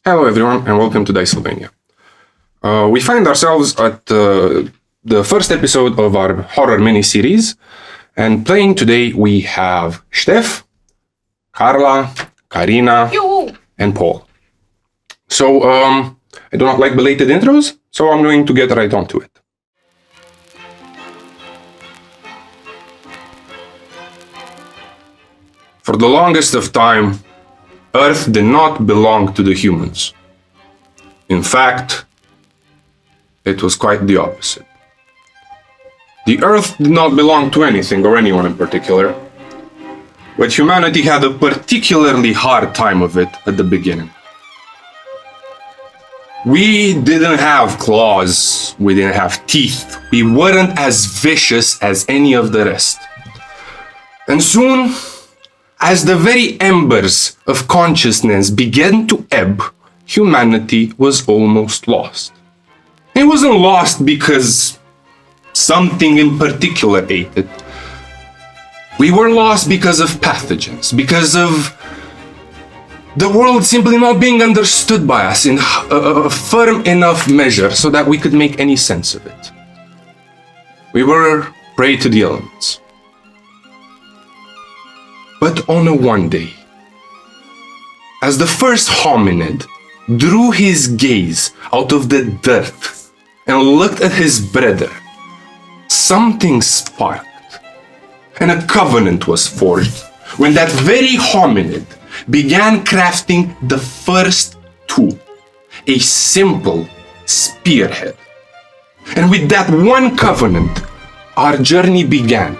Hello everyone and welcome to Dicesylvania. We find ourselves at the first episode of our horror mini-series, and playing today we have Ștef, Karla, Karina, and Paul. So, I do not like belated intros, so I'm going to get right onto it. For the longest of time, Earth did not belong to the humans. In fact, it was quite the opposite. The Earth did not belong to anything or anyone in particular, but humanity had a particularly hard time of it at the beginning. We didn't have claws, we didn't have teeth, we weren't as vicious as any of the rest. And soon, as the very embers of consciousness began to ebb, humanity was almost lost. It wasn't lost because something in particular ate it. We were lost because of pathogens, because of the world simply not being understood by us in a firm enough measure so that we could make any sense of it. We were prey to the elements. But on a one day, as the first hominid drew his gaze out of the dirt and looked at his brother, something sparked, and a covenant was forged when that very hominid began crafting the first tool, a simple spearhead. And with that one covenant, our journey began.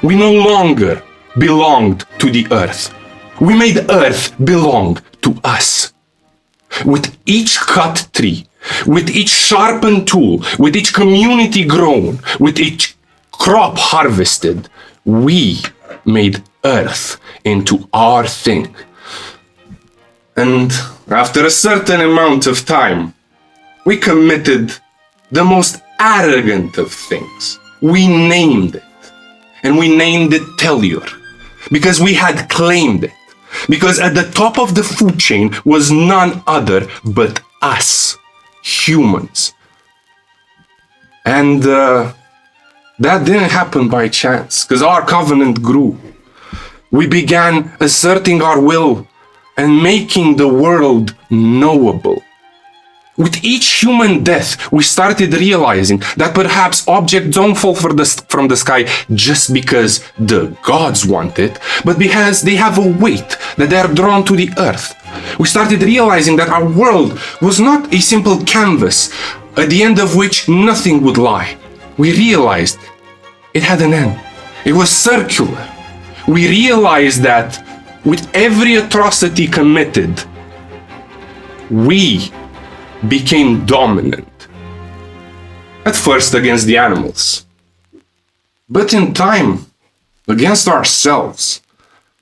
We no longer belonged to the earth. We made earth belong to us. With each cut tree, with each sharpened tool, with each community grown, with each crop harvested, we made earth into our thing. And after a certain amount of time, we committed the most arrogant of things. We named it. And we named it Tellure. Because we had claimed it. Because at the top of the food chain was none other but us, humans. And that didn't happen by chance, because our covenant grew. We began asserting our will and making the world knowable. With each human death, we started realizing that perhaps objects don't fall from the sky just because the gods want it, but because they have a weight that they are drawn to the earth. We started realizing that our world was not a simple canvas at the end of which nothing would lie. We realized it had an end. It was circular. We realized that with every atrocity committed, we became dominant. At first against the animals, but in time against ourselves.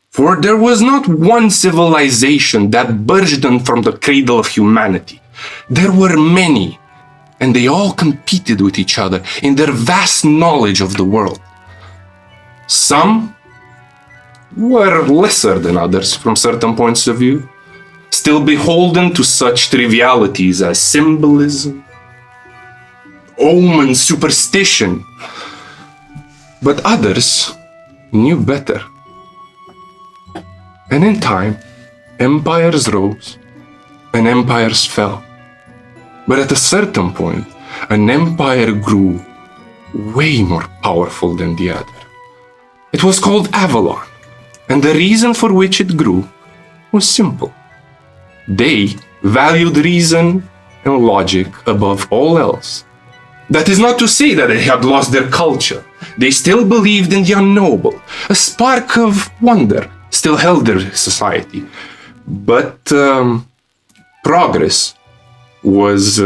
For there was not one civilization that burgeoned from the cradle of humanity. There were many, and they all competed with each other in their vast knowledge of the world. Some were lesser than others from certain points of view, still beholden to such trivialities as symbolism, omen, superstition. But others knew better. And in time, empires rose and empires fell. But at a certain point, an empire grew way more powerful than the other. It was called Avalon, and the reason for which it grew was simple. They valued reason and logic above all else. That is not to say that they had lost their culture. They still believed in the unknowable. A spark of wonder still held their society. But progress was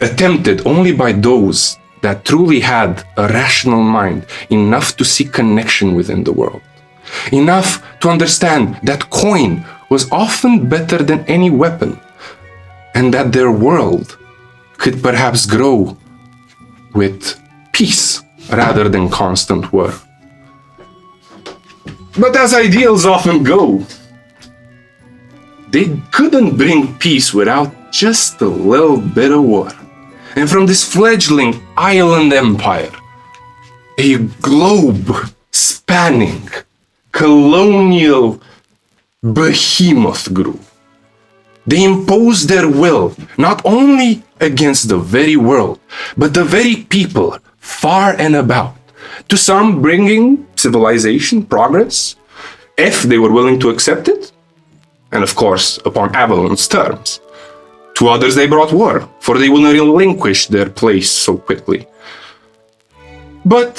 attempted only by those that truly had a rational mind, enough to see connection within the world, enough to understand that coin was often better than any weapon, and that their world could perhaps grow with peace rather than constant war. But as ideals often go, they couldn't bring peace without just a little bit of war. And from this fledgling island empire, a globe-spanning colonial behemoth grew. They imposed their will not only against the very world, but the very people far and about. To some, bringing civilization, progress, if they were willing to accept it, and of course, upon Avalon's terms. To others, they brought war, for they wouldn't relinquish their place so quickly. But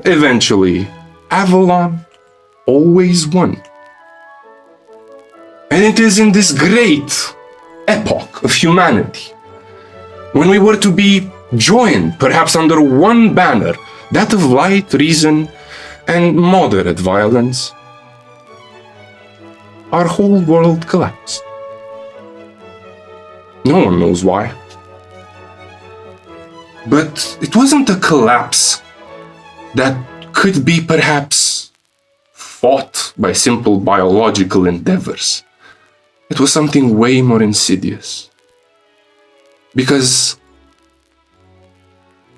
eventually, Avalon always won. And it is in this great epoch of humanity, when we were to be joined, perhaps under one banner, that of light, reason, and moderate violence, our whole world collapsed. No one knows why. But it wasn't a collapse that could be perhaps fought by simple biological endeavors. It was something way more insidious. Because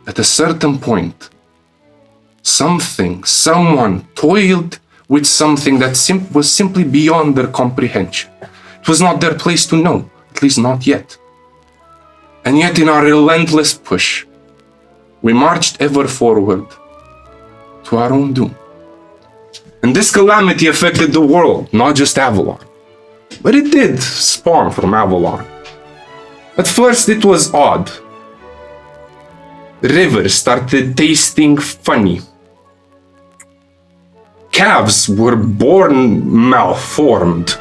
at a certain point, someone toiled with something that was simply beyond their comprehension. It was not their place to know, at least not yet. And yet in our relentless push, we marched ever forward to our own doom. And this calamity affected the world, not just Avalon. But it did spawn from Avalon. At first it was odd. Rivers started tasting funny. Calves were born malformed.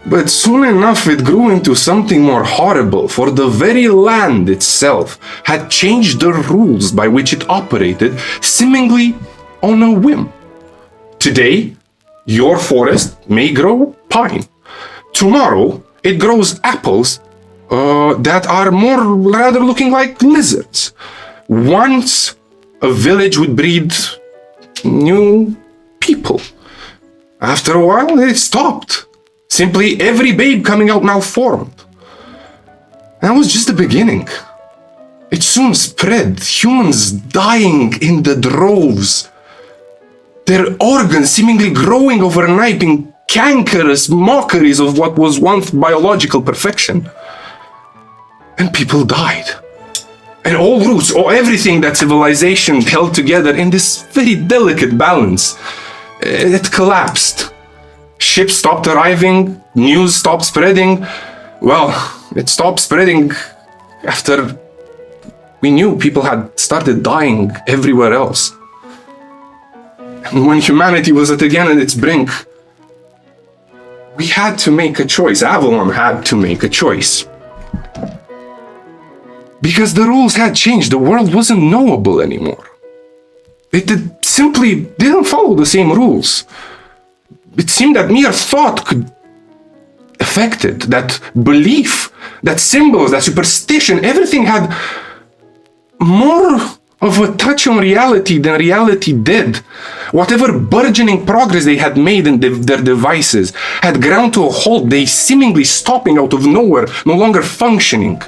But soon enough it grew into something more horrible, for the very land itself had changed the rules by which it operated, seemingly on a whim. Today, your forest may grow pine. Tomorrow, it grows apples that are more rather looking like lizards. Once, a village would breed new people. After a while, it stopped. Simply every babe coming out malformed. That was just the beginning. It soon spread, humans dying in the droves. Their organs seemingly growing overnight in cankerous mockeries of what was once biological perfection. And people died. And all roots, or everything that civilization held together in this very delicate balance, it collapsed. Ships stopped arriving, news stopped spreading. Well, it stopped spreading after we knew people had started dying everywhere else. And when humanity was again at its brink, we had to make a choice. Avalon had to make a choice. Because the rules had changed. The world wasn't knowable anymore. It simply didn't follow the same rules. It seemed that mere thought could affect it, that belief, that symbols, that superstition, everything had more of a touch on reality than reality did. Whatever burgeoning progress they had made in their devices had ground to a halt, they seemingly stopping out of nowhere, no longer functioning.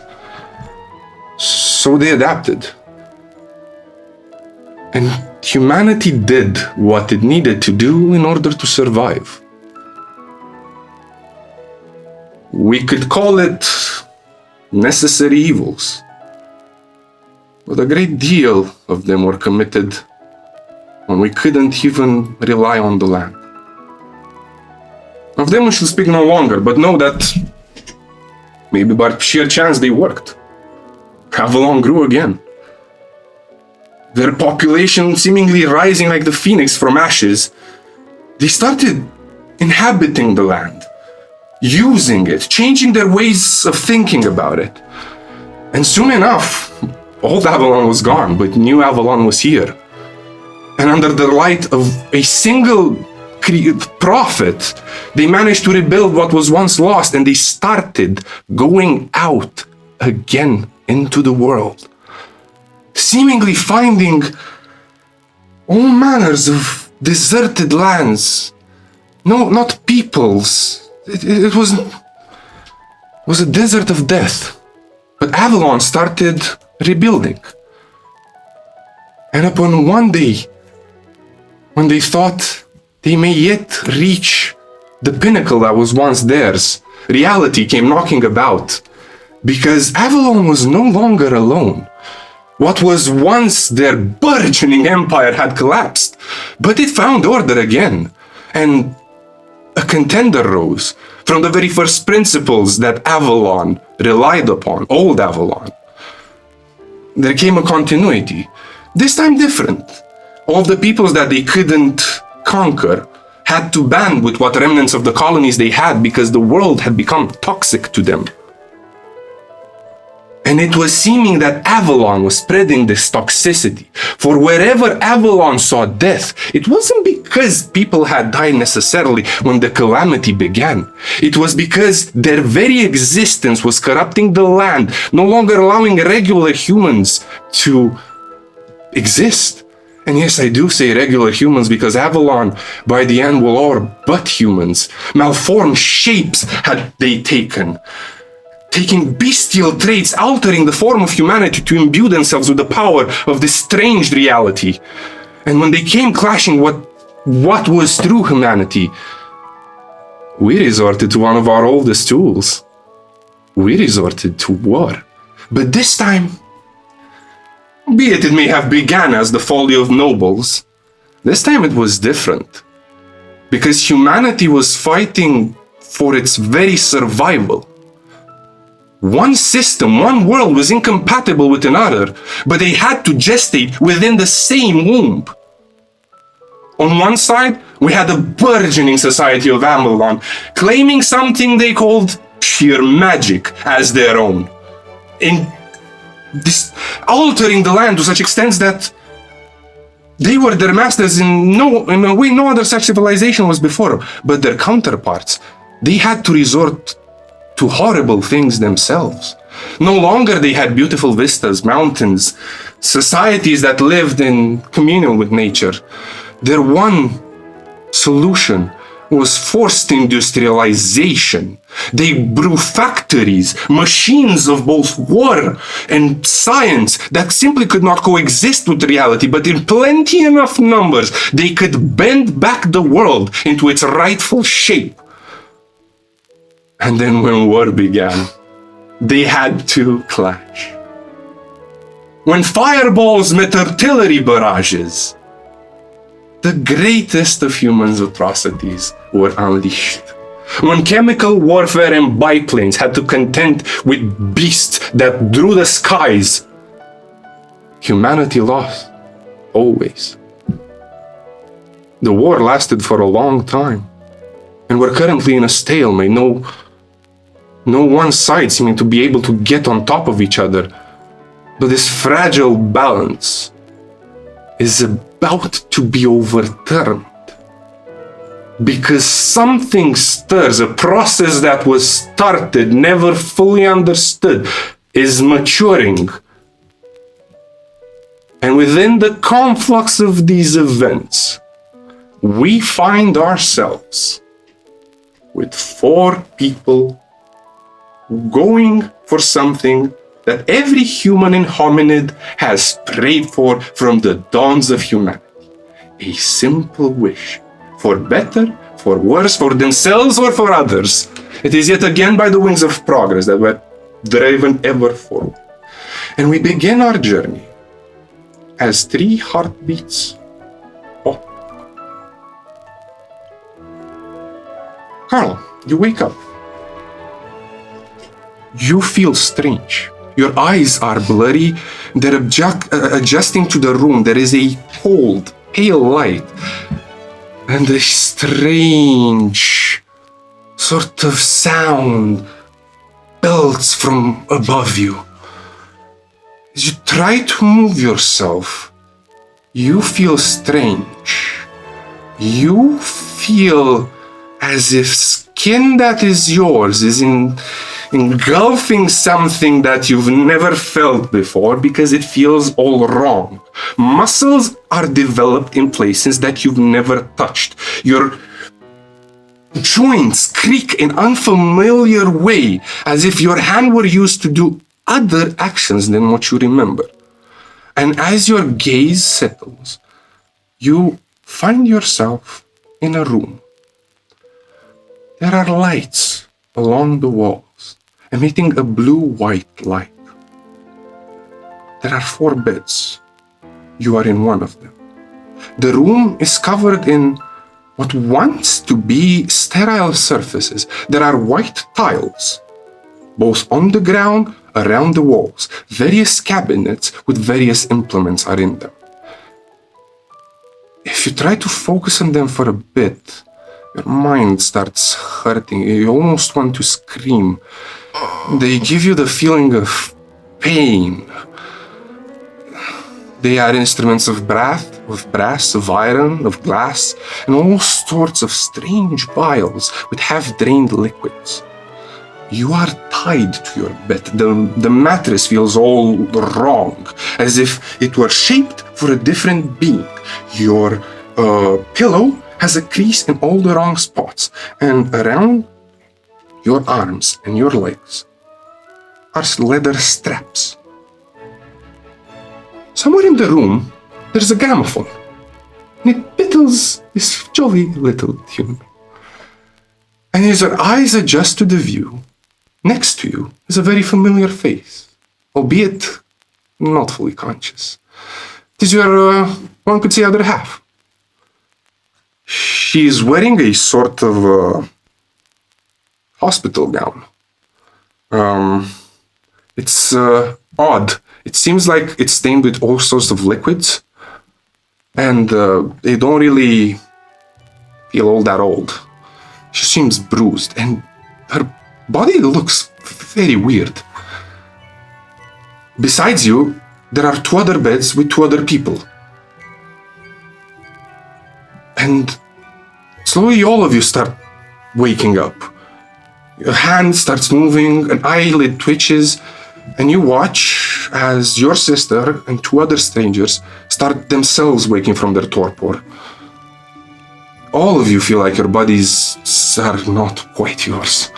So they adapted. And humanity did what it needed to do in order to survive. We could call it necessary evils, but a great deal of them were committed when we couldn't even rely on the land. Of them we shall speak no longer, but know that maybe by sheer chance they worked. Avalon grew again. Their population seemingly rising like the phoenix from ashes, they started inhabiting the land, using it, changing their ways of thinking about it. And soon enough, old Avalon was gone, but new Avalon was here. And under the light of a single prophet, they managed to rebuild what was once lost, and they started going out again into the world, seemingly finding all manners of deserted lands. No, not peoples. It was was a desert of death. But Avalon started rebuilding. And upon one day, when they thought they may yet reach the pinnacle that was once theirs, reality came knocking about, because Avalon was no longer alone. What was once their burgeoning empire had collapsed, but it found order again, and a contender rose from the very first principles that Avalon relied upon, old Avalon. There came a continuity, this time different. All the peoples that they couldn't conquer had to band with what remnants of the colonies they had because the world had become toxic to them. And it was seeming that Avalon was spreading this toxicity. For wherever Avalon saw death, it wasn't because people had died necessarily when the calamity began. It was because their very existence was corrupting the land, no longer allowing regular humans to exist. And yes, I do say regular humans because Avalon, by the end, were all but humans. Malformed shapes had they taken. Taking bestial traits, altering the form of humanity to imbue themselves with the power of this strange reality. And when they came clashing what was true humanity, we resorted to one of our oldest tools. We resorted to war. But this time, albeit it may have begun as the folly of nobles, this time it was different. Because humanity was fighting for its very survival. One system, one world was incompatible with another, but they had to gestate within the same womb. On one side, we had a burgeoning society of Avalon, claiming something they called sheer magic as their own, in this altering the land to such extent that they were their masters in a way no other such civilization was before. But their counterparts, they had to resort to horrible things themselves. No longer they had beautiful vistas, mountains, societies that lived in communion with nature. Their one solution was forced industrialization. They brew factories, machines of both war and science that simply could not coexist with reality, but in plenty enough numbers, they could bend back the world into its rightful shape. And then when war began, they had to clash. When fireballs met artillery barrages, the greatest of human atrocities were unleashed. When chemical warfare and biplanes had to contend with beasts that drew the skies, humanity lost, always. The war lasted for a long time, and we're currently in a stalemate. No one side seeming to be able to get on top of each other. But this fragile balance is about to be overturned. Because something stirs, a process that was started, never fully understood, is maturing. And within the conflux of these events, we find ourselves with 4 people going for something that every human and hominid has prayed for from the dawns of humanity. A simple wish, for better, for worse, for themselves or for others. It is yet again by the wings of progress that we're driven ever forward. And we begin our journey as 3 heartbeats. Oh. Karla, you wake up. You feel strange. Your eyes are blurry. They're adjusting to the room. There is a cold, pale light. And a strange sort of sound belts from above you. As you try to move yourself, you feel strange. You feel as if skin that is yours is engulfing something that you've never felt before because it feels all wrong. Muscles are developed in places that you've never touched. Your Joints creak in unfamiliar way, as if your hand were used to do other actions than what you remember. And as your gaze settles, you find yourself in a room. There are lights along the walls, emitting a blue-white light. There are 4 beds. You are in one of them. The room is covered in what wants to be sterile surfaces. There are white tiles, both on the ground, around the walls. Various cabinets with various implements are in them. If you try to focus on them for a bit, your mind starts hurting. You almost want to scream. They give you the feeling of pain. They are instruments of brass, of iron, of glass, and all sorts of strange vials with half-drained liquids. You are tied to your bed. The mattress feels all wrong, as if it were shaped for a different being. Your pillow has a crease in all the wrong spots, and around your arms and your legs are leather straps. Somewhere in the room, there's a gramophone, and it biddles this jolly little tune. And as your eyes adjust to the view, next to you is a very familiar face, albeit not fully conscious. It is your, one could say, other half. She is wearing a sort of hospital gown. It's odd. It seems like it's stained with all sorts of liquids, and they don't really feel all that old. She seems bruised, and her body looks very weird. Besides you, there are 2 other beds with 2 other people. And slowly all of you start waking up. Your hand starts moving, an eyelid twitches, and you watch as your sister and 2 other strangers start themselves waking from their torpor. All of you feel like your bodies are not quite yours.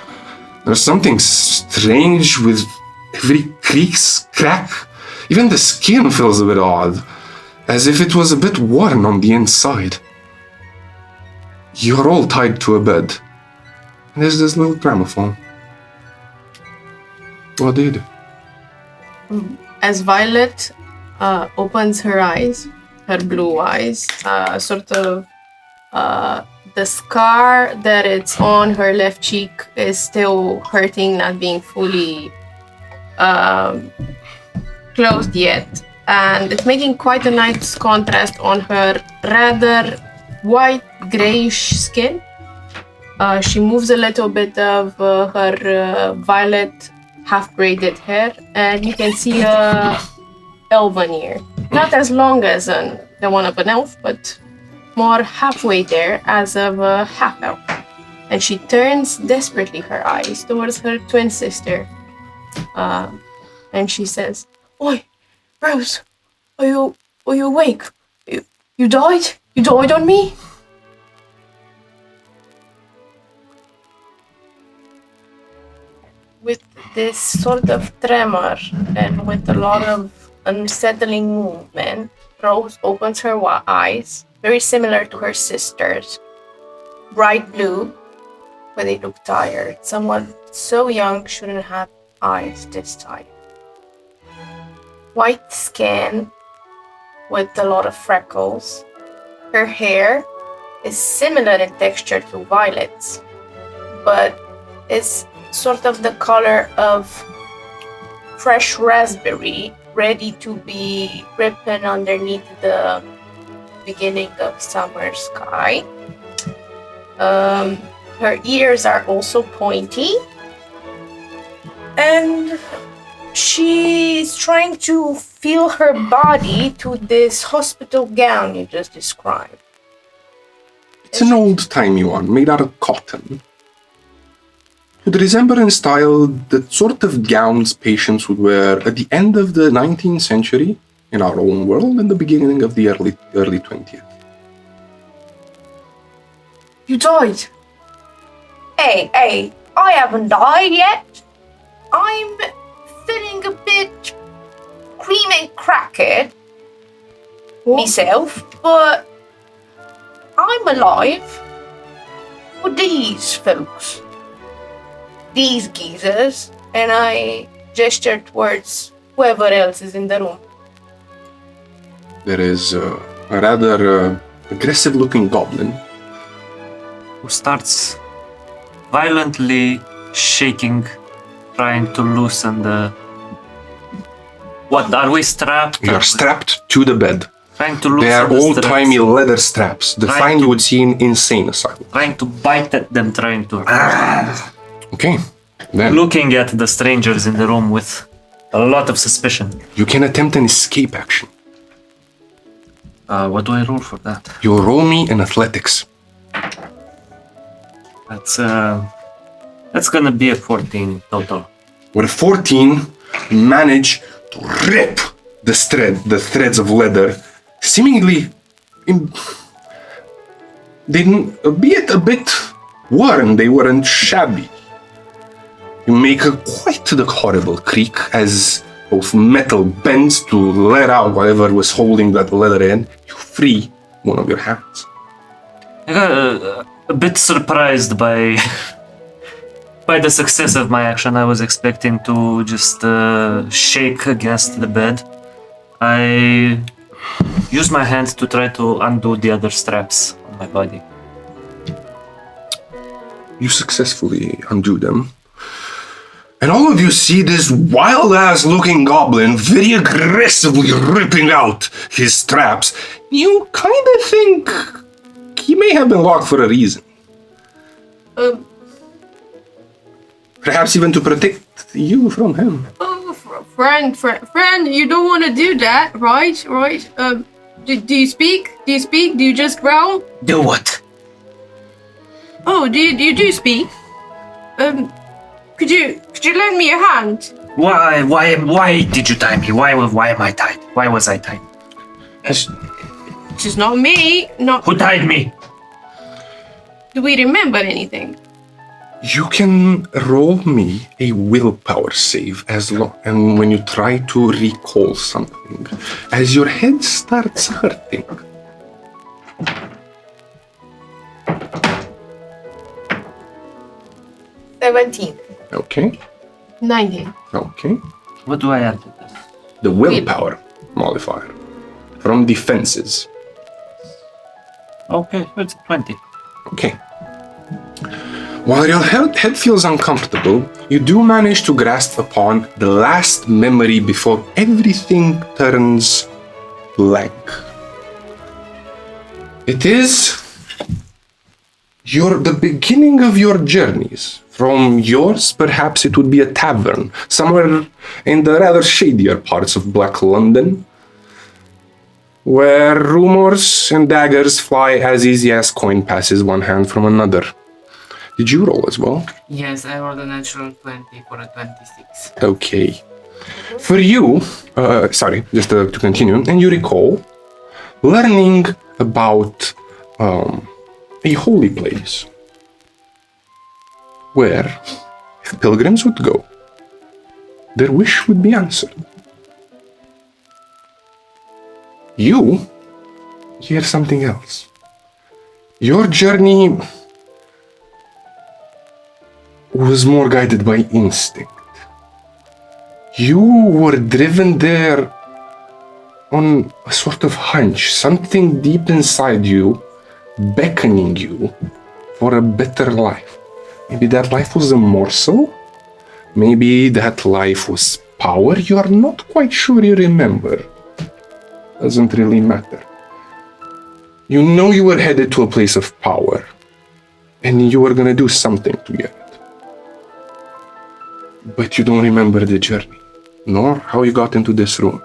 There's something strange with every crack. Even the skin feels a bit odd, as if it was a bit worn on the inside. You're all tied to a bed. And there's this little gramophone. What do you do? As Violet opens her eyes, her blue eyes, sort of the scar that it's on her left cheek is still hurting, not being fully closed yet. And it's making quite a nice contrast on her rather white grayish skin. She moves a little bit of her violet half-braided hair, and you can see a elven ear. Not as long as the one of an elf, but more halfway there as of a half-elf. And she turns desperately her eyes towards her twin sister. And she says, "Oi, Rose, are you awake? You died? You died on me?" With this sort of tremor and with a lot of unsettling movement, Rose opens her eyes, very similar to her sister's. Bright blue, but they look tired. Someone so young shouldn't have eyes this tired. White skin with a lot of freckles. Her hair is similar in texture to Violet's, but it's sort of the color of fresh raspberry, ready to be ripened underneath the beginning of summer sky. Her ears are also pointy, and she's trying to feel her body to this hospital gown you just described. It's an old-timey one, made out of cotton. It would resemble in style the sort of gowns patients would wear at the end of the 19th century in our own world and the beginning of the early 20th. You died. Hey, I haven't died yet. I'm feeling a bit cream and cracker myself, but I'm alive for these folks. These geezers. And I gesture towards whoever else is in the room. There is a rather aggressive-looking goblin. Who starts violently shaking, trying to loosen the... What, are we strapped? You are strapped to the bed. Trying to loosen They are the old-timey straps. leather straps, the Trying kind to- you would see in insane asylum. Trying to bite at them, trying to... Okay, then Looking at the strangers in the room with a lot of suspicion. you can attempt an escape action. What do I roll for that? You roll me in athletics. That's gonna be a 14 total. With a 14, you manage to rip the threads of leather, seemingly albeit a bit worn, they weren't shabby. You make quite the horrible creak as both metal bends to let out whatever was holding that leather in. You free one of your hands. I got a bit surprised by the success of my action. I was expecting to just shake against the bed. I used my hand to try to undo the other straps on my body. You successfully undo them. And all of you see this wild-ass looking goblin very aggressively ripping out his straps. You kind of think he may have been locked for a reason. Perhaps even to protect you from him. Friend, you don't want to do that, right? Do you speak? Do you just growl? Do what? Oh, you do speak? Could you lend me a hand? Why did you tie me? Why am I tied? Why was I tied? Just not me. Who tied me? Do we remember anything? You can roll me a willpower save and when you try to recall something, as your head starts hurting. Okay, 19. okay. What do I add to this? The willpower modifier from defenses. Okay, it's 20. Okay. While your head feels uncomfortable, you do manage to grasp upon the last memory before everything turns blank. It is the beginning of your journeys. From yours, perhaps it would be a tavern, somewhere in the rather shadier parts of Black London, where rumors and daggers fly as easy as coin passes one hand from another. Did you roll as well? Yes, I rolled a natural 20 for a 26. Okay. For you, just to continue, and you recall learning about a holy place where, if pilgrims would go, their wish would be answered. You hear something else. Your journey was more guided by instinct. You were driven there on a sort of hunch, something deep inside you beckoning you for a better life. Maybe that life was a morsel. Maybe that life was power. You are not quite sure you remember. Doesn't really matter. You know you were headed to a place of power, and you were gonna do something to get it. But you don't remember the journey, nor how you got into this room.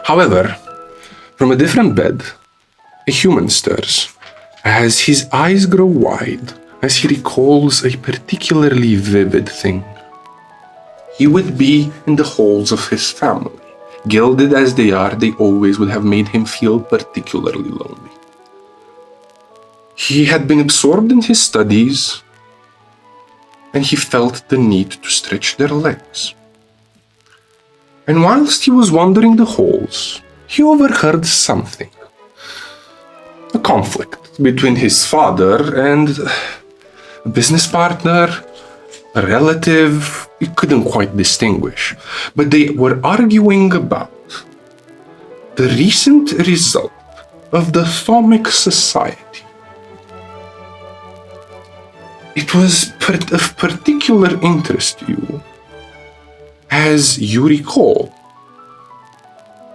However, from a different bed, a human stirs, as his eyes grow wide, as he recalls a particularly vivid thing. He would be in the halls of his family. Gilded as they are, they always would have made him feel particularly lonely. He had been absorbed in his studies, and he felt the need to stretch their legs. And whilst he was wandering the halls, he overheard something. A conflict between his father and a business partner, a relative, he couldn't quite distinguish, but they were arguing about the recent result of the Thomic Society. It was of particular interest to you, as you recall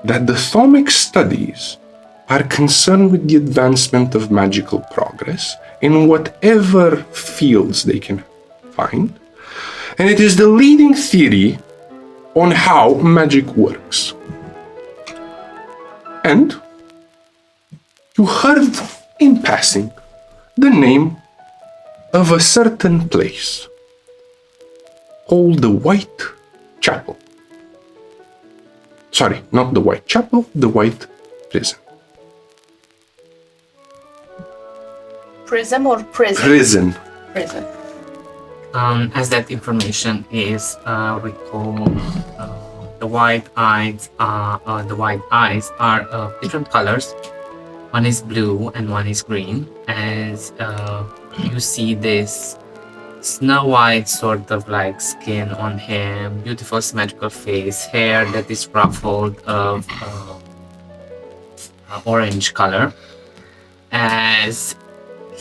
that the Thomic studies are concerned with the advancement of magical progress in whatever fields they can find, and it is the leading theory on how magic works. And you heard in passing the name of a certain place called the White Chapel. Sorry, not the White Chapel, the White Prison. Prism or prison? Prison. Prison. As that information is recalled, the white eyes are of different colors. One is blue and one is green. As you see this snow white sort of like skin on him, beautiful symmetrical face, hair that is ruffled of orange color. As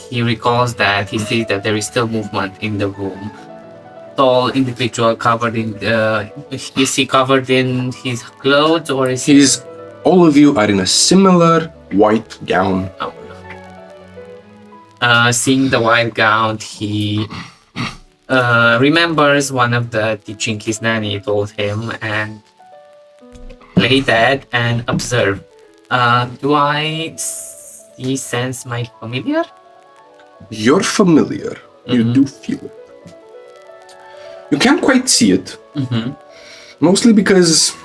he recalls that, he sees that there is still movement in the room. Tall individual covered in is he covered in his clothes, or is he? All of you are in a similar white gown. Seeing the white gown, he remembers one of the teaching his nanny told him, and lay that and observe. Do I sense my familiar? You're familiar. You do feel it. You can't quite see it. Mostly because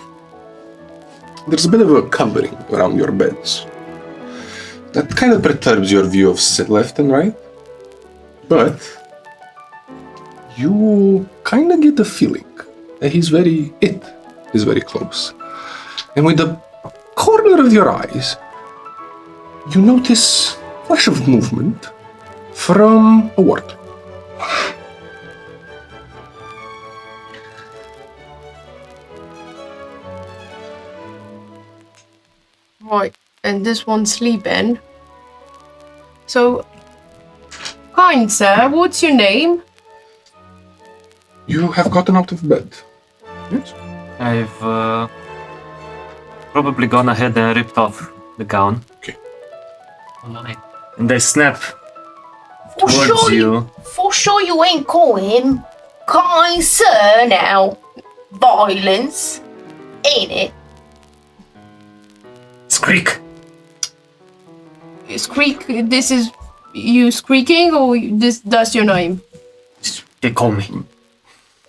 there's a bit of a covering around your beds. That kind of perturbs your view of left and right. But you kind of get the feeling that it is very close. And with the corner of your eyes, you notice a flash of movement from a ward. Right, and this one's sleeping. So, kind sir, what's your name? You have gotten out of bed. Yes? I've probably gone ahead and ripped off the gown. Okay. Oh my. And I snap For towards sure you. For sure you ain't call him kind sir now. Violence, ain't it? Squeak! Squeak, this is you squeaking, or that's your name? They call me.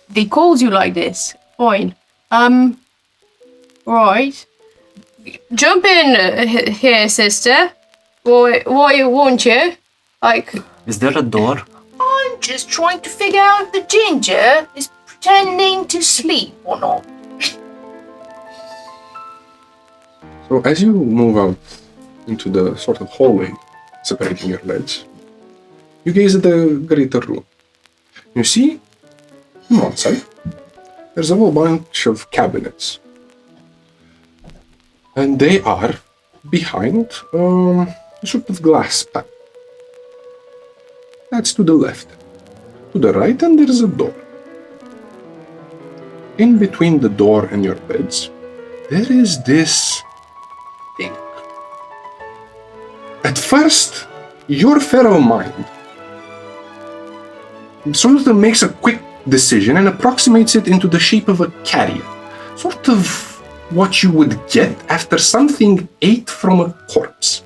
They called you like this. Fine. Right. Jump in here, sister. Why won't you? Like, Is there a door? I'm just trying to figure out if the ginger is pretending to sleep or not. So as you move out into the sort of hallway separating your beds, you gaze at the greater room. You see, on one side, there's a whole bunch of cabinets. And they are behind a sort of glass panel. That's to the left. To the right, and there's a door. In between the door and your beds, there is this thing. At first, your feral mind sort of makes a quick decision and approximates it into the shape of a carrion. Sort of what you would get after something ate from a corpse.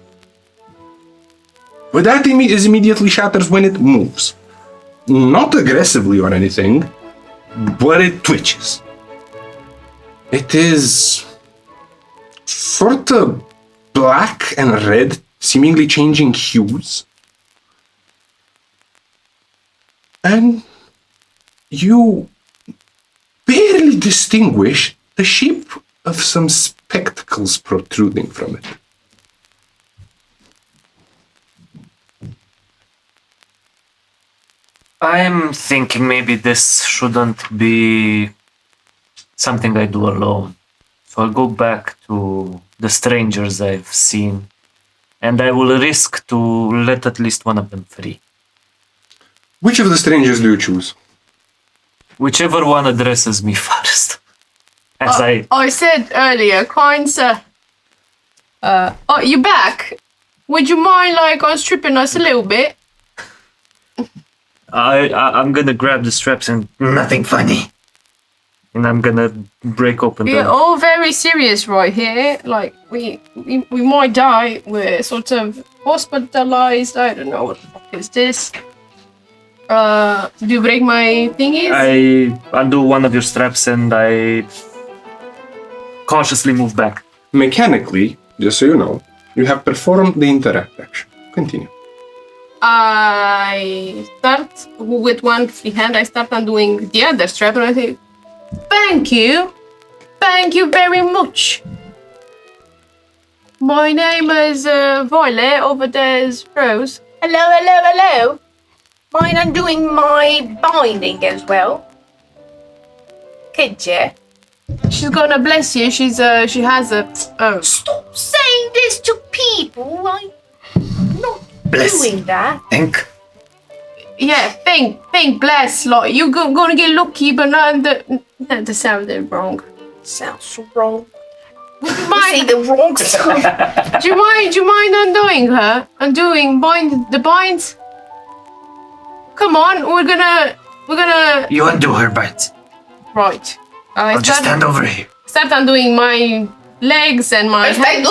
But that is immediately shatters when it moves. Not aggressively or anything, but it twitches. It is sort of black and red, seemingly changing hues. And you barely distinguish the shape of some spectacles protruding from it. I'm thinking maybe this shouldn't be something I do alone. So I'll go back to the strangers I've seen, and I will risk to let at least one of them free. Which of the strangers do you choose? Whichever one addresses me first. As I said earlier, kind sir. Oh, you back? Would you mind like unstripping us a little bit? I'm gonna grab the straps and nothing funny. And I'm gonna break open We're the... all very serious right here. Like we might die. We're sort of hospitalized. I don't know what the fuck is this. Do you break my thingies? I undo one of your straps and I cautiously move back. Mechanically, just so you know, you have performed the interact action. Continue. I start with one free hand. I start undoing the other strap and I say, "Thank you very much. My name is Violet. Over there's Rose. Hello. Mind undoing my binding as well? Could you? She's gonna bless you. She has a Stop saying this to people. I'm not doing that. Think. yeah. Think bless. Like you gonna get lucky, but not the sounded wrong. Sounds so wrong. Would you I say mind? the wrong stuff. Do you mind undoing her? Undoing the binds? Come on, we're gonna You undo her bites. right. I'll just stand over here. Start undoing my legs and my I stay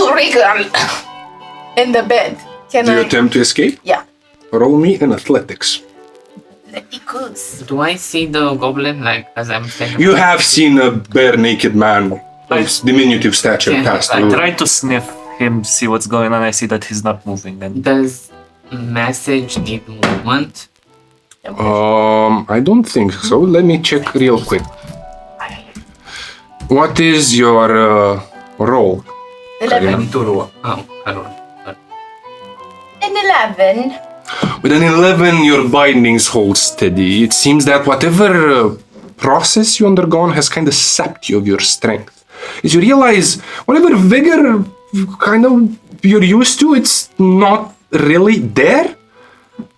in the bed. Can Do you I? attempt to escape? Yeah. Roll me in athletics. Athletics. Do I see the goblin like as I'm standing? You have seen a bare-naked man of diminutive stature Yeah, pass I through. try to sniff him, see what's going on. I see that he's not moving. And Does message need movement? I don't think so. Let me check real quick. What is your roll? 11. Oh, hello. An 11. With an 11, your bindings hold steady. It seems that whatever process you undergone has kind of sapped you of your strength. As you realize, whatever vigor kind of you're used to, it's not really there.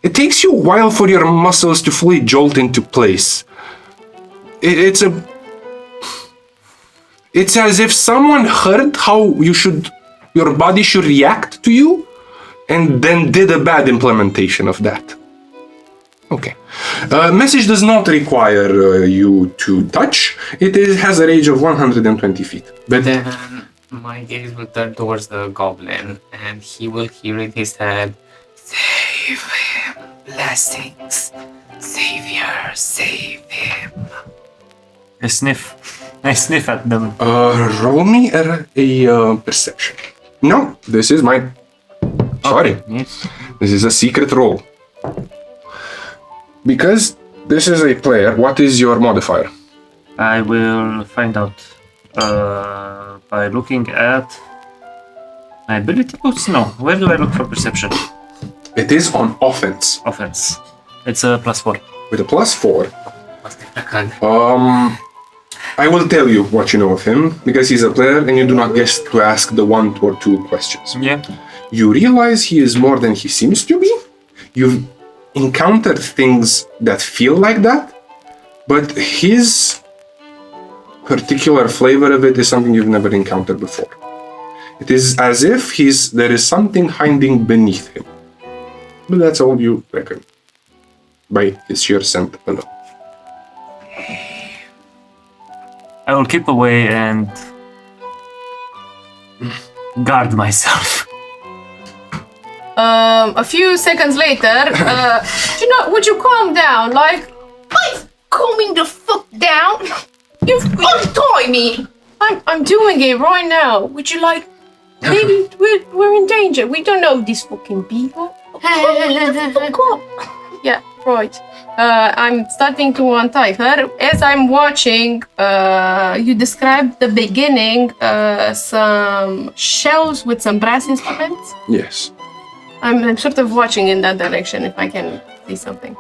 It takes you a while for your muscles to fully jolt into place. It's as if someone heard how your body should react to you, and then did a bad implementation of that. Okay. Message does not require you to touch. It has a range of 120 feet. But Then my gaze will turn towards the goblin and he will hear in his head, "Save him, blessings. Savior, save him." I sniff at them. roll me a perception. No, this is mine. Sorry. Yes. This is a secret roll. Because this is a player, what is your modifier? I will find out by looking at my ability boosts. No, where do I look for perception? It is on offense. Offense. It's a +4. With a +4, Okay. I will tell you what you know of him, because he's a player and you do not get to ask the 1 or 2 questions. Yeah. You realize he is more than he seems to be. You've encountered things that feel like that, but his particular flavor of it is something you've never encountered before. It is as if there is something hiding beneath him. But that's all you reckon, by his sheer scent alone. I will keep away and guard myself. A few seconds later, would you calm down? Like, I'm calming the fuck down. You've untie me. I'm doing it right now. Would you like? Maybe we're in danger. We don't know these fucking people. Fuck up. Yeah, right. I'm starting to untie her. As I'm watching, you described the beginning, some shells with some brass instruments. Yes. I'm sort of watching in that direction if I can see something.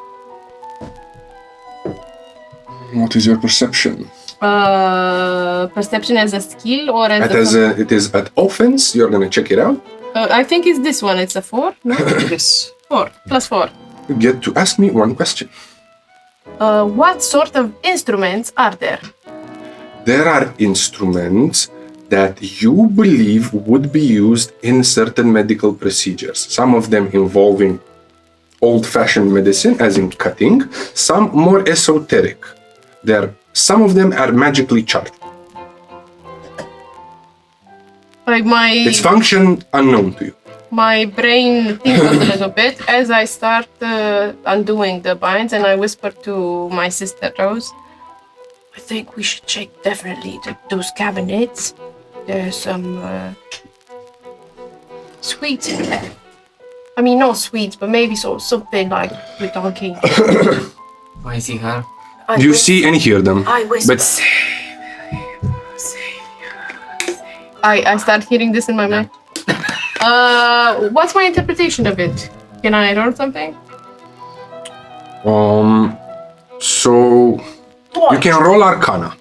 What is your perception? Perception as a skill or as It is at offense. You're gonna check it out. I think it's this one. It's a 4. No? Yes. 4 plus 4. You get to ask me one question. What sort of instruments are there? There are instruments that you believe would be used in certain medical procedures. Some of them involving old-fashioned medicine, as in cutting. Some more esoteric. Some of them are magically charged. Like Its function unknown to you. my brain thinks a little bit as I start undoing the binds, and I whisper to my sister Rose, I think we should check definitely those cabinets. There's some sweets in there. I mean, not sweets, but maybe something like with donkey. I see her. You see and hear them. I whisper. But I start hearing this in my mind. What's my interpretation of it? Can I roll something? so you can roll Arcana,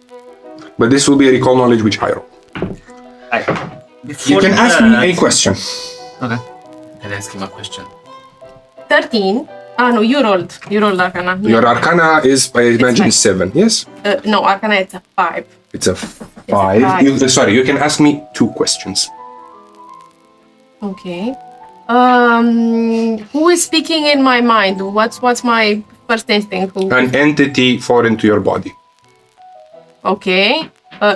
but this will be a recall knowledge which I roll. You can ask me a question. Okay. And ask him a question. 13. Ah, no, you rolled. You rolled Arcana. Your Arcana is, I imagine, 7. Yes, No, Arcana it's a 5. it's a 5. You can ask me 2 questions. Okay. Who is speaking in my mind? What's my first instinct? An entity foreign to your body, Okay.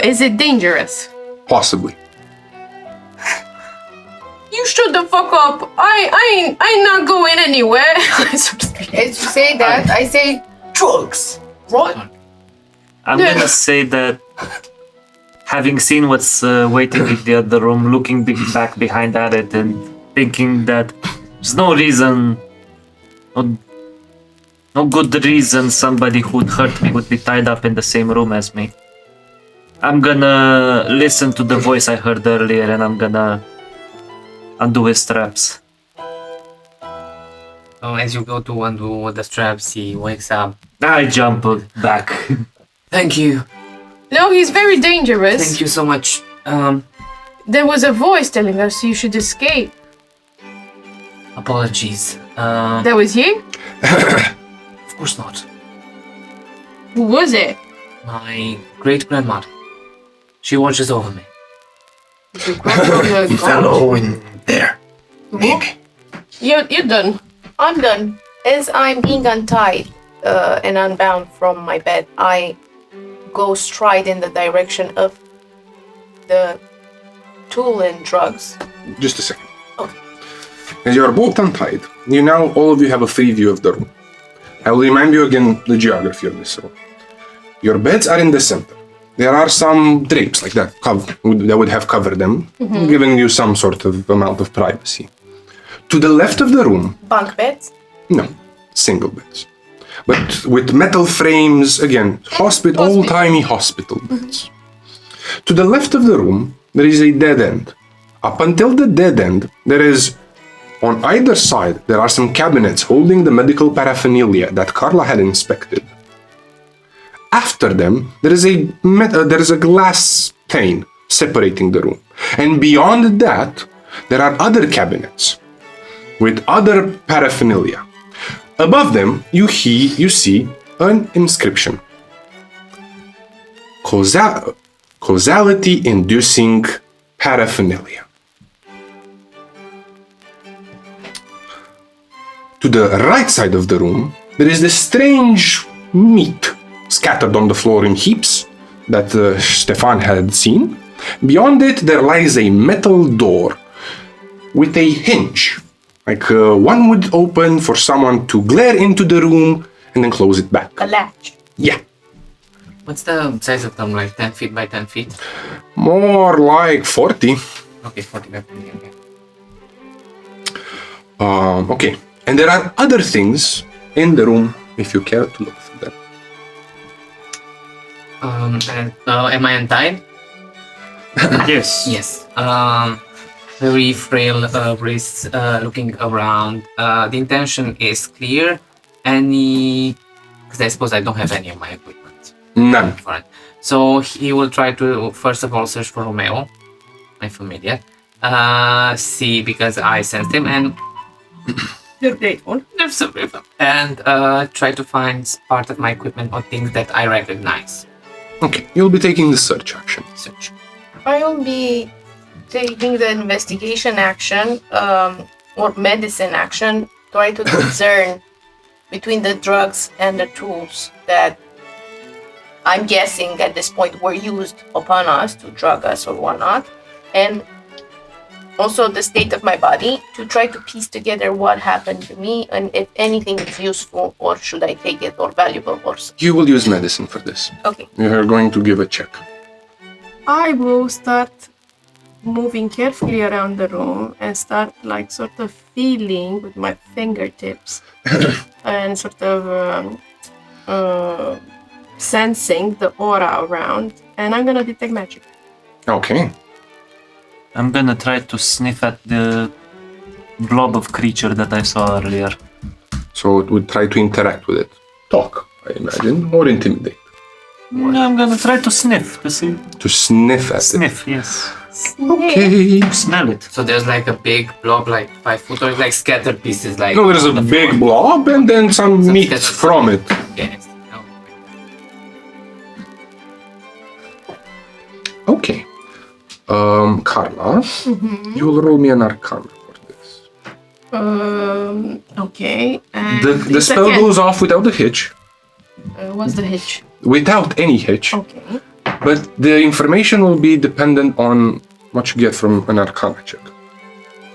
Is it dangerous? possibly. You shut the fuck up. I ain't not going anywhere. As you say that, I say drugs. Right? I'm gonna say that having seen what's waiting in the other room, looking back behind at it and thinking that there's no reason, no good reason somebody who'd hurt me would be tied up in the same room as me. I'm gonna listen to the voice I heard earlier and I'm gonna undo his straps. So as you go to undo the straps, he wakes up. I jump back. Thank you. No, he's very dangerous. Thank you so much. There was a voice telling us you should escape. Apologies. That was you? Of course not. Who was it? My great-grandmother. She watches over me. Hello in there. You're done. I'm done. As I'm being untied and unbound from my bed, I go stride in the direction of the tool and drugs. Just a second. Okay. As you are both untied, all of you have a free view of the room. I will remind you again the geography of this room. Your beds are in the center. There are some drapes like that that would have covered them, giving you some sort of amount of privacy. To the left of the room, Bunk beds? no, single beds. But with metal frames, again, old-timey hospital beds. To the left of the room, there is a dead end. Up until the dead end, there is, on either side, there are some cabinets holding the medical paraphernalia that Karla had inspected. After them, there is a glass pane separating the room. And beyond that, there are other cabinets with other paraphernalia. Above them, you see an inscription. Causality-inducing paraphernalia. To the right side of the room, there is this strange meat scattered on the floor in heaps that Ștefan had seen. Beyond it, there lies a metal door with a hinge, like one would open for someone to glare into the room and then close it back. A latch. Yeah, What's the size of them? Like 10 feet by 10 feet? more like 40. Okay, 40 by 40. Okay. Okay, and there are other things in the room if you care to look through them. And am I untied? Yes. Yes. Very frail wrists, looking around. The intention is clear. Because I suppose I don't have any of my equipment. None. Alright. So he will try to first of all search for Romeo, my familiar. See, because I sensed him, and You're grateful. and try to find part of my equipment or things that I recognize. Okay, you'll be taking the search action. Search. I'll be taking the investigation action or medicine action, try to discern between the drugs and the tools that I'm guessing at this point were used upon us to drug us or whatnot, and also the state of my body to try to piece together what happened to me and if anything is useful or should I take it or valuable or so. You will use medicine for this. Okay. You're going to give a check. I will start moving carefully around the room and start like sort of feeling with my fingertips and sort of sensing the aura around, and I'm gonna detect magic. Okay. I'm gonna try to sniff at the blob of creature that I saw earlier. So it would try to interact with it. Talk, I imagine, or intimidate. I'm gonna try to sniff to see. To sniff at Sniff, yes. it. Okay. Smell it. So there's like a big blob, like 5 foot, or it's like scattered pieces, like. No, there's a on the big floor. blob and then some meat scattered from it. Yes. Okay. Karla, you will roll me an arcana for this. Okay. And The spell goes off without a hitch. What's the hitch? Without any hitch. Okay. But the information will be dependent on what you get from an arcana check.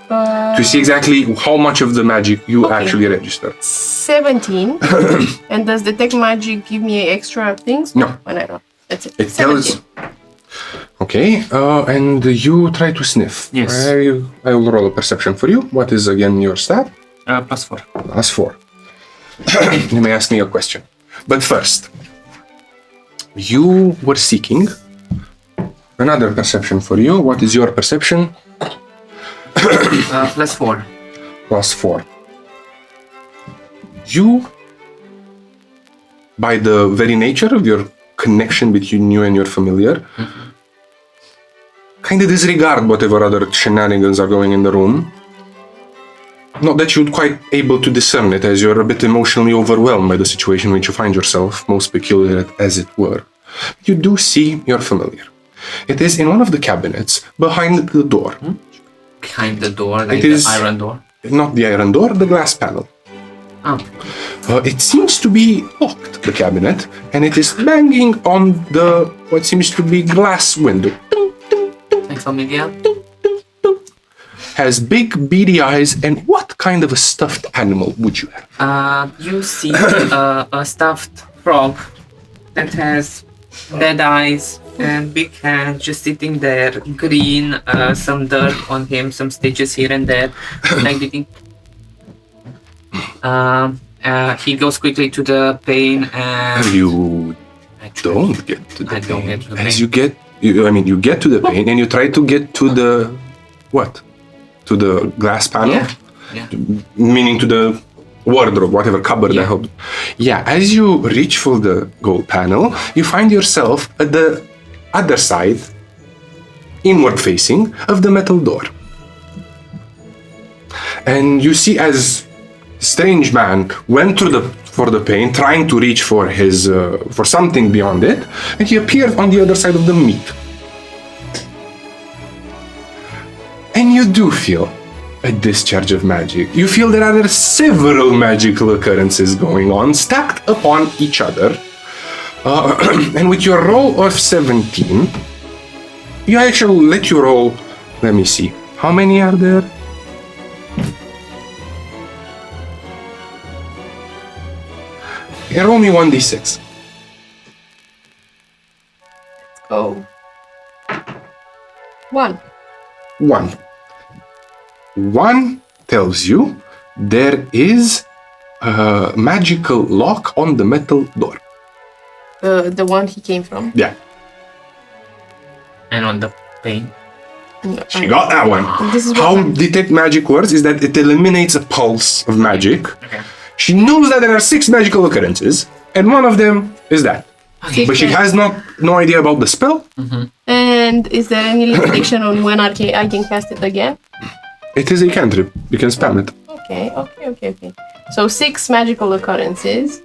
To see exactly how much of the magic you Okay. actually register. 17. And does detect magic give me extra things? No. When I roll. That's it. It 17. tells. Okay, and you try to sniff. Yes. I will roll a perception for you. What is again your stat? +4. +4. You may ask me a question. But first, you were seeking another perception for you. What is your perception? +4. +4. You, by the very nature of your connection between you and your familiar, kind of disregard whatever other shenanigans are going in the room. Not that you're quite able to discern it, as you're a bit emotionally overwhelmed by the situation in which you find yourself, most peculiar as it were. You do see your familiar. It is in one of the cabinets behind the door. Behind the door, like It the is- iron door. Not the iron door, the glass panel. Oh. It seems to be locked, the cabinet, and it is banging on the what seems to be glass window. Like familiar? Has big beady eyes, and what kind of a stuffed animal would you have? You see a stuffed frog that has dead eyes and big hands, just sitting there, green, some dirt on him, some stitches here and there, like the thing. He goes quickly to the pane and You I try- don't get to the I don't pain. get to the As pain. you get to the pain, and you try to get to the what? To the glass panel, Yeah. meaning to the wardrobe, whatever cupboard. I Yeah. hope. Yeah. As you reach for the gold panel, you find yourself at the other side, inward facing, of the metal door, and you see as strange man went through for the pane, trying to reach for his for something beyond it, and he appeared on the other side of the meat. And you do feel a discharge of magic. You feel there are several magical occurrences going on, stacked upon each other. And with your roll of 17, you actually let you roll. Let me see. How many are there? Roll me 1d6. Go. 1. 1. 1 tells you there is magical lock on the metal door. The one he came from. Yeah, And on the pane. she got that one. This is How what detect magic works is that it eliminates a pulse of magic. Okay. She knows that there are 6 magical occurrences, and one of them is that. But she has no idea about the spell. And is there any limitation on when I can cast it again? It is a cantrip. You can spam it. Okay. So 6 magical occurrences.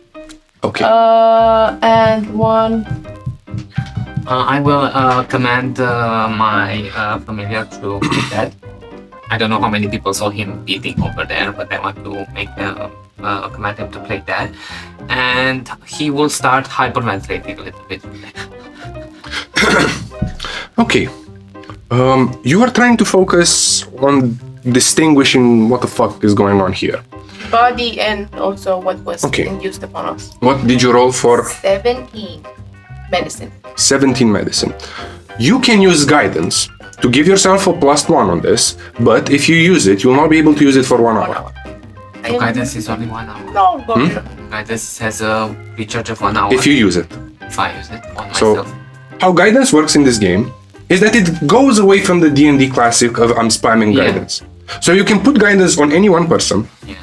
Okay. And one. I will command my familiar to do that. I don't know how many people saw him beating over there, but I want to make command him to play that. And he will start hyperventilating a little bit. Okay. You are trying to focus on distinguishing what the fuck is going on here. Body and also what was Okay. induced upon us. What did you roll for? 17 medicine. 17 medicine. You can use guidance to give yourself a +1 on this, but if you use it, you'll not be able to use it for 1 hour. So guidance is only 1 hour. No, God. Guidance has a recharge of 1 hour If you use it. if I use it on So, myself. how guidance works in this game is that it goes away from the D&D classic of I'm spamming Yeah. guidance. So you can put guidance on any one person, Yeah.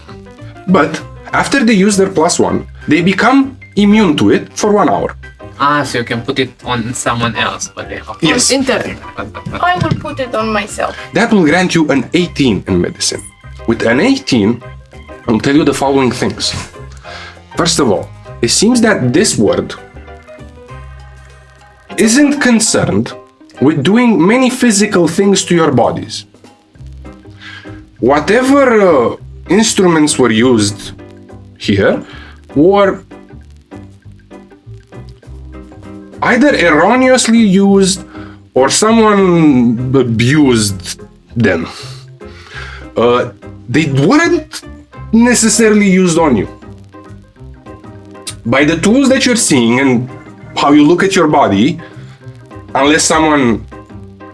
but after they use their +1, they become immune to it for 1 hour. So you can put it on someone else, but they have Yes. Inter. I will put it on myself. That will grant you an 18 in medicine. With an 18, I'll tell you the following things. First of all, it seems that this word isn't concerned with doing many physical things to your bodies. Whatever instruments were used here were either erroneously used or someone abused them. They weren't necessarily used on you. By the tools that you're seeing and how you look at your body, unless someone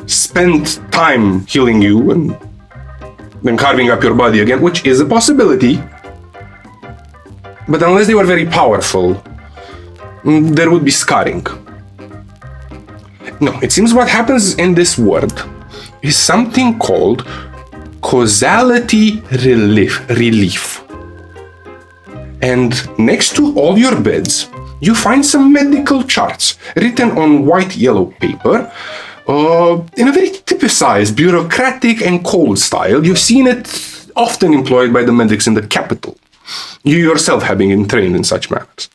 spent time healing you and then carving up your body again, which is a possibility, but unless they were very powerful, there would be scarring. No, it seems what happens in this world is something called causality relief. And next to all your beds, you find some medical charts written on white yellow paper in a very typicized, bureaucratic and cold style. You've seen it often employed by the medics in the capital, you yourself having been trained in such matters.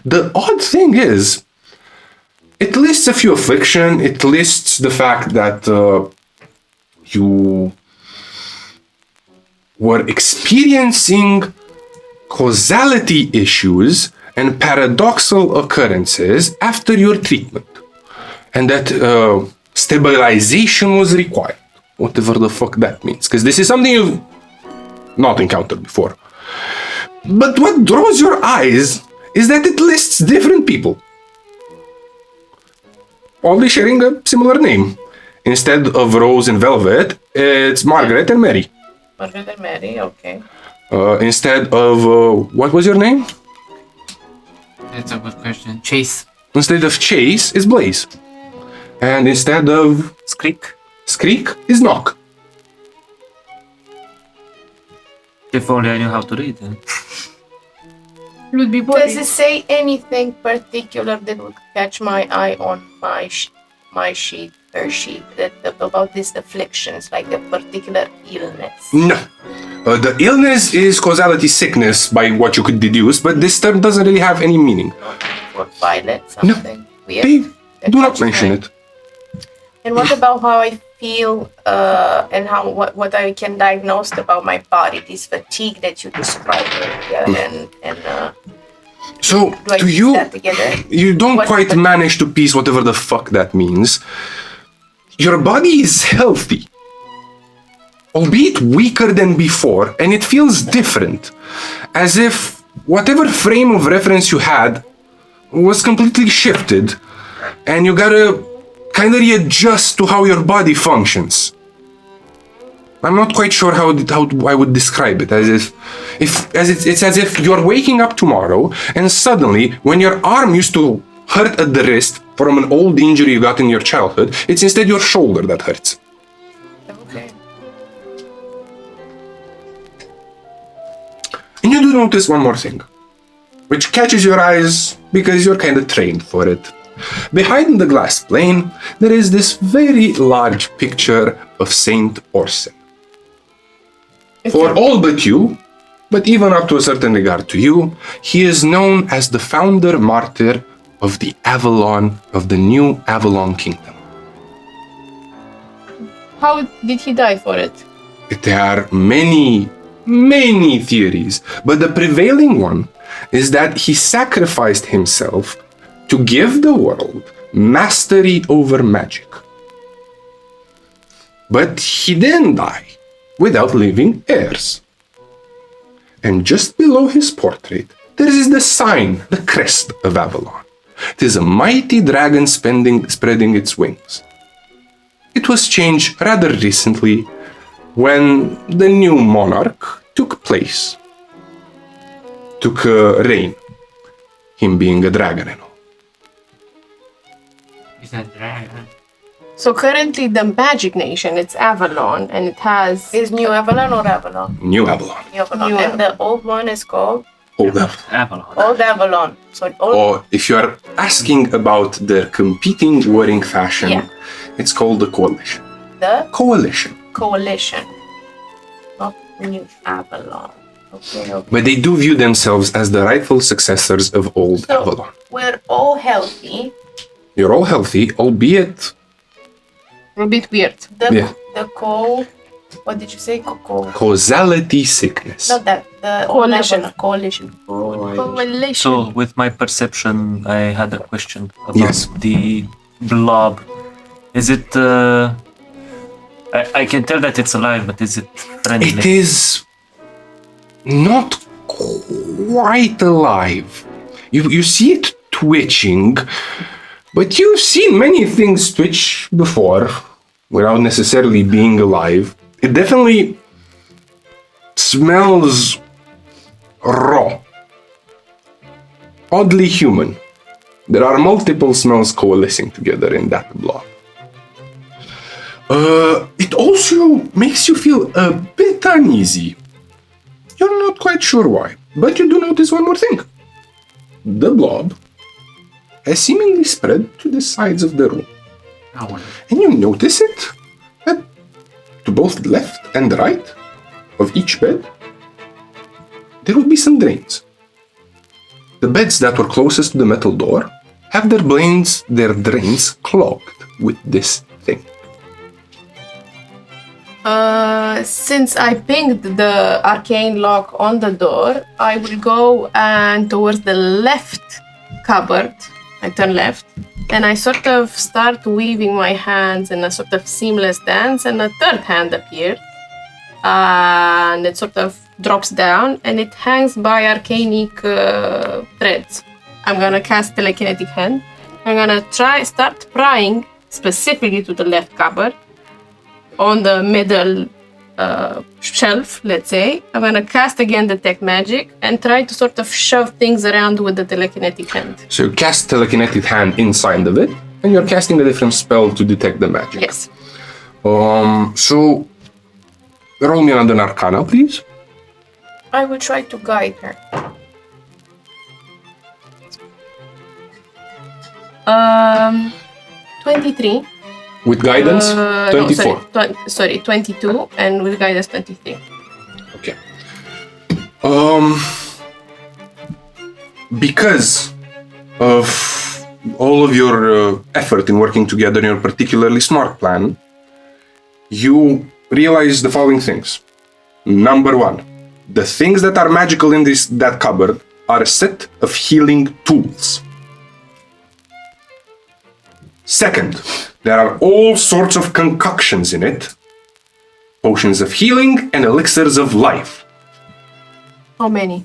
The odd thing is, it lists a few affliction, it lists the fact that you were experiencing causality issues and paradoxal occurrences after your treatment, and that stabilization was required, whatever the fuck that means, because this is something you've not encountered before. But what draws your eyes is that it lists different people, all they sharing a similar name. Instead of Rose and Velvet, it's Margaret and Mary. Margaret and Mary, okay. Instead of, what was your name? That's a good question. Chase. Instead of Chase is Blaze. And instead of Skreek. Skreek is Knock. If only I knew how to read. Would be Does it say anything particular that would catch my eye on my sheet, her sheet, about these afflictions, like a particular illness? No. The illness is causality sickness by what you could deduce, but this term doesn't really have any meaning. Or violet, something weird? They that do not catches mention my- it. And what about how I feel and how what I can diagnose about my body, this fatigue that you described earlier, and So, do I to piece you, that together? you don't What- quite manage to piece whatever the fuck that means. Your body is healthy, albeit weaker than before, and it feels different, as if whatever frame of reference you had was completely shifted, and you gotta kind of readjust to how your body functions. I'm not quite sure how I would describe it. It's as if you're waking up tomorrow and suddenly, when your arm used to hurt at the wrist from an old injury you got in your childhood, it's instead your shoulder that hurts. Okay. And you do notice one more thing, which catches your eyes because you're kind of trained for it. Behind the glass plane, there is this very large picture of Saint Orson. For all but you, but even up to a certain regard to you, he is known as the founder martyr of the Avalon, of the new Avalon Kingdom. How did he die for it? There are many theories, but the prevailing one is that he sacrificed himself to give the world mastery over magic. But he didn't die without leaving heirs. And just below his portrait, there is the sign, the crest of Avalon. It is a mighty dragon spreading its wings. It was changed rather recently when the new monarch took reign, him being a dragon and all. Is that dragon? So currently the magic nation, it's Avalon, and it has... Is New Avalon or Avalon? New Avalon. New Avalon. New And the old one is called Old Avalon. Avalon. Old Avalon. So old. Or if you are asking about their competing warring fashion, Yeah. it's called the Coalition. The Coalition. Coalition. Not New Avalon. Okay. But they do view themselves as the rightful successors of Old So Avalon. we're all healthy. You're all healthy, albeit a bit weird. What did you say? causality sickness. Not that. The Coalition. Coalition. Coalition. So, with my perception, I had a question about Yes. the blob. Is it? I can tell that it's alive, but is it friendly? It is not quite alive. You see it twitching, but you've seen many things twitch before without necessarily being alive. It definitely smells raw, oddly human. There are multiple smells coalescing together in that blob. It also makes you feel a bit uneasy. You're not quite sure why, but you do notice one more thing. The blob has seemingly spread to the sides of the room. And you notice it to both left and right of each bed, there would be some drains. The beds that were closest to the metal door have their drains clogged with this thing. Since I pinged the arcane lock on the door, I will go and towards the left cupboard. I turn left, and I sort of start weaving my hands in a sort of seamless dance, and a third hand appears, and it sort of drops down, and it hangs by arcanic threads. I'm gonna cast telekinetic hand. I'm gonna start prying specifically to the left cupboard on the middle shelf, let's say. I'm gonna cast again detect magic and try to sort of shove things around with the telekinetic hand. So you cast telekinetic hand inside of it, and you're casting a different spell to detect the magic. Yes. So roll me another Arcana, please. I will try to guide her. 23. With guidance, 24. No, sorry, 22, and with guidance 23. Okay. Because of all of your effort in working together in your particularly smart plan, you realize the following things. Number one, the things that are magical in that cupboard are a set of healing tools. Second, there are all sorts of concoctions in it. Potions of healing and elixirs of life. How many?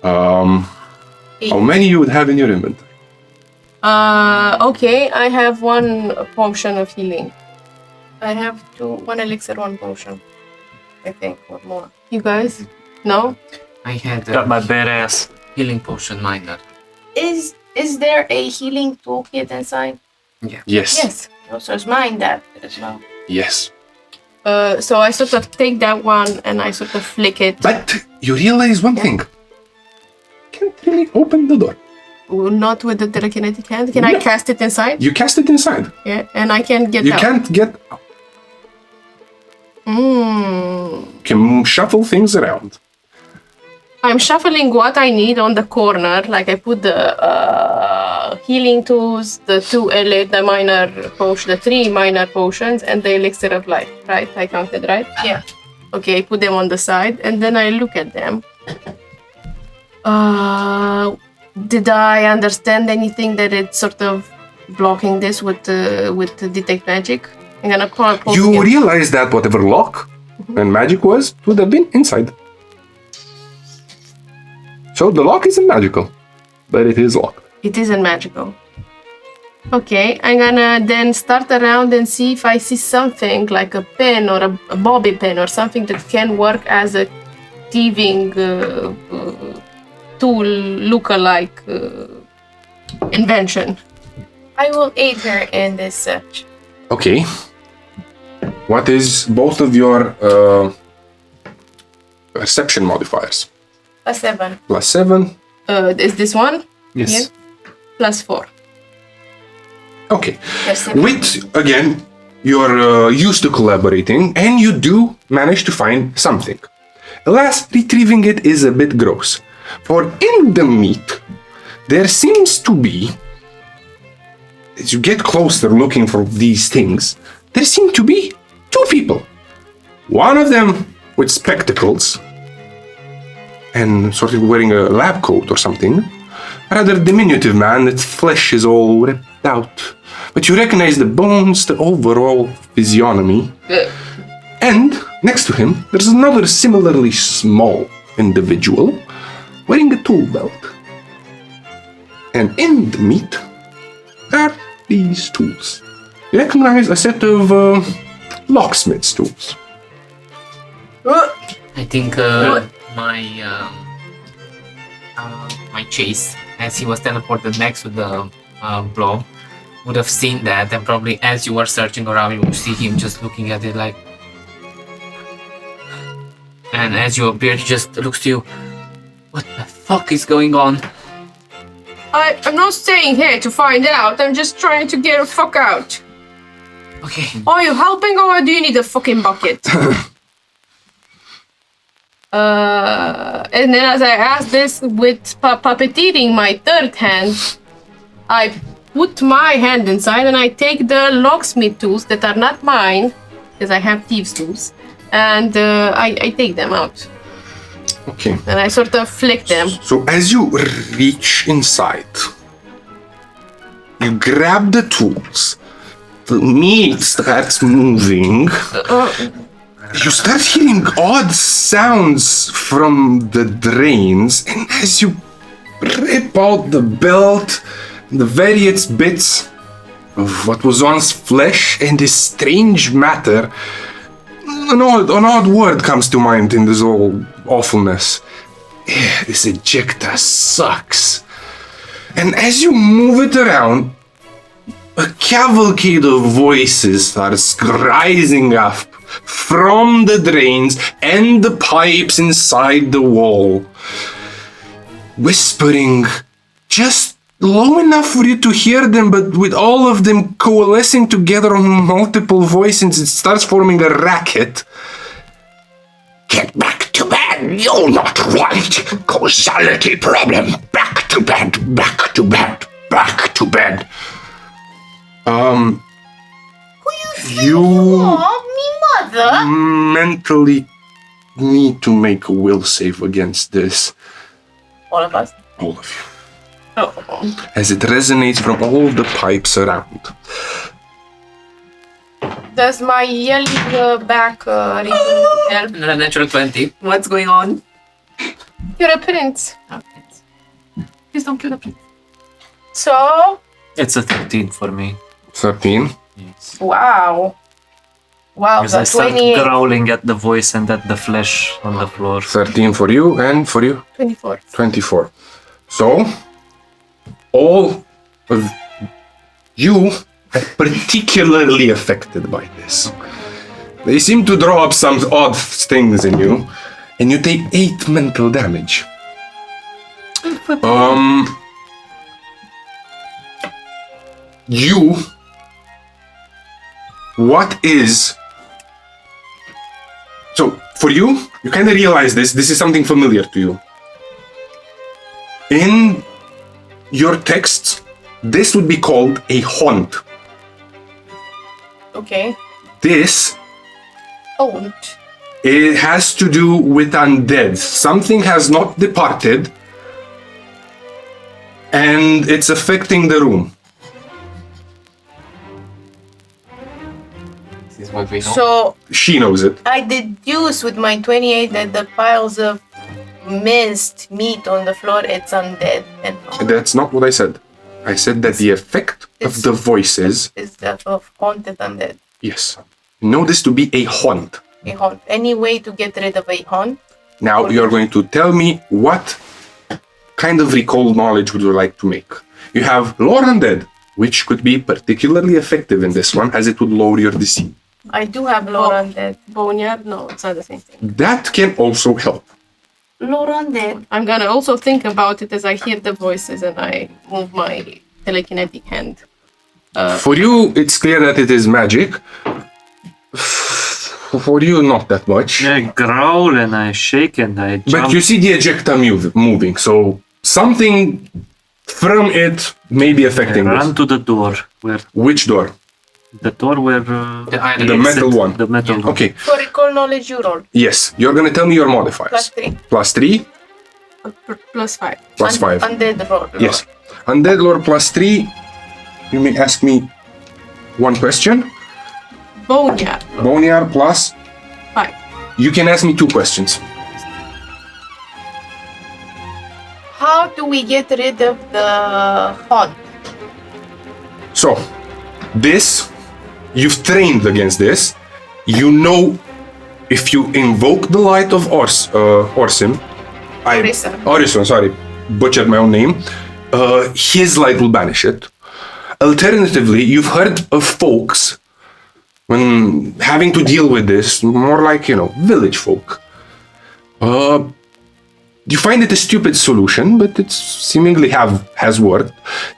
How many you would have in your inventory? Okay, I have one potion of healing. I have one elixir, one potion. I think, or more. You guys? No? I had Got a my badass. healing potion miner. Is there a healing toolkit inside? Yes. So it's mine that as well. Yes. So I sort of take that one and I sort of flick it. But you realize one thing. Can't really open the door. Not with the telekinetic hand. Can I No. cast it inside? You cast it inside. Yeah, and I can get You out. can't get. Mm. Can shuffle things around. I'm shuffling what I need on the corner. Like I put the healing tools, the the 3 minor potions, and the elixir of life. Right? I counted, right? Yeah. Okay, put them on the side, and then I look at them. Did I understand anything that it's sort of blocking this with the detect magic? I'm gonna call. You realize that whatever lock and magic was would have been inside. So the lock isn't magical, but it is locked. It isn't magical. Okay, I'm gonna then start around and see if I see something like a pen or a bobby pin or something that can work as a thieving tool lookalike invention. I will aid her in this search. Okay. What is both of your perception modifiers? A 7. +7. Is this one? Yes. Yeah. +4. Okay. Yes. With, again, you're used to collaborating and you do manage to find something. Alas, retrieving it is a bit gross. For in the meat, there seems to be, as you get closer looking for these things, there seem to be 2 people. One of them with spectacles and sort of wearing a lab coat or something. A rather diminutive man, its flesh is all ripped out. But you recognize the bones, the overall physiognomy. And next to him, there's another similarly small individual wearing a tool belt. And in the meat are these tools. You recognize a set of locksmith's tools. I think my chase, as he was teleported next to the blob, would have seen that, and probably as you were searching around, you would see him just looking at it like. And as you appear, he just looks to you. What the fuck is going on? I'm not staying here to find out. I'm just trying to get the fuck out. Okay. Are you helping or do you need a fucking bucket? And then as I ask this with puppeteering my third hand, I put my hand inside and I take the locksmith tools that are not mine, because I have thieves' tools, and I take them out. Okay. And I sort of flick them. So as you reach inside, you grab the tools. The meat starts moving. You start hearing odd sounds from the drains, and as you rip out the belt, the various bits of what was once flesh and this strange matter, an odd word comes to mind in this whole awfulness. Yeah, this ejecta sucks. And as you move it around, a cavalcade of voices starts rising up from the drains and the pipes inside the wall, whispering just low enough for you to hear them, but with all of them coalescing together on multiple voices, it starts forming a racket. Get back to bed, you're not right. Causality problem. Back to bed, back to bed, back to bed. You Oh, me mother! mentally need to make a will save against this. All of us. All of you. Oh. As it resonates from all the pipes around. Does my yelling back help? Another natural 20. What's going on? You're a prince. Okay. Please don't kill the prince. So, It's a 13 for me. 13. Yes. wow. Wow, Because I the start 28. growling at the voice and at the flesh on the floor. 13 for you, and for you? 24. 24. So, all of you are particularly affected by this. They seem to draw up some odd things in you, and you take 8 mental damage. What is... So, for you, you kind of realize this is something familiar to you. In your texts, this would be called a haunt. Okay. This, Haunt. it has to do with undead. Something has not departed, and it's affecting the room. This is what we know. So She knows it. I deduce with my 28 that the piles of minced meat on the floor, it's undead. And That's not what I said. I said that the effect of the voices, is that of haunted undead. yes, know this to be a haunt. A haunt. Any way to get rid of a haunt? Now you're going to tell me what kind of recall knowledge would you like to make. You have lore undead, which could be particularly effective in this one, as it would lower your DC. I do have lore undead. Boneyard? No, it's not the same thing. That can also help. Lore undead. I'm gonna also think about it as I hear the voices and I move my telekinetic hand. For you, it's clear that it is magic. For you, not that much. I growl and I shake and I jump. But you see the ejecta moving, so something from it may be I affecting run this. to the door. Where Which door? the door where The metal one. The metal one. Okay, For recall knowledge, you roll. yes. You're gonna tell me your modifiers. +3. +3, Plus 5. +5. Undead roll. Yes. Undead lore +3. You may ask me one question. Boneyard. Boneyard plus. 5. You can ask me 2 questions. How do we get rid of the haunt? So, this, you've trained against this. You know, if you invoke the light of Orsim, Orison, sorry, butchered my own name. His light will banish it. Alternatively, you've heard of folks when having to deal with this, more like, village folk. You find it a stupid solution, but it seemingly has worked.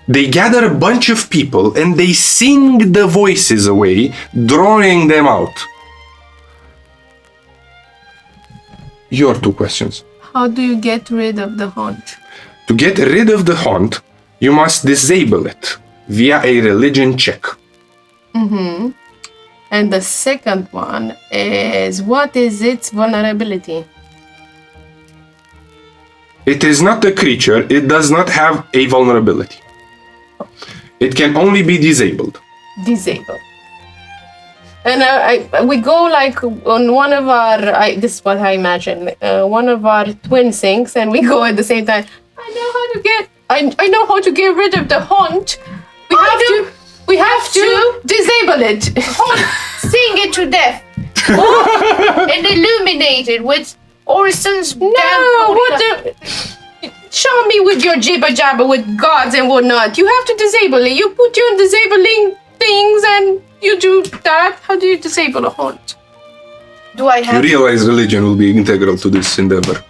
They gather a bunch of people and they sing the voices away, drawing them out. Your 2 questions. How do you get rid of the haunt? To get rid of the haunt, you must disable it via a religion check. And the second one is, what is its vulnerability? It is not a creature, it does not have a vulnerability. It can only be disabled. Disabled. And we go like on one of our, this is what I imagine, one of our twin sinks, and we go at the same time. I know how to get rid of the haunt. We have to disable it. Sing it to death. And illuminate it with Orison's No, what the? Show me with your jibber jabber with gods and whatnot. You have to disable it. You put your disabling things and you do that. How do you disable a haunt? Do I You have realize religion will be integral to this endeavor.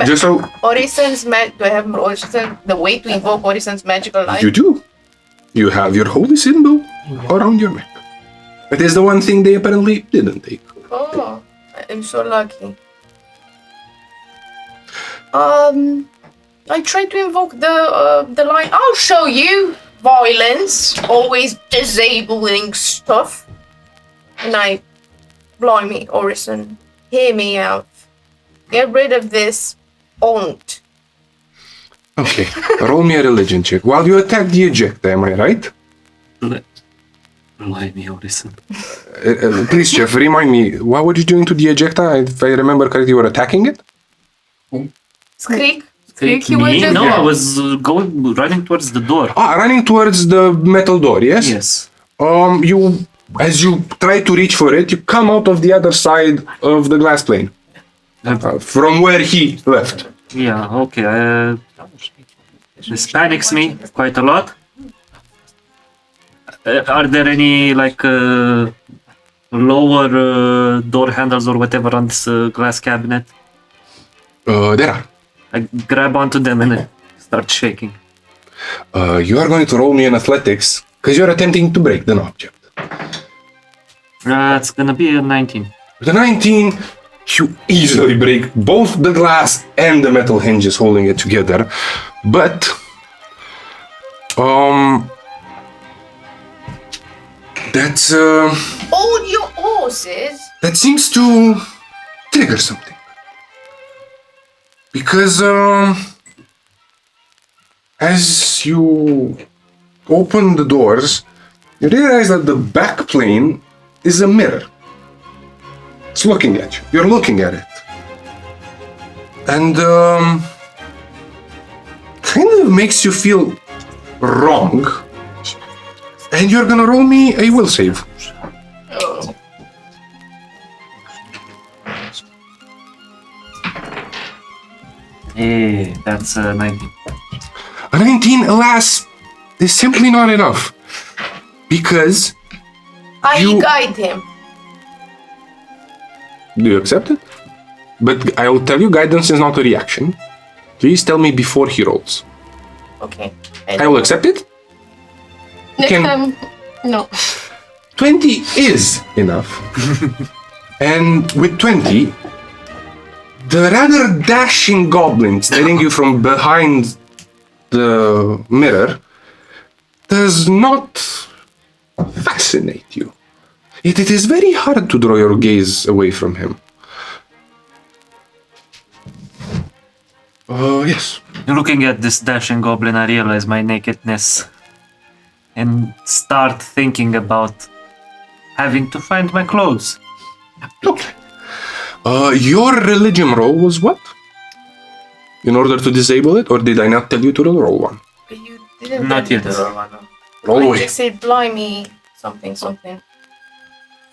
Just so Orison's do I have Orison, the way to invoke Orison's magical light? you do. You have your holy symbol around your neck. It is the one thing they apparently didn't take. Oh, I'm so lucky. I tried to invoke the line. I'll show you violence, always disabling stuff. And blimey, Orison, hear me out. Get rid of this haunt. Okay, roll me a religion check. While you attack the ejecta, am I right? Remind me, Orison. Please, Chef, remind me, what were you doing to the ejecta? If I remember correctly, you were attacking it? Skrik. He was Me? just No, I was running towards the door. Running towards the metal door, yes? Yes. You As you try to reach for it, you come out of the other side of the glass plane. From where he left. Yeah, okay. This panics me quite a lot. Are there any like lower door handles or whatever on this glass cabinet? There are. I grab onto them and I start shaking. You are going to roll me in athletics because you're attempting to break the object. It's gonna be a 19. With a 19, you easily break both the glass and the metal hinges holding it together. But, that's, All your horses? that seems to trigger something. Because, as you open the doors, you realize that the back plane is a mirror. It's looking at you. You're looking at it. And, kind of makes you feel wrong. And you're gonna roll me a will save. Oh. Hey, that's 19. A 19, alas, is simply not enough. Because, I You- guide him. do you accept it? But I will tell you, guidance is not a reaction. Please tell me before he rolls. Okay. I will accept it. Next Can- time, no. 20 is enough. And with 20, the rather dashing goblin staring you from behind the mirror does not fascinate you. Yet it is very hard to draw your gaze away from him. Yes. Looking at this dashing goblin, I realize my nakedness and start thinking about having to find my clothes. Okay. Your religion roll was what? In order to disable it, or did I not tell you to roll one? You didn't Not tell me yet. to roll one. Roll I away. just said blimey something. Something.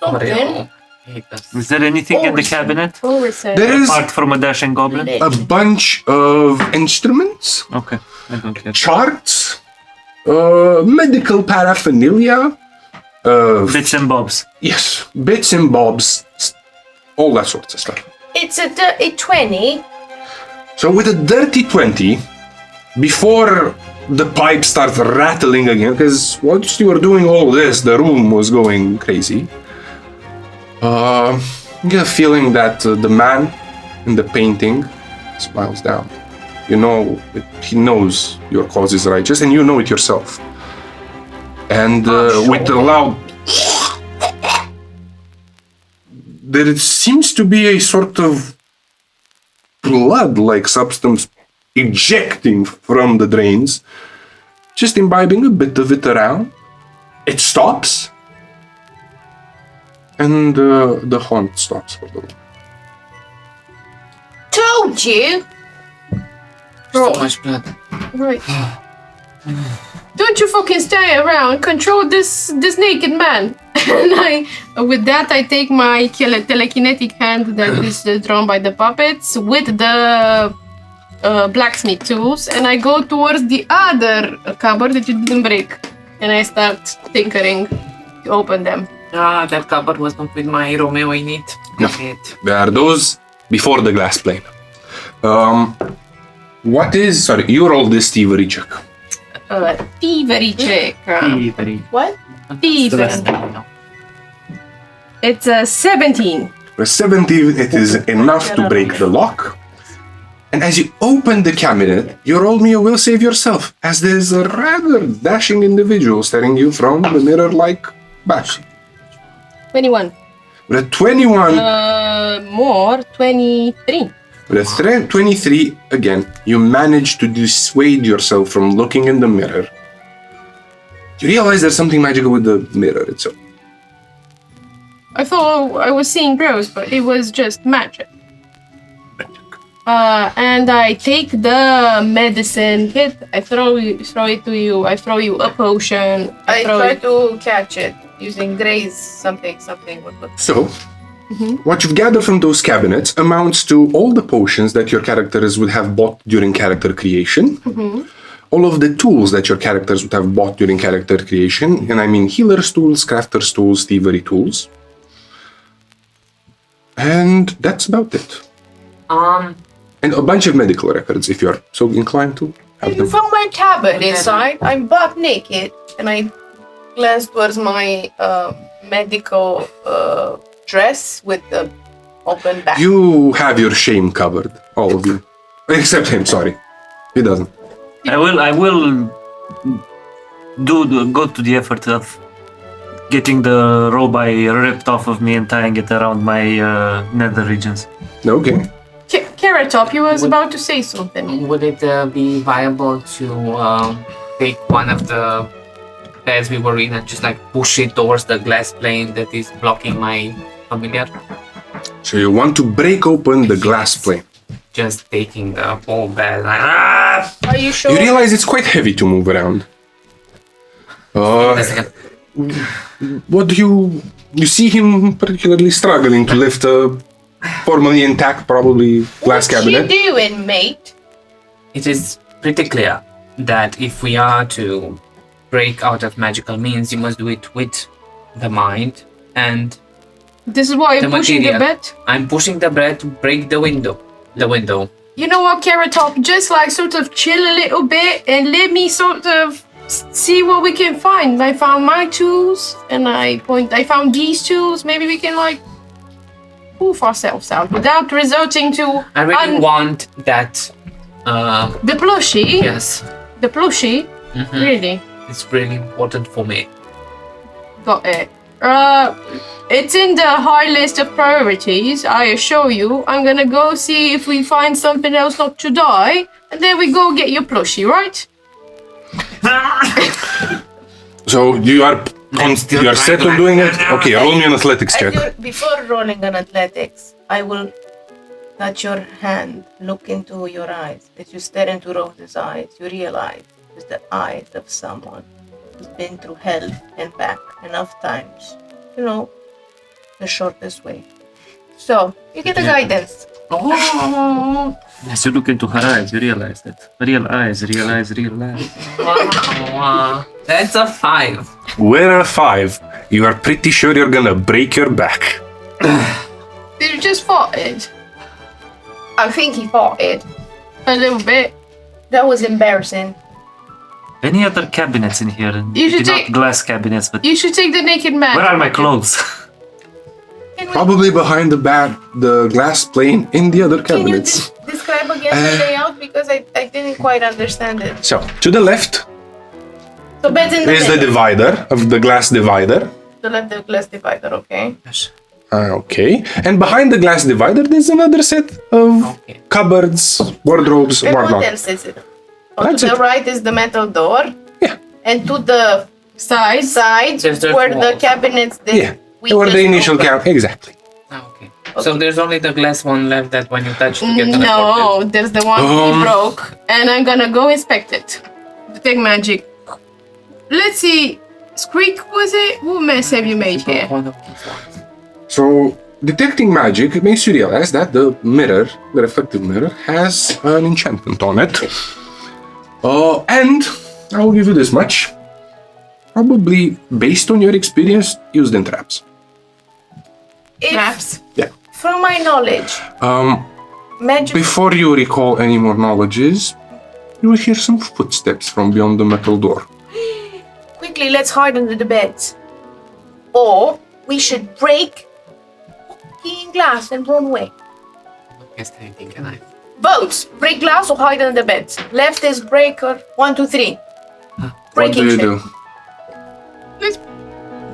I hate that. Is there anything in the Oh, cabinet Full reset. There is apart from a dashing goblin? a bunch of instruments, Okay, I don't care. charts, medical paraphernalia, Bits and bobs. yes, bits and bobs, all that sorts of stuff. It's a dirty 20. So with a dirty 20, before the pipe starts rattling again, because once you were doing all this, the room was going crazy. You get a feeling that the man in the painting smiles down. You know, he knows your cause is righteous, and you know it yourself. And with a loud, there seems to be a sort of blood-like substance ejecting from the drains, just imbibing a bit of it around. It stops, and the haunt stops for the moment. Told you. So much blood. Right. Don't you fucking stay around. Control this naked man. And with that, I take my telekinetic hand that is drawn by the puppets with the blacksmith tools, and I go towards the other cupboard that you didn't break, and I start tinkering to open them. Ah, that cupboard was not with my Romeo in it. No. Damn it. There are those before the glass plane. What is... Sorry, you rolled this thievery check. Thievery check. Very. What? That's Thievery. the last thing I know. It's a 17. For 17, it is enough to break the lock. And as you open the cabinet, you roll me a will save yourself, as there's a rather dashing individual staring you from the mirror-like back. 21. With a 21, More. 23. with a 23, again, you manage to dissuade yourself from looking in the mirror. You realize there's something magical with the mirror itself. I thought I was seeing crows, but it was just magic. And I take the medicine kit. I throw it to you. I throw you a potion. I throw try it. to catch it. using Gray's something. So, what you've gathered from those cabinets amounts to all the potions that your characters would have bought during character creation, all of the tools that your characters would have bought during character creation, and I mean healer's tools, crafter's tools, thievery tools. And that's about it. And a bunch of medical records, if you're so inclined to have them. From my tabard inside, I'm butt naked, and I glance towards my medical dress with the open back. You have your shame covered, all of you. Except him, sorry. He doesn't. I will go to the effort of getting the robe I ripped off of me and tying it around my nether regions. Okay. Carrot Top, you was about to say something. Would it be viable to take one of the beds we were in and just like push it towards the glass plane that is blocking my familiar? So you want to break open the glass plane. Just taking the whole bed. Like, Are you sure? You realize it's quite heavy to move around. Wait a second. What do you see him particularly struggling to lift a formerly intact, probably glass cabinet? What you doing, mate? It is pretty clear that if we are to break out of magical means, you must do it with the mind and This is why the you're pushing the material. bed? I'm pushing the bed to break the window. You know what, Carrot Top? Just like sort of chill a little bit and let me sort of see what we can find. I found my tools and I found these tools. Maybe we can like poof ourselves out without resorting to I really want that. the plushie. Yes, The plushie. Really? it's really important for me. Got it. It's in the high list of priorities, I assure you. I'm gonna go see if we find something else not to die, and then we go get your plushie, right? So you are set on doing it? Okay, roll me an athletics check. Before rolling on athletics, I will touch your hand, look into your eyes. As you stare into Rose's eyes, you realize it's the eyes of someone who's been through hell and back enough times. You know, the shortest way. So, you get a guidance. Oh, As you look into her eyes, you realize that. Real eyes. wow. That's a 5. We're a 5. You are pretty sure you're gonna break your back. Did you just fart it? I think he fought it. A little bit. That was embarrassing. Any other cabinets in here? You should Not take- glass cabinets, but You should take the naked man. where are my clothes? Probably behind the glass plane in the other Can you cabinets. describe again the layout? Because I didn't quite understand it. So, to the left So bed's in the is the middle. divider, of the glass divider. The left the glass divider, okay? Okay. And behind the glass divider, there's another set of Okay. cupboards, wardrobes, And what whatnot. else is it? Oh, That's to the it. right is the metal door. Yeah. And to the Sides. side There's where the walls. cabinets that Yeah. we Or the just initial opened. count. Exactly. Okay. So there's only the glass one left that when you touch to get No, there's the one we broke, and I'm gonna go inspect it. Detect magic. Let's see. Squeak, was it? What mess have you made here? One of these ones. So, detecting magic makes you realize that the mirror, the reflective mirror, has an enchantment on it. And I will give you this much. Probably based on your experience, used in traps. Traps. Yeah. From my knowledge, magic. Before you recall any more knowledges, you will hear some footsteps from beyond the metal door. Quickly, let's hide under the beds. Or we should break fucking glass and run away. Guess anything can I? Votes. Break glass or hide under the beds. Left is breaker. 1, 2, 3. What Breaking do you shit. do?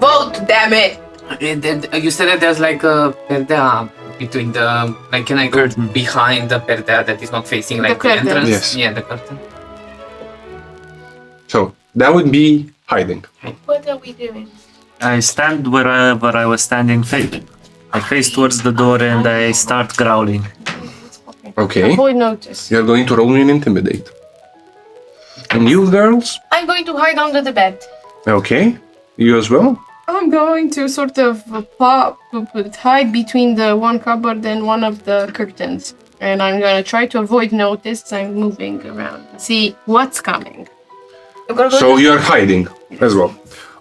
Vote, damn it. You said that there's like a perda between the like. Can I go behind the perda that is not facing like the curtain. entrance? Yes. Yeah, the curtain. So, that would be hiding. What are we doing? I stand wherever I was standing. I face towards the door and I start growling. Okay. Avoid notice. You're going to roll me an intimidate. And you girls? I'm going to hide under the bed. Okay. You as well? I'm going to sort of hide between the one cupboard and one of the curtains. And I'm gonna try to avoid notice. I'm moving around. See what's coming. I'm gonna go So you're hiding as well.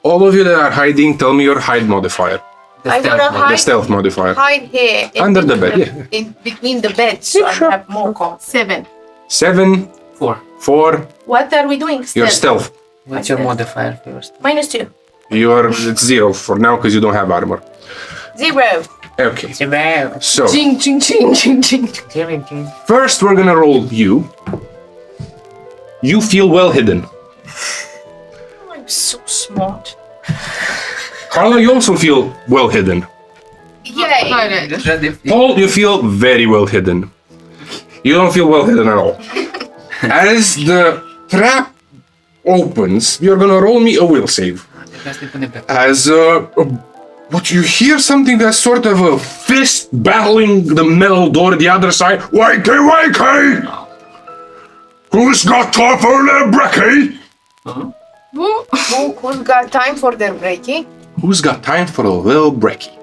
All of you that are hiding, tell me your hide modifier. I'm gonna The hide, stealth modifier. hide here. Under the bed, yeah. In between the beds, so I have more calm. 7. 7, 4. 4, What are we doing still? your stealth. What's your modifier first? -2. It's 0 for now because you don't have armor. 0. Okay, so Ching, ching, ching, ching, ching. first we're gonna roll you. You feel well hidden. I'm so smart. Karla, you also feel well hidden. Yay! Alright. Paul, you feel very well hidden. You don't feel well hidden at all. As the trap opens, you're gonna roll me a will save. As but you hear something that's sort of a fist battling the metal door the other side. Wakey, wakey! Who's got time for the brekkie? Who's got time for their breaking? Who's got time for a little brekkie?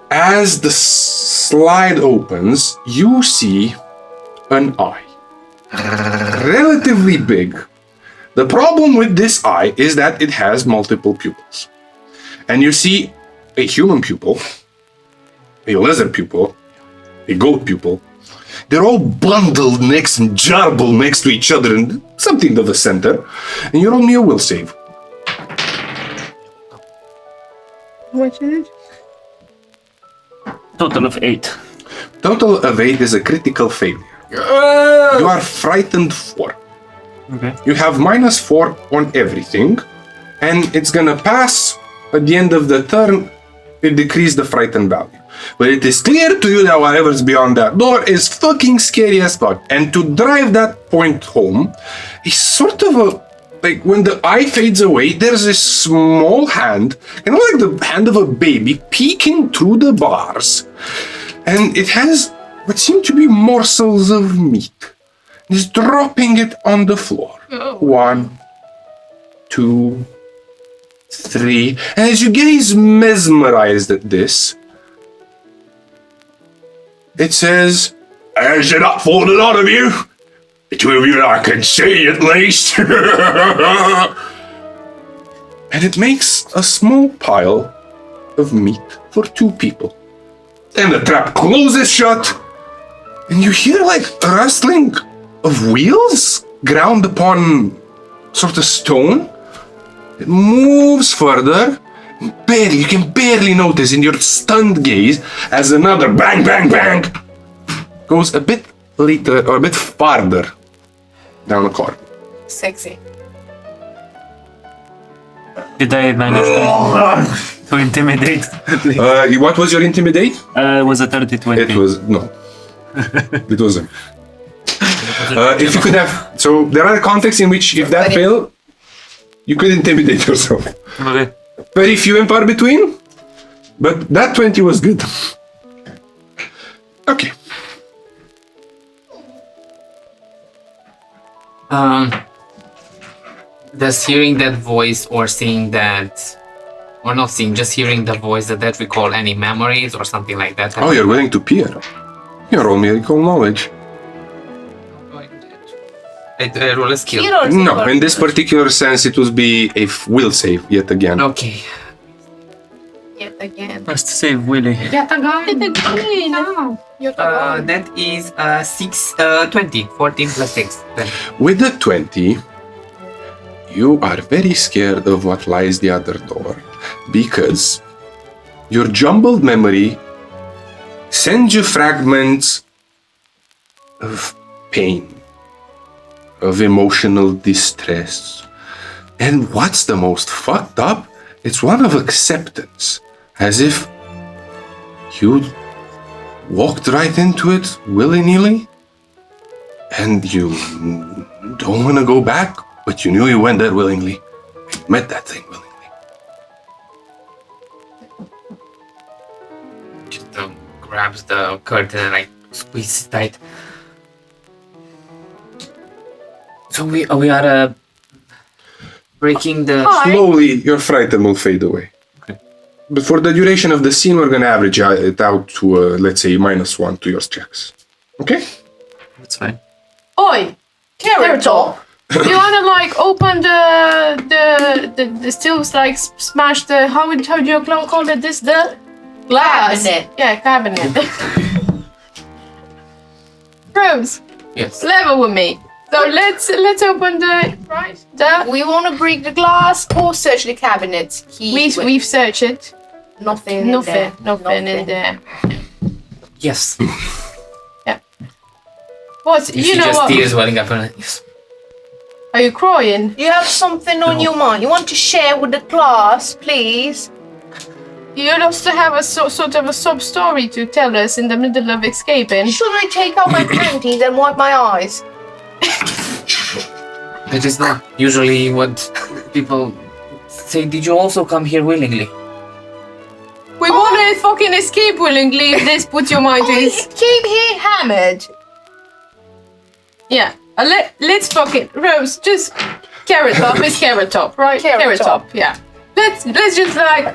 As the slide opens, you see an eye. Relatively big. The problem with this eye is that it has multiple pupils. And you see a human pupil, a lizard pupil, a goat pupil. They're all bundled next and jumbled next to each other in something of a center. And you roll me a will save. How much is it? Total of 8. Total of 8 is a critical failure. You are frightened 4. Okay. You have -4 on everything, and it's gonna pass at the end of the turn. It decreases the frightened value. But it is clear to you that whatever's beyond that door is fucking scary as fuck. And to drive that point home is sort of a like when the eye fades away, there's a small hand, like the hand of a baby, peeking through the bars. And it has what seem to be morsels of meat. It's dropping it on the floor. 1, 2, 3. And as you gaze mesmerized at this, it says, "Has it not fallen out of you? The two of you I can see at least." And it makes a small pile of meat for 2 people. And the trap closes shut, and you hear like a rustling of wheels ground upon sort of stone. It moves further. You can barely notice in your stunned gaze as another bang, bang, bang goes a bit later or a bit farther down the corridor. Sexy. Did I manage to intimidate? What was your intimidate? It was a 30-20. It was no. It wasn't. If you could have, so there are contexts in which if that failed, you could intimidate yourself. Okay. Very few and far between, but that 20 was good. Okay. Does hearing that voice or seeing that, or not seeing, just hearing the voice, does that recall any memories or something like that? Oh, you're willing to peer. You roll me recall knowledge. I roll a skill. Heroes. No, in this particular sense, it would be a will save yet again. Okay. Yet again. Must save Willy. Yet again. That is 20. 14 plus 6. Then. With the 20, you are very scared of what lies the other door because your jumbled memory sends you fragments of pain, of emotional distress. And what's the most fucked up? It's one of acceptance, as if you walked right into it willy-nilly and you don't want to go back, but you knew you went there willingly. You met that thing willingly. Just grabs the curtain and like squeezes tight. So we are breaking the... Hi. Slowly, your frighten will fade away. Okay. But for the duration of the scene, we're gonna average it out to, let's say, -1 to your checks. Okay? That's fine. Oi! Carrot Top! You wanna like open the still like smash the how do you call it this the glass? Cabinet. Yeah, cabinet. Rose, Yes. level with me. So let's open the We want to break the glass or search the cabinets. we've searched it. Nothing in there. Nothing in there. Yes. What You you see know just what? tears welling up. Yes. Are you crying? You have something on your mind. You want to share with the class, please? You also have a sort of a sub story to tell us in the middle of escaping. Should I take out my panties and wipe my eyes? That is not usually what people say. Did you also come here willingly? We want to fucking escape willingly if this puts your mind at I ease. came here hammered. Yeah. Let's fucking Rose, just Carrot Top is Carrot Top, right? Carrot Top. yeah. Let's just like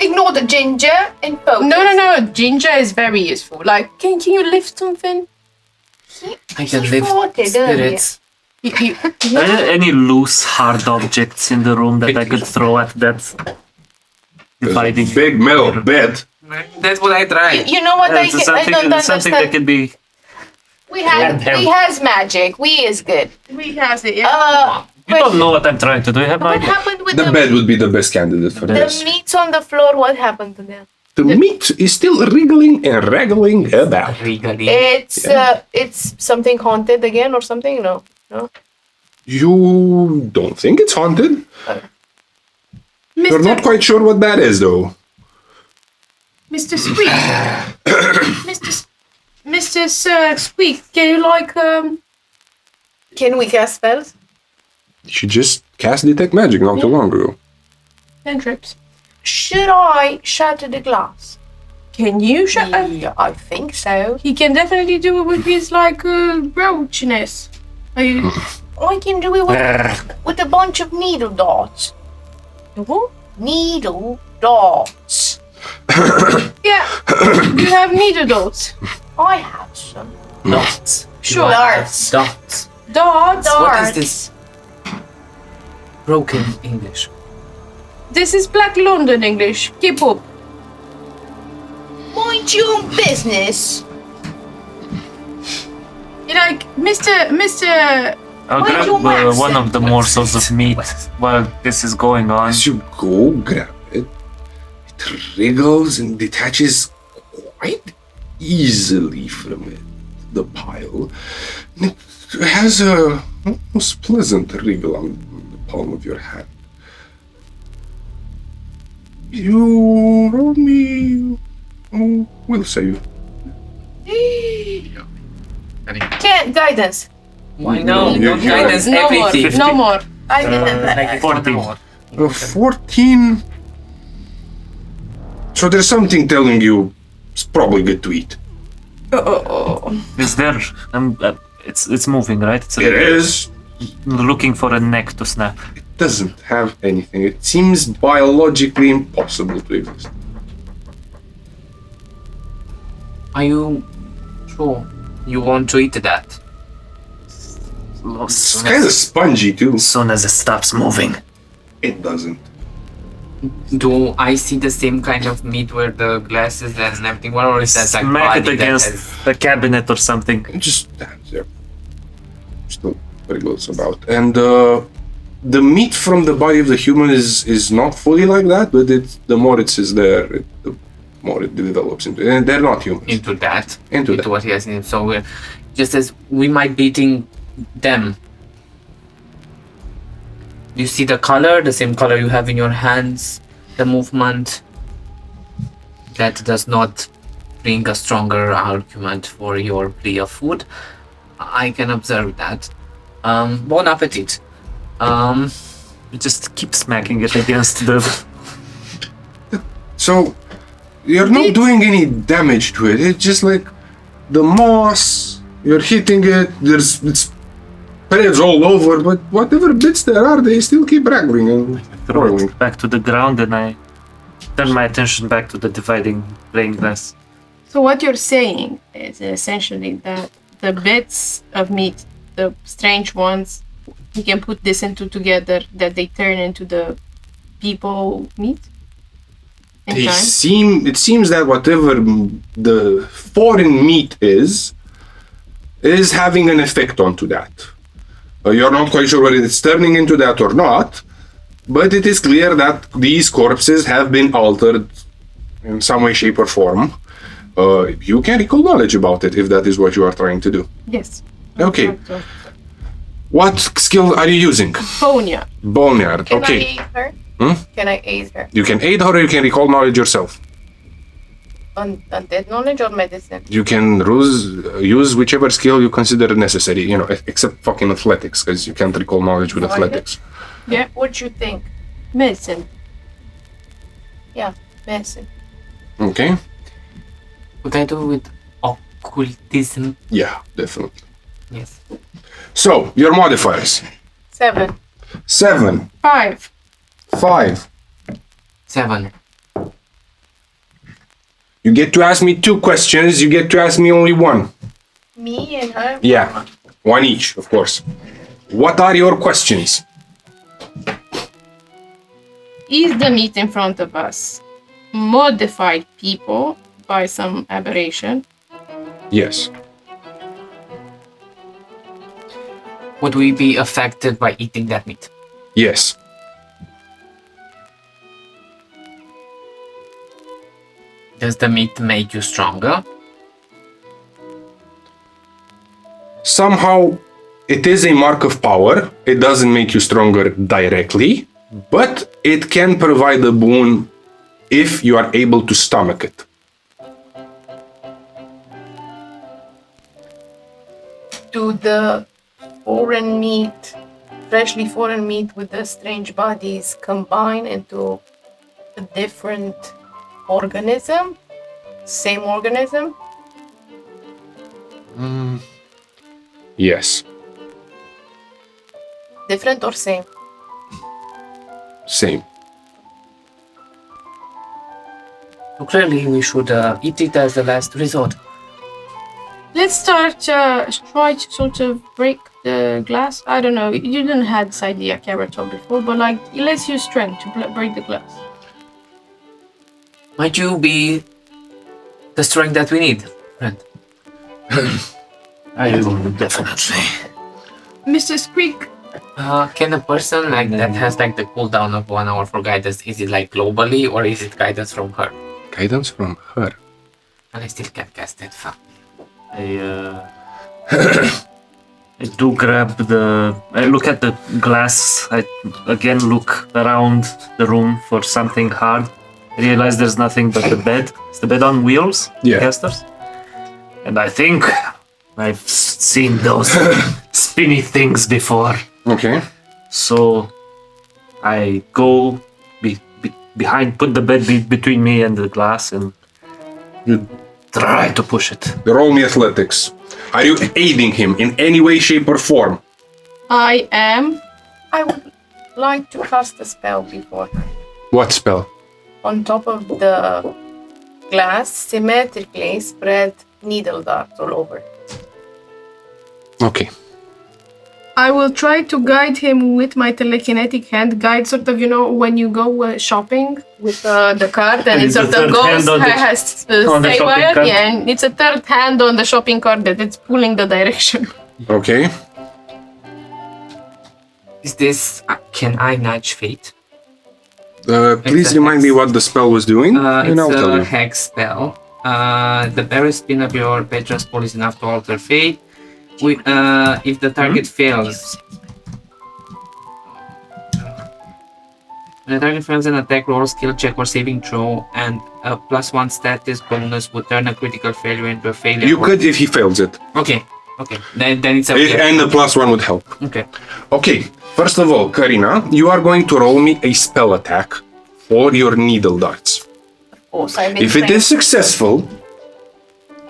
Ignore the ginger and focus. no, ginger is very useful. Like can you lift something? I can He lift farted earlier. spirits. Are there any loose, hard objects in the room that I could throw at that dividing? Big metal bed. That's what I tried. You know what I It's don't understand. something that could be. We has magic. We is good. We have it, yeah. You don't know what I'm trying to do. You have no What idea. happened with The bed would be the best candidate for the this. meats on the floor? What happened to them? The meat is still wriggling and wraggling about. Regally. It's something haunted again or something? No. You don't think it's haunted? You're not quite sure what that is, though. Mr. Squeak. Mr. Sir Squeak, can you like Can we cast spells? You just cast Detect Magic not too long ago. cantrips? Should I shatter the glass? Can you shut up? Yeah, I think so. He can definitely do it with his like roachiness. Are you I can do it with a bunch of needle dots. what? Needle dots. Yeah. You have needle dots. I have some. Dots. Sure. Darts. Dots. Dots. What is this? Broken English. This is Black London English. Keep up. Mind your own business. You like Mr. I'll Why grab do you wax one it? of the morsels of meat while this is going on. As you go grab it, it wriggles and detaches quite easily from it, the pile. And it has a most pleasant wriggle on the palm of your hand. You roll me. Oh, we'll save. Can't guidance. Why no? You- Don't you- guidance No more. everything. No more. I didn't. 14. 14. So there's something telling you it's probably good to eat. Is there? It's moving, right? It's It is. looking for a neck to snap. It doesn't have anything. It seems biologically impossible to exist. Are you sure you want to eat that? It's kind of spongy too. As soon as it stops moving. It doesn't. Do I see the same kind of meat where the glasses and everything? What or is that like Smack it body that against has- the cabinet or something. It just stands there. Still wriggles about. And the meat from the body of the human is not fully like that, but the more it is there, the more it develops into it. And they're not humans. into that? Into that. what he has in him. So just as we might be eating them. You see the color, the same color you have in your hands, the movement. That does not bring a stronger argument for your plea of food. I can observe that. Bon appetit. You just keep smacking it against the. So you're not doing any damage to it. It's just like the moss. You're hitting it. It's heads all over, but whatever bits there are, they still keep rattling and Throw rolling. it back to the ground and I turn my attention back to the dividing playing glass. So what you're saying is essentially that the bits of meat, the strange ones, we can put this into together, that they turn into the people meat in time? It seems that whatever the foreign meat is having an effect onto that. You're not quite sure whether it's turning into that or not, but it is clear that these corpses have been altered in some way, shape, or form. You can recall knowledge about it if that is what you are trying to do. Yes. Okay. What skill are you using? Boneyard. Boneyard. Can Okay. I aid her? Can I aid her? You can aid her or you can recall knowledge yourself. Undead knowledge or medicine? You can use whichever skill you consider necessary, except fucking athletics, because you can't recall knowledge with athletics. Yeah. What you think? Medicine. Yeah, medicine. Okay? Would I do with occultism? Yeah, definitely. Yes. So, your modifiers. 7. 7, 5. 5. 7. You get to ask me 2 questions, you get to ask me only 1. Me and her? Yeah, 1 each, of course. What are your questions? Is the meat in front of us modified people by some aberration? Yes. Would we be affected by eating that meat? Yes. Does the meat make you stronger? Somehow, it is a mark of power. It doesn't make you stronger directly, but it can provide a boon if you are able to stomach it. Do the foreign meat, freshly foreign meat with the strange bodies combine into a different organism? Same organism? Yes. Different or same? Same. So clearly we should eat it as the last resort. Let's start, try to sort of break the glass. I don't know, you didn't have this idea, Karato, before, but let's use strength to break the glass. Might you be the strength that we need, friend? I will definitely. Mr. Squeak, Can a person like that has like the cooldown of 1 hour for guidance, is it like globally or is it guidance from her? Guidance from her. And I still can't cast it. Fuck. I do grab I look at the glass. I again look around the room for something hard. I realize there's nothing but the bed. Is the bed on wheels? Yeah. Casters? And I think I've seen those spinny things before. Okay. So I go behind, put the bed between me and the glass and You try to push it. roll me athletics. Are you aiding him in any way, shape, or form? I am. I would like to cast a spell before. What spell? On top of the glass, symmetrically spread needle darts all over. Okay. I will try to guide him with my telekinetic hand. Guide sort of, when you go shopping with the cart and it It's the sort of third hand goes, on the- has on the stay shopping wire, cart. yeah, and it's a third hand on the shopping cart that it's pulling the direction. Okay. Is this... can I nudge fate? Please a remind me hex. what the spell was doing, and I'll It's tell a you. hex spell. The berry spin of your patron's pull is enough to alter fate. If the target fails... When the target fails an attack roll, skill check, or saving throw, and a +1 status bonus would turn a critical failure into a failure. You could if he fails it. Okay. Then it's okay. And the +1 would help. Okay. Okay, first of all, Karina, you are going to roll me a spell attack for your needle darts. Of course, I've been If it is successful,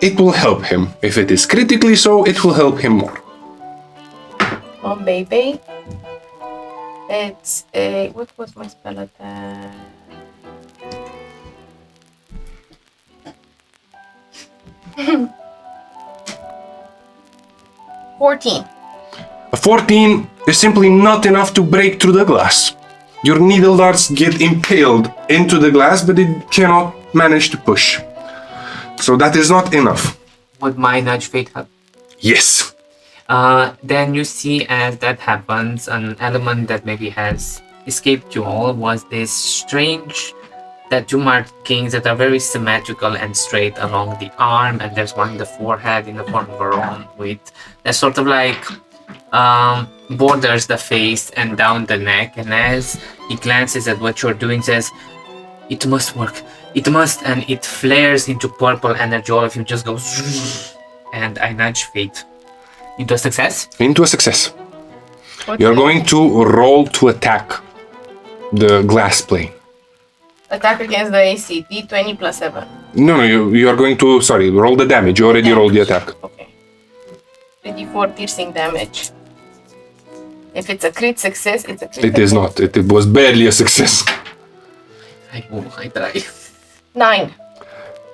it will help him. If it is critically so, it will help him more. on baby. It's a... What was my spell attack? A 14 is simply not enough to break through the glass. Your needle darts get impaled into the glass, but it cannot manage to push. So that is not enough. Would my nudge fate help? Yes. Then you see, as that happens, an element that maybe has escaped you all was this strange tattoo markings that are very symmetrical and straight along the arm, and there's one in the forehead in the form of a rune with that sort of like borders the face and down the neck. And as he glances at what you're doing, says, "It must work. It must," and it flares into purple energy. All of you just go, and I nudge fate into a success. Into a success. You're going to roll to attack the glass plane. Attack against the AC, D20 plus 7. No, you are going to, roll the damage. You already rolled the attack. Okay. 3d4 piercing damage. If it's a crit success, it's a crit. It is not. It was barely a success. I try. 9.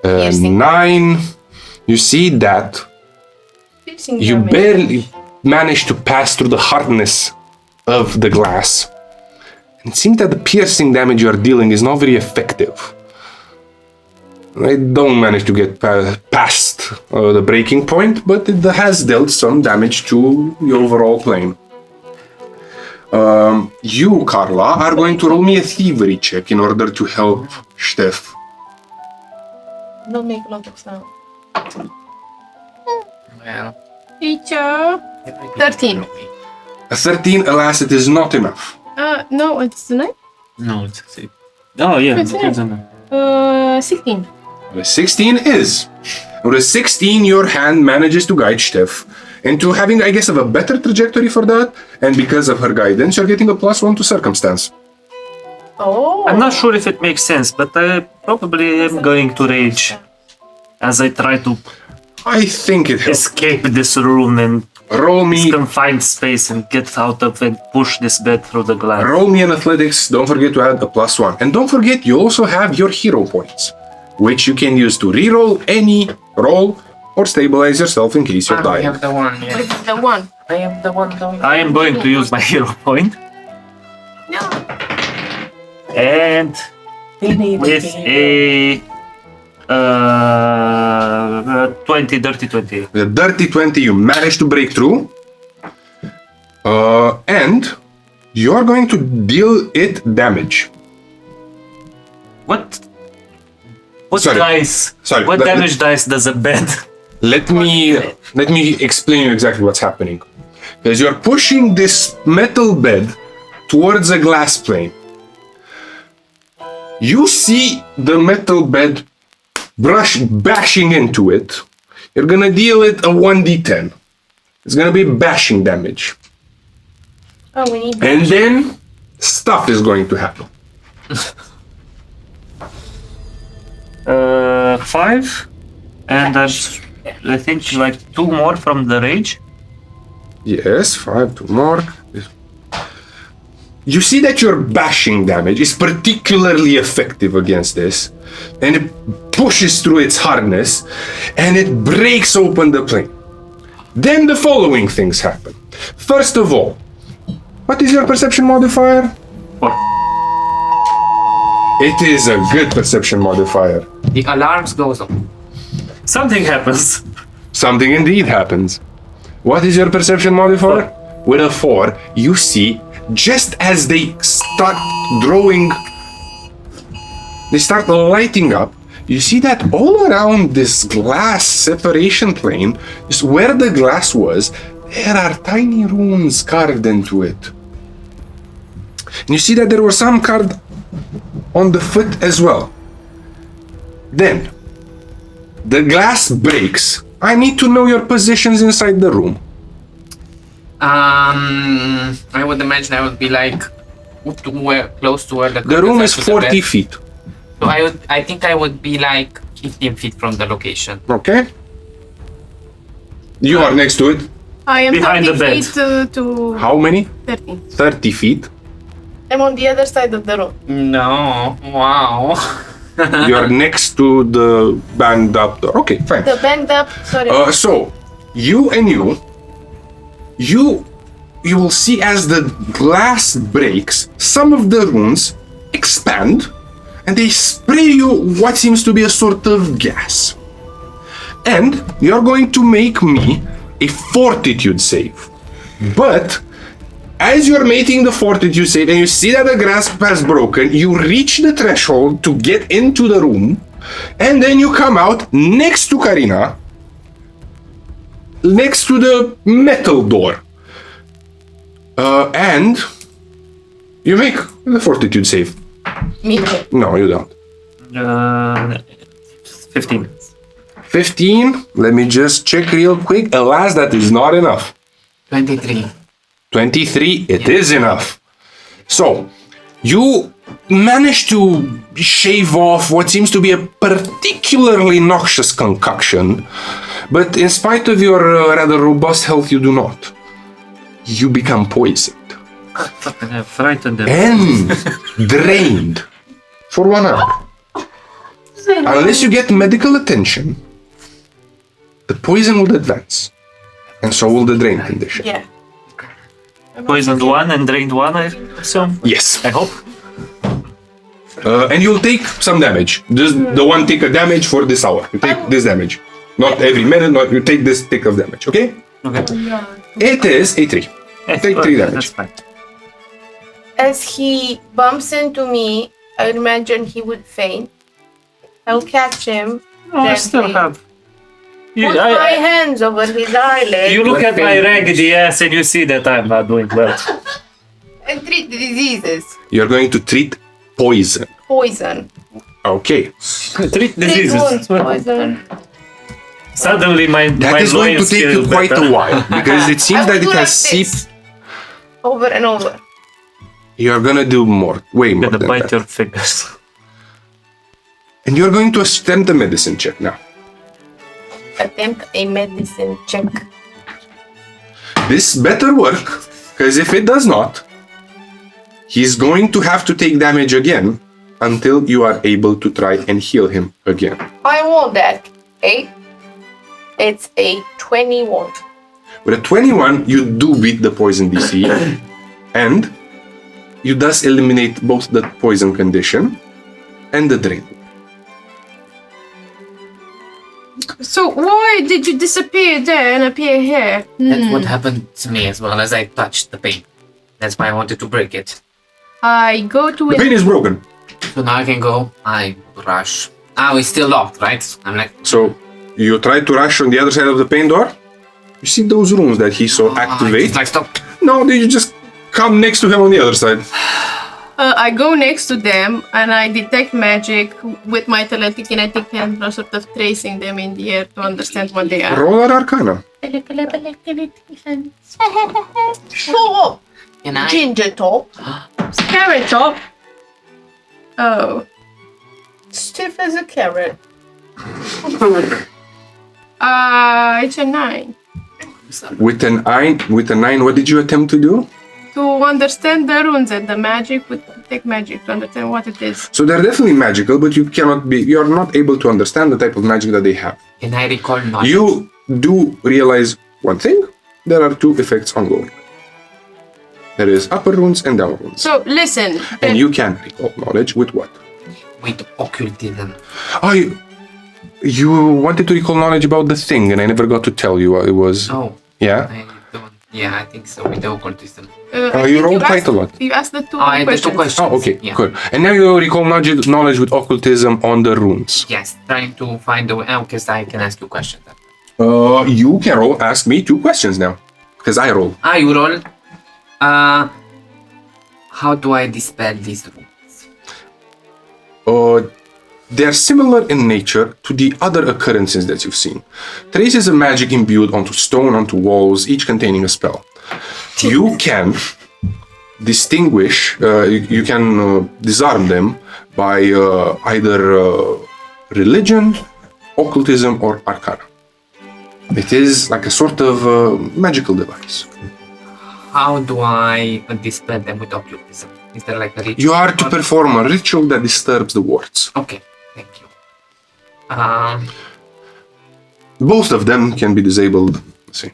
Piercing. 9. You see that Piercing you damage. barely managed to pass through the hardness of the glass. It seems that the piercing damage you are dealing is not very effective. I don't manage to get past the breaking point, but it has dealt some damage to the overall plane. You, Karla, are going to roll me a thievery check in order to help Ștef. Don't make a lot of sound. Well, Teacher. 13. A 13, alas, it is not enough. No, it's 9. No, it's 6. Oh, yeah. It's It's a 16. The 16 is. With a 16, your hand manages to guide Ștef into having, I guess, a better trajectory for that. And because of her guidance, you're getting a +1 to circumstance. Oh. I'm not sure if it makes sense, but I probably am going to rage as I try to I think it helps. escape this room and Roll this me, confined space and get out of and push this bed through the glass. roll me an athletics. Don't forget to add a +1. And don't forget, you also have your hero points, which you can use to reroll any roll or stabilize yourself in case you're I dying. have the one. Yeah. This is the one. I am the one. Though. I am going to use my hero point No. and with a dirty 20. With a dirty 20, you manage to break through. And you're going to deal it damage. What Sorry. dice? Sorry, What that- damage dice does a bed? Let me explain you exactly what's happening. Because you're pushing this metal bed towards a glass plane. You see the metal bed bashing into it. You're gonna deal it a 1d10. It's gonna be bashing damage. Oh, we need And then stuff is going to happen. 5, and I think like 2 more from the rage. Yes, 5 to more. You see that your bashing damage is particularly effective against this, and it pushes through its hardness, and it breaks open the plane. Then the following things happen. First of all, what is your perception modifier? 4. It is a good perception modifier. The alarms goes off. Something happens. Something indeed happens. What is your perception modifier? With a 4, you see, just as they start lighting up, you see that all around this glass separation plane, just where the glass was, there are tiny runes carved into it. And you see that there were some carved on the foot as well. Then, the glass breaks. I need to know your positions inside the room. I would imagine I would be like close to where the The room is curtains are to the 40 bed. feet. So I think I would be like 15 feet from the location. Okay? You are next to it. I am Behind 30 the bed. feet to How many? 30. 30 feet. I'm on the other side of the room. No. Wow. You're next to the banged up door. Okay, fine. The banged up, sorry. So, you will see as the glass breaks, some of the runes expand and they spray you what seems to be a sort of gas. And you're going to make me a fortitude save. But as you're making the fortitude save and you see that the grasp has broken, you reach the threshold to get into the room, and then you come out next to Karina, next to the metal door. And you make the fortitude save. Me. No, you don't. 15. 15. Let me just check real quick. Alas, that is not enough. 23. 23, it is enough. So, you manage to shave off what seems to be a particularly noxious concoction, but in spite of your rather robust health, you do not. You become poisoned I frightened them. and drained for 1 hour. Unless you get medical attention, the poison will advance, and so will the drain condition. Yeah. Poisoned one and drained one, I assume. Yes. I hope. And you'll take some damage. Just the one tick of damage for this hour. You take this damage. Not every minute, not you take this tick of damage, okay? Okay. It is a 3. Take 3 damage. That's fine. As he bumps into me, I imagine he would faint. I'll catch him. Oh, I still gently, have. You, Put my hands over his eyelid you look at my raggedy ass and you see that I'm not doing well. and treat the diseases. You're going to treat poison. Poison. Okay. Treat Treat diseases. wounds, poison. Suddenly my That is going to take you quite a while because it seems that it has seeped. Over and over. You're gonna do more, way more Gonna than bite that. your fingers. And you're going to attempt a medicine check now. Attempt a medicine check. This better work, because if it does not, he's going to have to take damage again until you are able to try and heal him again. I want that. 8. It's a 21. With a 21, you do beat the poison DC, and you thus eliminate both the poison condition and the drain. So why did you disappear there and appear here? That's what happened to me as well as I touched the paint. That's why I wanted to break it. I go to The pain is broken. So now I can go. I rush. Ah, it's still locked, right? I'm like, So you try to rush on the other side of the pain door. You see those runes that he saw activate? It's like, stop. No, you just come next to him on the other side. I go next to them and I detect magic with my telekinetic hand, sort of tracing them in the air to understand what they are. Roll an Arcana. Oh, Can I? ginger top, carrot top. Oh, stiff as a carrot. It's a 9. With a 9, what did you attempt to do? To understand the runes and the magic would take magic to understand what it is. So they're definitely magical, but you're not able to understand the type of magic that they have. Can I recall knowledge? You do realize one thing: there are 2 effects ongoing. There is upper runes and down runes. So listen. And you can recall knowledge with what? With occultism. You wanted to recall knowledge about the thing, and I never got to tell you what it was. Oh, Yeah? I don't. Yeah, I think so. With the occultism. I you think rolled quite asked- a lot. You asked the 2 I the questions. 2 questions. Oh, okay, Yeah. good. And now you recall knowledge with occultism on the runes. Yes, trying to find the way. Because I can ask you questions. You can ask me 2 questions now, because I roll. You roll. How do I dispel these runes? They're similar in nature to the other occurrences that you've seen. Traces of magic imbued onto stone, onto walls, each containing a spell. You can distinguish, you can disarm them by either religion, occultism, or arcana. It is like a sort of magical device. How do I dispel them with occultism? Is there like a ritual? You are to perform a ritual that disturbs the wards. Okay, thank you. Both of them can be disabled. Let's see.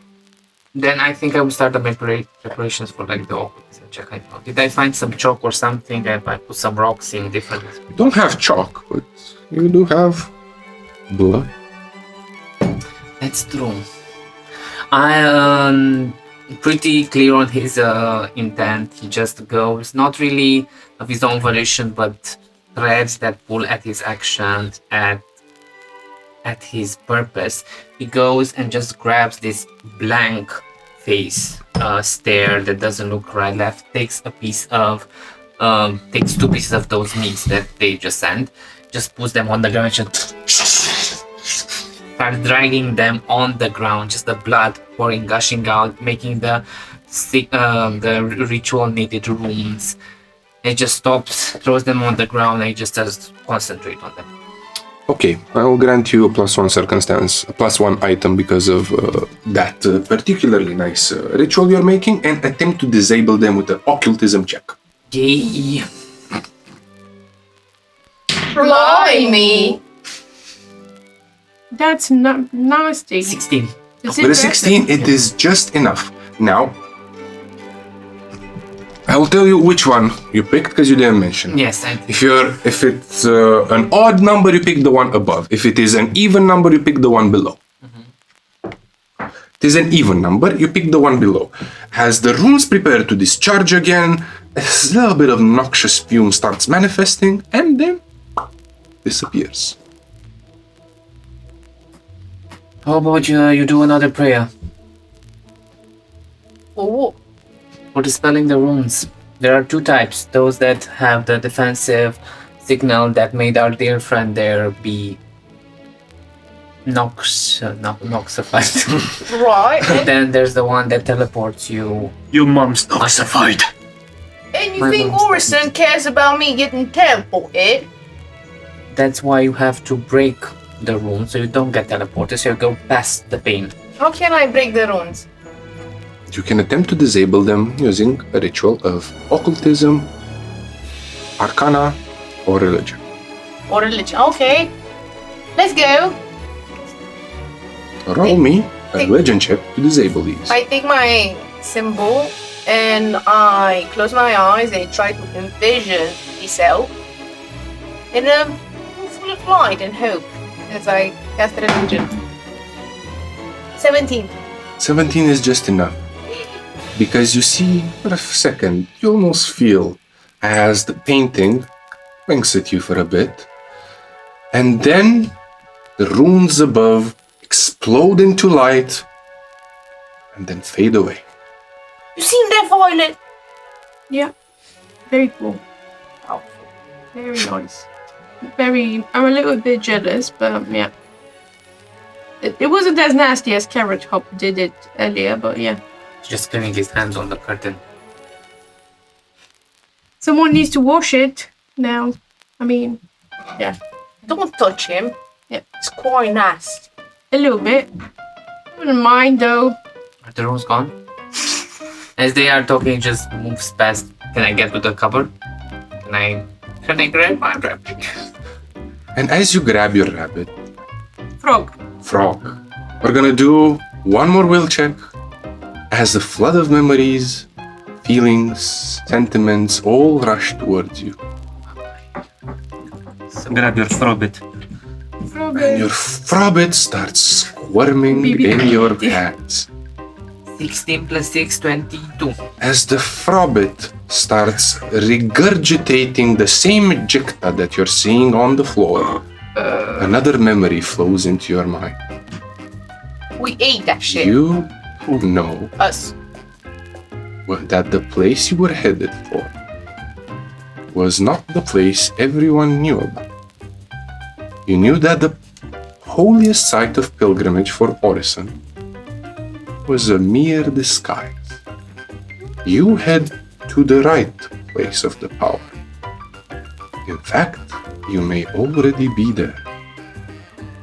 Then I think I will start the preparations for like the occultism check. I found. Did I find some chalk or something? And I put some rocks in different. You don't have chalk, but you do have blood. That's true. I am pretty clear on his intent. He just goes, not really of his own volition, but threads that pull at his actions, at his purpose. He goes and just grabs this blank face stare that doesn't look right left, takes a piece of takes 2 pieces of those meats that they just sent, just puts them on the ground and starts dragging them on the ground, just the blood pouring, gushing out, making the ritual needed runes. It just stops, throws them on the ground, and he just starts to concentrate on them. Okay, I will grant you a +1 circumstance, a +1 item because of that particularly nice ritual you're making, and attempt to disable them with an occultism check. Yay! Blimey! That's nasty. 16. Is With a 16, it is just enough. Now, I will tell you which one you picked because you didn't mention. Yes, If it's an odd number, you pick the one above. If it is an even number, you pick the one below. It is an even number, you pick the one below. As the runes prepare to discharge again, a little bit of noxious fume starts manifesting and then disappears. How about you do another prayer Oh, for dispelling the runes? There are 2 types. Those that have the defensive signal that made our dear friend there be noxified. right. Then there's the one that teleports you. Your mom's noxified. And you My think mom's Orison cares about me getting teleported? That's why you have to break the rune so you don't get teleported, so you go past the pain. How can I break the runes? You can attempt to disable them using a ritual of occultism, arcana, or religion. Or religion. Okay. Let's go. Roll me a religion check to disable these. I take my symbol and I close my eyes and try to envision myself in a full of light and hope as I cast religion. 17. 17 is just enough. Because you see, for a second, you almost feel as the painting winks at you for a bit, and then the runes above explode into light and then fade away. You seen that, Violet? Yeah. Very cool. Very nice. I'm a little bit jealous, but yeah. It wasn't as nasty as Carrot Hop did it earlier, but yeah. Just cleaning his hands on the curtain. Someone needs to wash it now. I mean, yeah. Don't touch him. Yeah. It's quite nasty. A little bit. I wouldn't mind though. Are the runes gone? As they are talking, just moves past. Can I get to the cupboard? Can I grab my rabbit? And as you grab your rabbit, Frog. we're gonna do one more will check as a flood of memories, feelings, sentiments all rush towards you. So grab your frobit. And your frabbit starts squirming in your hands. 16 plus 6, 22. As the frabbit starts regurgitating the same ejecta that you're seeing on the floor, another memory flows into your mind. We ate that shit. You know Us. that the place you were headed for was not the place everyone knew about. You knew that the holiest site of pilgrimage for Orison was a mere disguise. You head to the right place of the power. In fact, you may already be there.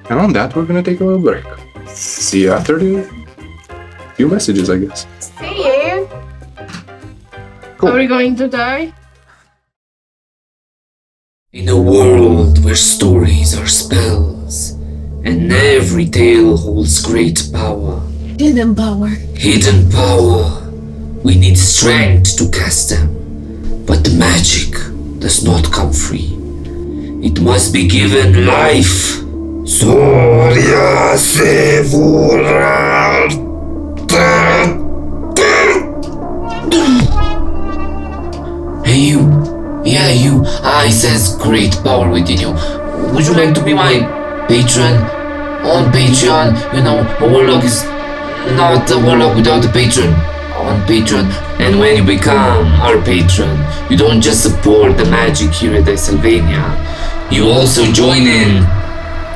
And on that, we're gonna take a little break. See you after the few messages, I guess. See you. Cool. Are we going to die? In a world where stories are spells, and every tale holds great power. Hidden power. Hidden power. We need strength to cast them. But the magic does not come free. It must be given life. Soria Sevura. Hey you. Yeah, you. I sense great power within you. Would you like to be my patron? On Patreon, you know, a warlock is not a warlock without a patron. On Patreon, and when you become our patron, you don't just support the magic here at Dicesylvania, you also join in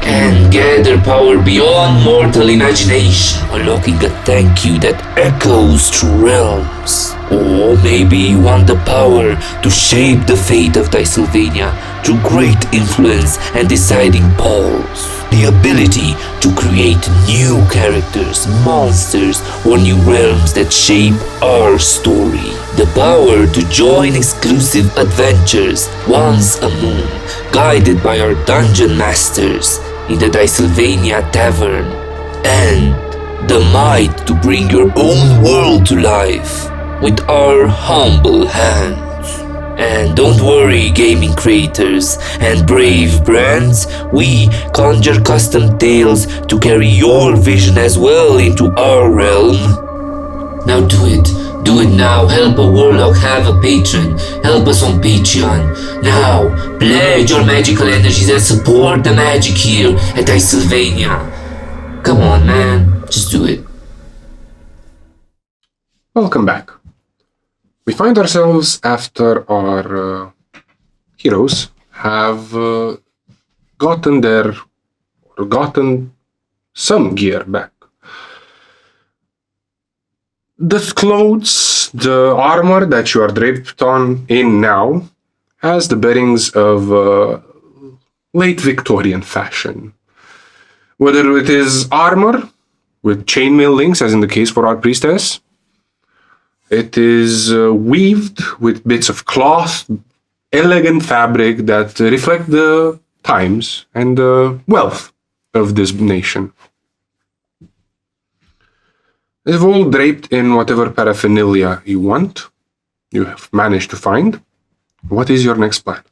and gather power beyond mortal imagination, unlocking a thank you that echoes through realms. Or maybe you want the power to shape the fate of Dicesylvania through great influence and deciding polls. The ability to create new characters, monsters, or new realms that shape our story. The power to join exclusive adventures once a moon, guided by our dungeon masters in the Dicesylvania Tavern. And the might to bring your own world to life with our humble hands. And don't worry, gaming creators and brave brands, we conjure custom tales to carry your vision as well into our realm. Now do it now, help a warlock have a patron, help us on Patreon. Now, pledge your magical energies and support the magic here at Dicesylvania. Come on man, just do it. Welcome back. We find ourselves after our heroes have gotten some gear back. The clothes, the armor that you are draped on in now has the bearings of late Victorian fashion. Whether it is armor with chainmail links, as in the case for our priestess, it is weaved with bits of cloth, elegant fabric that reflect the times and the wealth of this nation. They've all draped in whatever paraphernalia you want, you have managed to find. What is your next plan?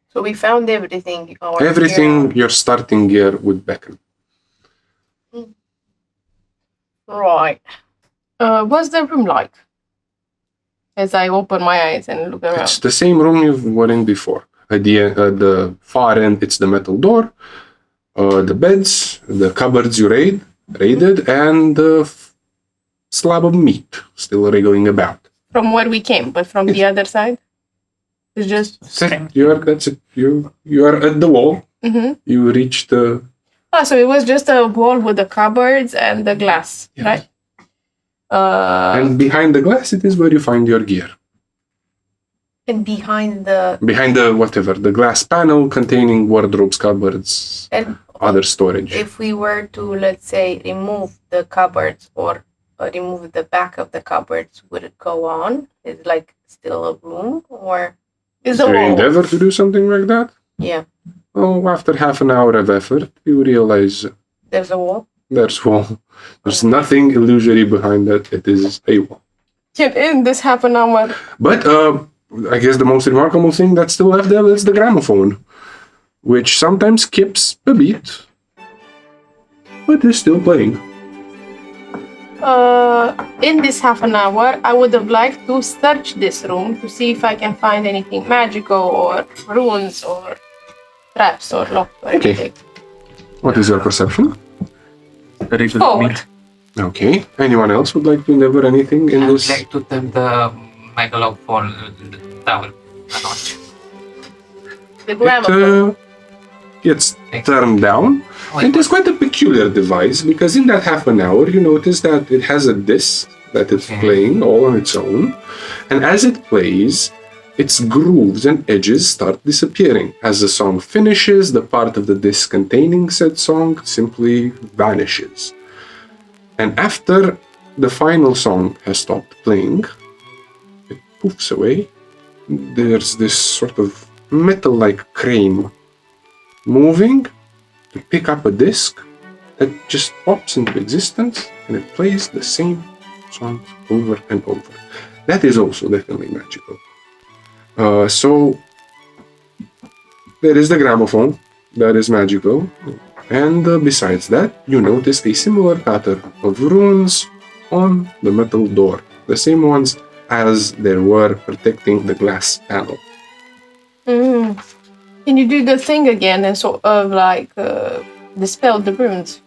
So we found everything. Everything your starting gear would beckon. Right. What's the room like? As I open my eyes and look around. It's the same room you were in before. At the far end, it's the metal door, the beds, the cupboards you raided, and the slab of meat still wriggling about. From where we came, but from the other side? It's just... That's it. You are at the wall. Mm-hmm. You reach the... Oh, so it was just a wall with the cupboards and the glass, Yes. right? And behind the glass, it is where you find your gear. And behind the The glass panel containing wardrobes, cupboards, and other storage. if we were to, let's say, remove the cupboards or remove the back of the cupboards, would it go on? Is like still a room or Is Do the you wall. endeavor to do something like that? yeah, Oh, after half an hour of effort, you realize there's a wall? there's wall. There's nothing illusory behind that. It is a wall. Yet in this half an hour. But I guess the most remarkable thing that's still left there is the gramophone, which sometimes skips a beat, but is still playing. In this half an hour, I would have liked to search this room to see if I can find anything magical or runes or traps or locks or Okay. anything. What is your perception? Very good. Forward. meat. Okay. Anyone else would like to endeavor anything in I would this? like to turn the megalog for the towel a notch. The It gramophone. gets turned down. It is quite a peculiar device because in that half an hour you notice that it has a disc that it's Okay. playing all on its own, and as it plays, its grooves and edges start disappearing. As the song finishes, the part of the disc containing said song simply vanishes. And after the final song has stopped playing, it poofs away. There's this sort of metal-like crane moving to pick up a disc that just pops into existence, and it plays the same song over and over. That is also definitely magical. So there is the gramophone, that is magical, and besides that, you notice a similar pattern of runes on the metal door, the same ones as there were protecting the glass panel. Can you do the thing again and sort of like dispel the runes?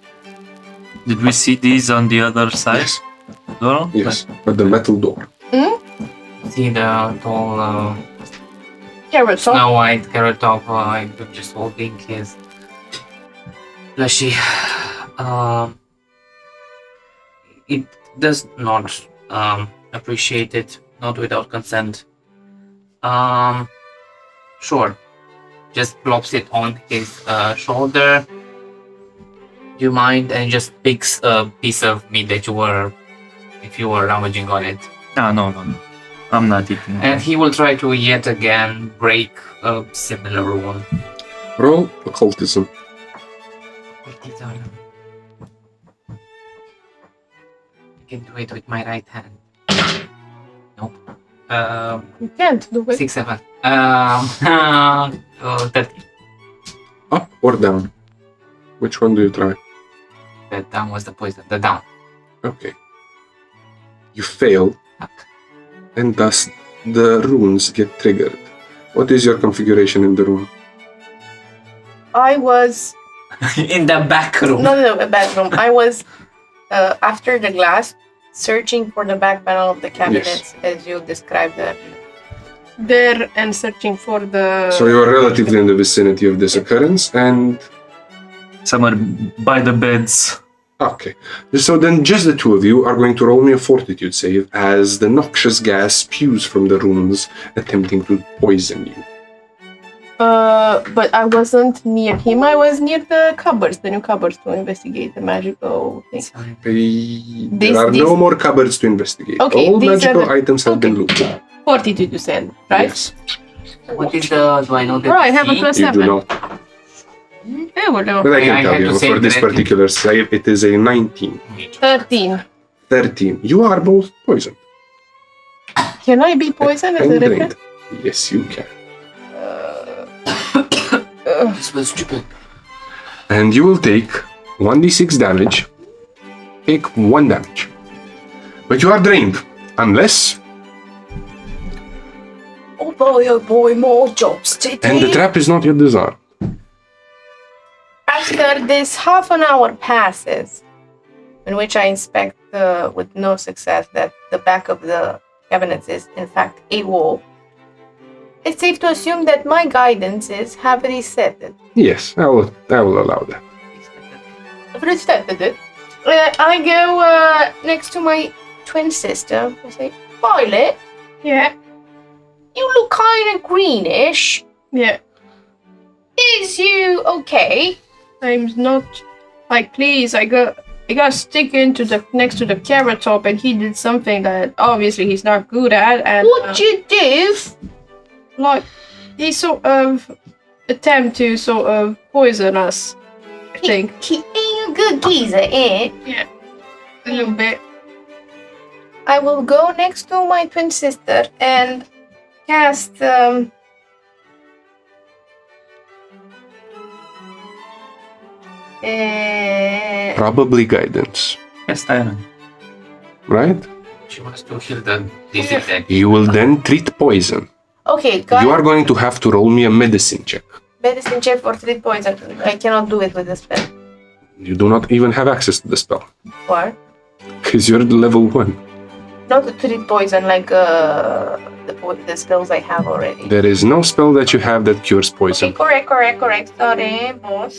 Did we see these on the other side? Yes. No? Yes, but the metal door. See the tall Carrot top. Snow White Carrot Top just holding his plushie. It does not appreciate it, not without consent. Sure. Just plops it on his shoulder. Do you mind? And just picks a piece of meat that if you were rummaging on it. No. I'm not eating it. And he will try to yet again break a similar rune. Roll occultism. I can do it with my right hand. Nope. You can't do it. 6, 7. 13. Up or down? Which one do you try? The down was the poison. The down. Okay. You fail, Fuck. and thus the runes get triggered. What is your configuration in the room? I was In the back room. no, a bathroom. I was after the glass, searching for the back panel of the cabinets as you described that. There and searching for the. So you are relatively in the vicinity of this occurrence, and Somewhere by the beds. okay. So then just the two of you are going to roll me a fortitude save as the noxious gas spews from the runes, attempting to poison you. But I wasn't near him. I was near the cupboards, the new cupboards to investigate the magical thing. There are no more cupboards to investigate. Okay, All these are magical the- items have been okay. looted. Fortitude, you said, right? Yes. What is the... Do I know the Oh, I have a DC? plus You do 7. not. Yeah, well, no. But I I can had tell to you, say for this directly. particular save, it is a 19. 13. 13. You are both poisoned. Can I be poisoned as and a drained. reference? Yes, you can. This was stupid. And you will take 1d6 damage. Take 1 damage. But you are drained. Unless... Oh boy, more jobs to do. And the trap is not yet disarmed. After this half an hour passes, in which I inspect with no success that the back of the cabinets is in fact a wall, it's safe to assume that my guidances have resetted. Yes, I will allow that. I've resetted it. I go next to my twin sister. I say, Violet, Yeah. you look kind of greenish. Yeah. Is you okay? I'm not like please, I got stuck into the next to the carrot top and he did something that obviously he's not good at and What'd you do? like he sort of attempt to sort of poison us, I think. He ain't a good geezer, eh? A little bit. I will go next to my twin sister and cast Probably guidance, Yes, Tyron. right? She wants to heal the disease. You will then treat poison. okay, guys. You are going to have to roll me a medicine check. Medicine check for treat poison. I cannot do it with the spell. You do not even have access to the spell. Or Because you're the level 1. not to treat poison like the spells I have already. There is no spell that you have that cures Okay, poison. correct. Sorry, boss.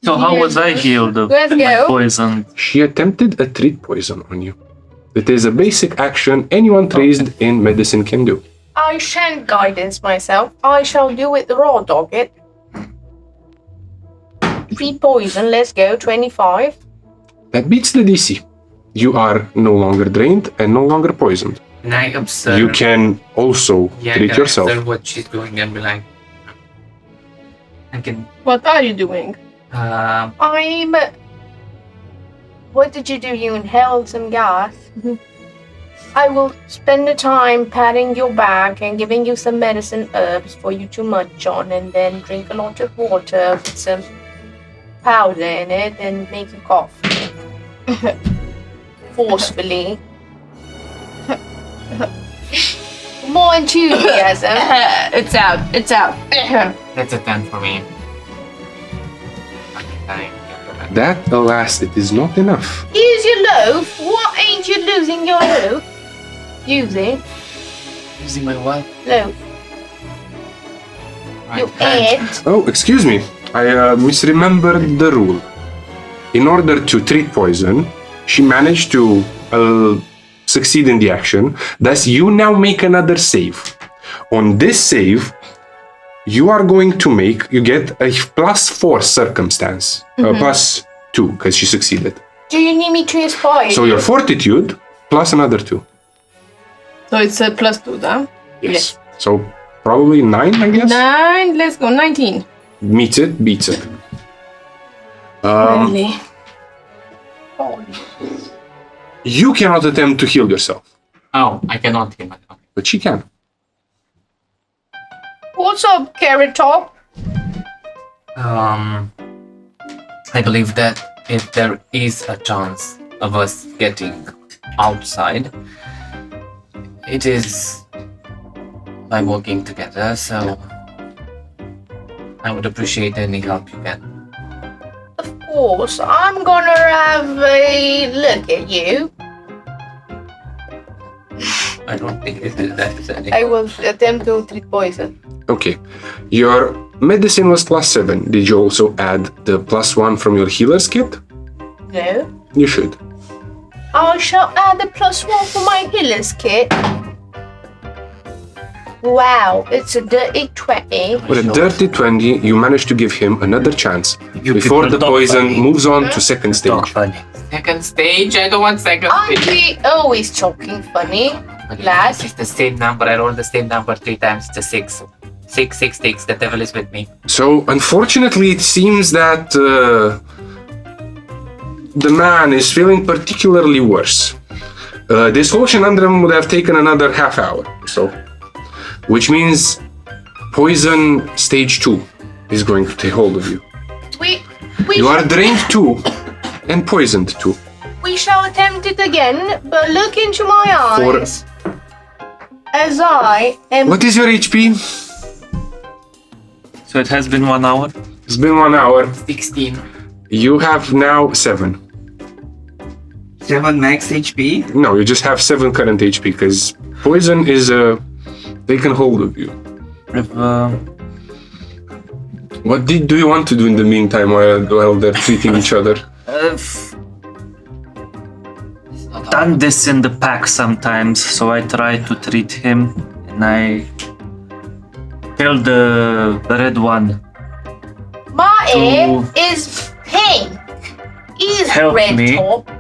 So how was I healed of Let's go. poison? She attempted a treat poison on you. It is a basic action anyone trained in medicine can do. I shan't guidance myself. I shall do it raw dog it. 3 poison, let's go, 25. That beats the DC. You are no longer drained and no longer poisoned. And I observe. You can also Yeah, treat can I yourself. observe what she's doing and be like. I can. What are you doing? I'm... What did you do? You inhaled some gas. I will spend the time patting your back and giving you some medicine herbs for you to munch on, and then drink a lot of water with some powder in it and make you cough. Forcefully. More enthusiasm. It's out. It's out. That's a 10 for me. Okay, That, alas, it is not enough. Use your loaf. What ain't you losing your loaf? Using using my what? loaf. You Right. ate. Oh, excuse me. I misremembered the rule. In order to treat poison, she managed to succeed in the action. Thus, you now make another save. On this save, you are going to you get a +4 circumstance. +2, because she succeeded. Do you need me to inspire So you? your fortitude plus another 2. So it's a +2, да? Yes. So probably 9, I guess? 9, let's go, 19. Meets it, beats it. Really? You cannot attempt to heal yourself, Oh, I cannot hear myself. but she can. What's up, Carrot Top? I believe that if there is a chance of us getting outside, it is by working together, so I would appreciate any help you can. Of course, I'm gonna have a look at you. I don't think this is necessary. I will attempt to treat poison. Okay. Your medicine was +7. Did you also add the +1 from your healer's kit? No. You should. I shall add a +1 for my healer's kit. Wow, it's a dirty 20. With a dirty 20, you manage to give him another chance You before people the talk poison funny. moves on to second Talk stage. funny. Second stage? I don't want second Aren't stage. we always talking funny? But Lad? It's the same number. I rolled the same number 3 times. It's a 6. 6 takes. The devil is with me. So, unfortunately, it seems that the man is feeling particularly worse. This whole conundrum would have taken another half hour, so, which means poison stage 2 is going to take hold of you. We You are drained 2 and poisoned 2. we shall attempt it again, but look into my eyes. As I am. What is your HP? So it has been 1 hour. It's been 1 hour. 16. You have now 7. 7 max HP. No, you just have 7 current HP because poison is taken hold of you. If, What do you want to do in the meantime while they're treating each other? I've done this in the pack sometimes, so I try to treat him and I tell the red one My ear to is pink. Is help red me. top.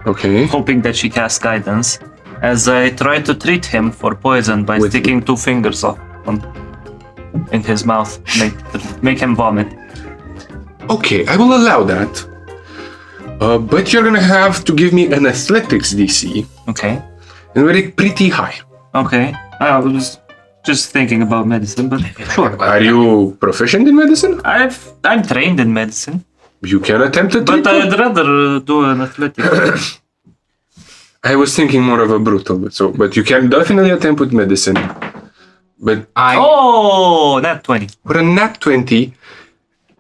Okay. hoping that she casts guidance, as I try to treat him for poison by With- sticking 2 fingers in his mouth, make him vomit. Okay, I will allow that. But you're gonna have to give me an athletics DC, Okay. and pretty high. Okay. I was just thinking about medicine, but sure. Are you proficient in medicine? I'm trained in medicine, You can attempt to treat but one. I'd rather do an athletic. I was thinking more of a brutal, but you can definitely attempt with medicine. But Oh, not 20. for a nat 20,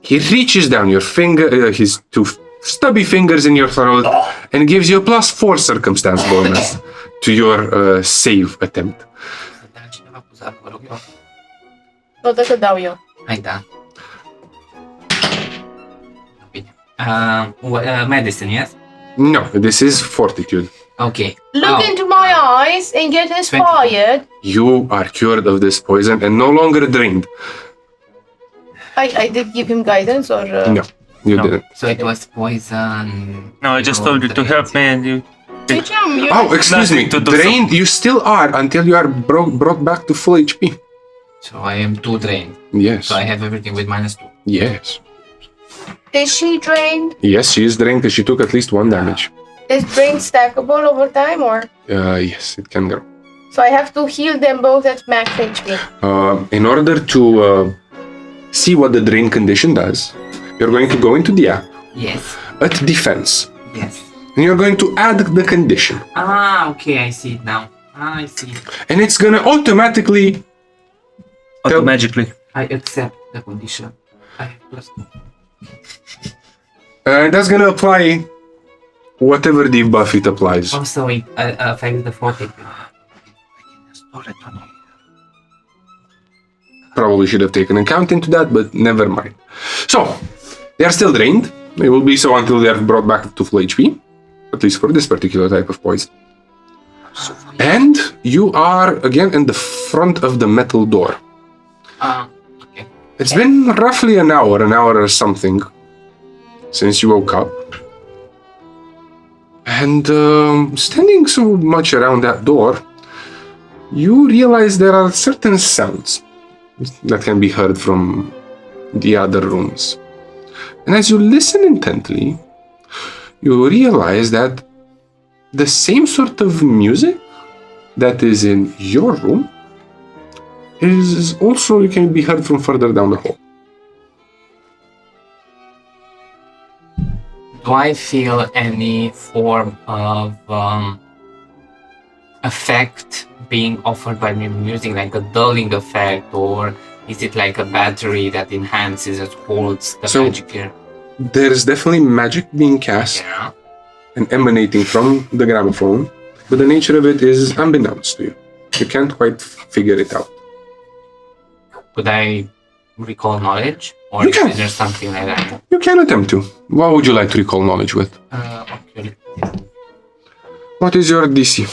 he reaches down your finger, his 2 stubby fingers in your throat, and gives you a +4 circumstance bonus to your save attempt. Cineva acuzat, vă rog eu. Tot dacă dau eu. Hai da. Bine. Medicine, yes? No, this is fortitude. Okay. Look into my eyes and get inspired. You are cured of this poison and no longer drained. I did give him guidance, or No, you No. didn't. So it was poison. No, I just told you to help me and you... Did you? Oh, excuse me. Nothing to do Drained, you still are until you are brought back to full HP. So I am 2 drained. Yes. So I have everything with -2. Yes. Is she drained? Yes, she is drained because she took at least 1 damage. Is drain stackable over time, or Yes, it can grow. so I have to heal them both at max HP? In order to see what the drain condition does, you're going to go into the app Yes. at defense, Yes. and you're going to add the condition, Okay, I see it now. I see. and it's gonna automatically. Automatically. I accept the condition. I have +2. That's gonna apply whatever debuff it applies. Also, it affects the 40. Probably should have taken account into that, but never mind. So, they are still drained. They will be so until they are brought back to full HP, at least for this particular type of poison. And you are again in the front of the metal door. Okay. It's been roughly an hour or something since you woke up. And standing so much around that door, you realize there are certain sounds that can be heard from the other rooms. And as you listen intently, you realize that the same sort of music that is in your room is also can be heard from further down the hall. Do I feel any form of effect being offered by music, like a dulling effect, or is it like a battery that enhances and holds the So- magic here? There is definitely magic being cast Yeah. and emanating from the gramophone, but the nature of it is unbeknownst to you. You can't quite figure it out. Could I recall knowledge, or You can. is there something like that? You can attempt to. What would you like to recall knowledge with? Okay. What is your DC?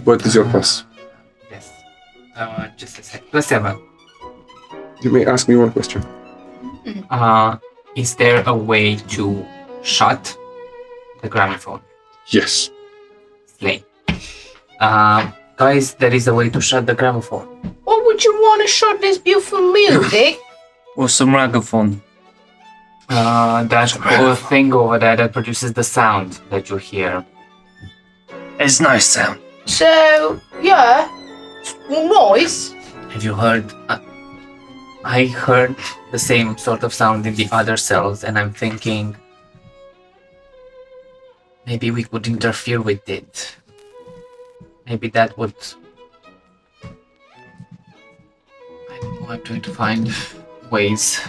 What is your plus? Yes. Just a sec. +7. You may ask me one question. Is there a way to shut the gramophone? Yes. Slay. Guys, there is a way to shut the gramophone. What would you want to shut this beautiful music? Or some ragaphone. That whole thing over there that produces the sound that you hear. It's nice sound. So, yeah, noise. Have you heard? I heard the same sort of sound in the other cells, and I'm thinking maybe we could interfere with it. Maybe that would. I don't know. I'm trying to find ways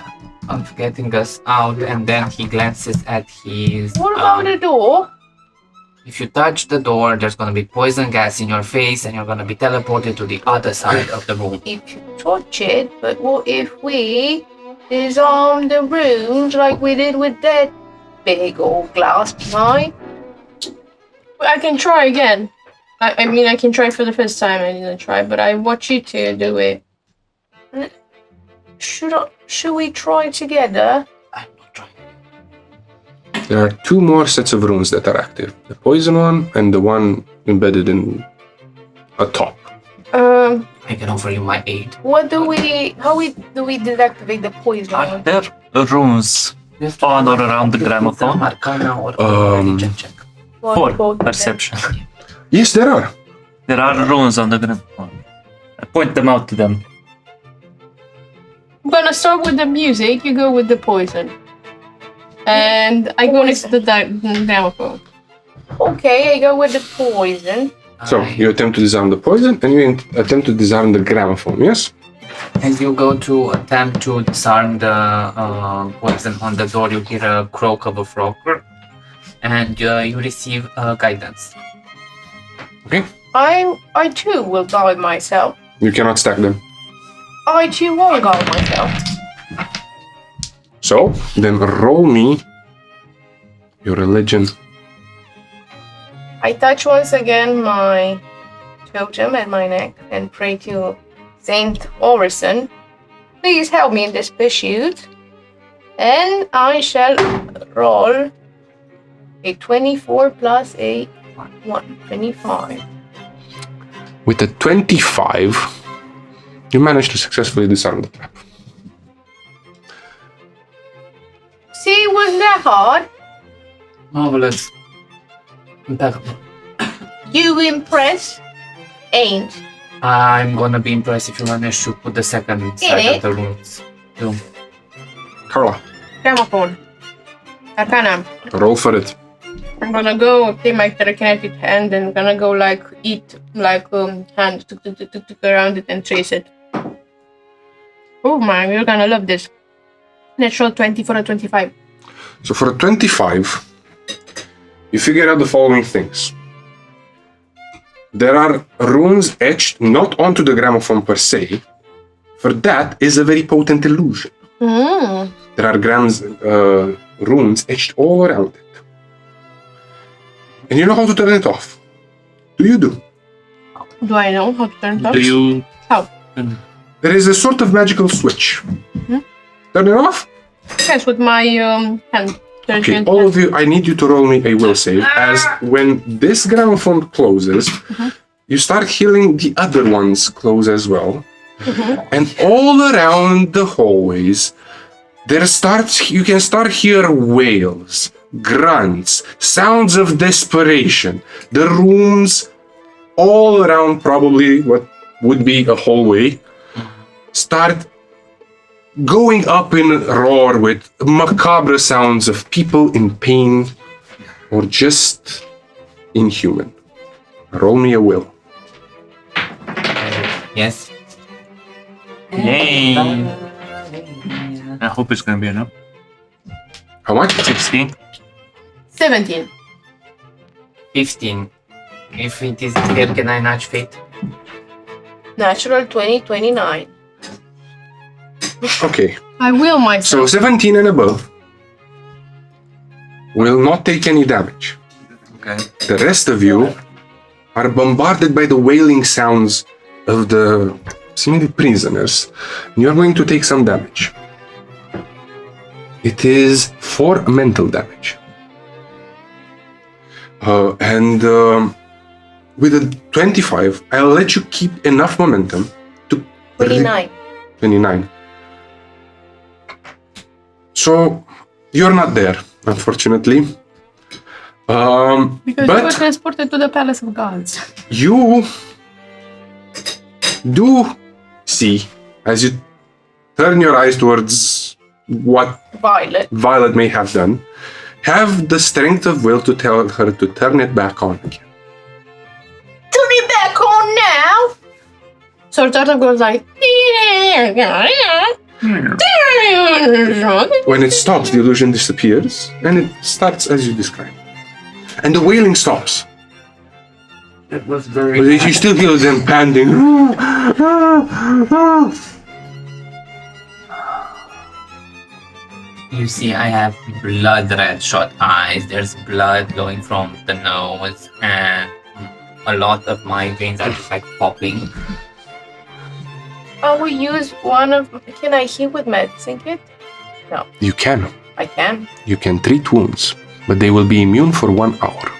of getting us out, and then he glances at his. What about the door? If you touch the door, there's gonna be poison gas in your face, and you're gonna be teleported to the other side of the room. If you touch it, but what if we disarm the rooms like we did with that big old glass behind? I can try again. I mean, I can try for the first time. I didn't try, but I want you to do it. Should we try together? I'm not trying. There are 2 more sets of runes that are active. The poison one and the one embedded in a top. I can offer you my aid. How do we deactivate the poison? Are there rooms on or around the gramophone? Arcana or Um, religion check. 4. Both of them. Perception. Yes, there are. There are runes on the gramophone. I point them out to them. I'm gonna start with the music. You go with the poison, and I go next to the gramophone. Okay, I go with the poison. So you attempt to disarm the poison and you attempt to disarm the gramophone, yes? As you go to attempt to disarm the poison on the door, you hear a croak of a frog, and you receive guidance. Okay. I too will guide myself. You cannot stack them. I too won't guide myself. So, then roll me your religion. I touch once again my totem at my neck and pray to Saint Orison. Please help me in this pursuit. And I shall roll a 24 plus a 1, 25. With a 25, you manage to successfully disarm the trap. See, wasn't that hard? Marvelous. Impeccable. You impress? Ain't. I'm gonna be impressed if you manage to put the second side of the runes. too. Karla, Gramophone. Arcana. roll for it. I'm gonna go take my telekinetic hand and gonna go like eat like hand tuk around it and trace it. Oh man, you're gonna love this. Natural 20 for a 25. So for a 25, you figure out the following things. There are runes etched not onto the gramophone per se, for that is a very potent illusion. There are runes etched all around it. And you know how to turn it off. Do you do? Do I know how to turn it off? Do you? How? There is a sort of magical switch. Turn it off? Yes, with my hand. Okay, all of you, I need you to roll me a will save, as when this gramophone closes, you start hearing the other ones close as well. And all around the hallways, you can start hear wails, grunts, sounds of desperation. The rooms all around probably what would be a hallway start going up in roar with macabre sounds of people in pain or just inhuman. Roll me a will. Yes. Yay! I hope it's gonna be enough. How much? 16. 17. 15. If it is clear, can I nudge fate? Natural 20, 29. Okay, I will myself. so 17 and above will not take any damage. Okay. The rest of you are bombarded by the wailing sounds of the seemingly prisoners. You're going to take some damage. It is 4 mental damage. With a 25, I'll let you keep enough momentum to 29. 29. So you're not there, unfortunately. Because you were But transported to the Palace of Gods. you do see, as you turn your eyes towards what Violet may have done, have the strength of will to tell her to turn it back on again. Turn it back on now! So Tata goes like... When it stops, the illusion disappears, and it starts as you described. And the wailing stops. It was very. But you still hear them panting. You see, I have blood red shot eyes. There's blood going from the nose, and a lot of my veins are just like popping. I will use one of... Can I heal with medicine kit? No, You can. I can. You can treat wounds, but they will be immune for 1 hour.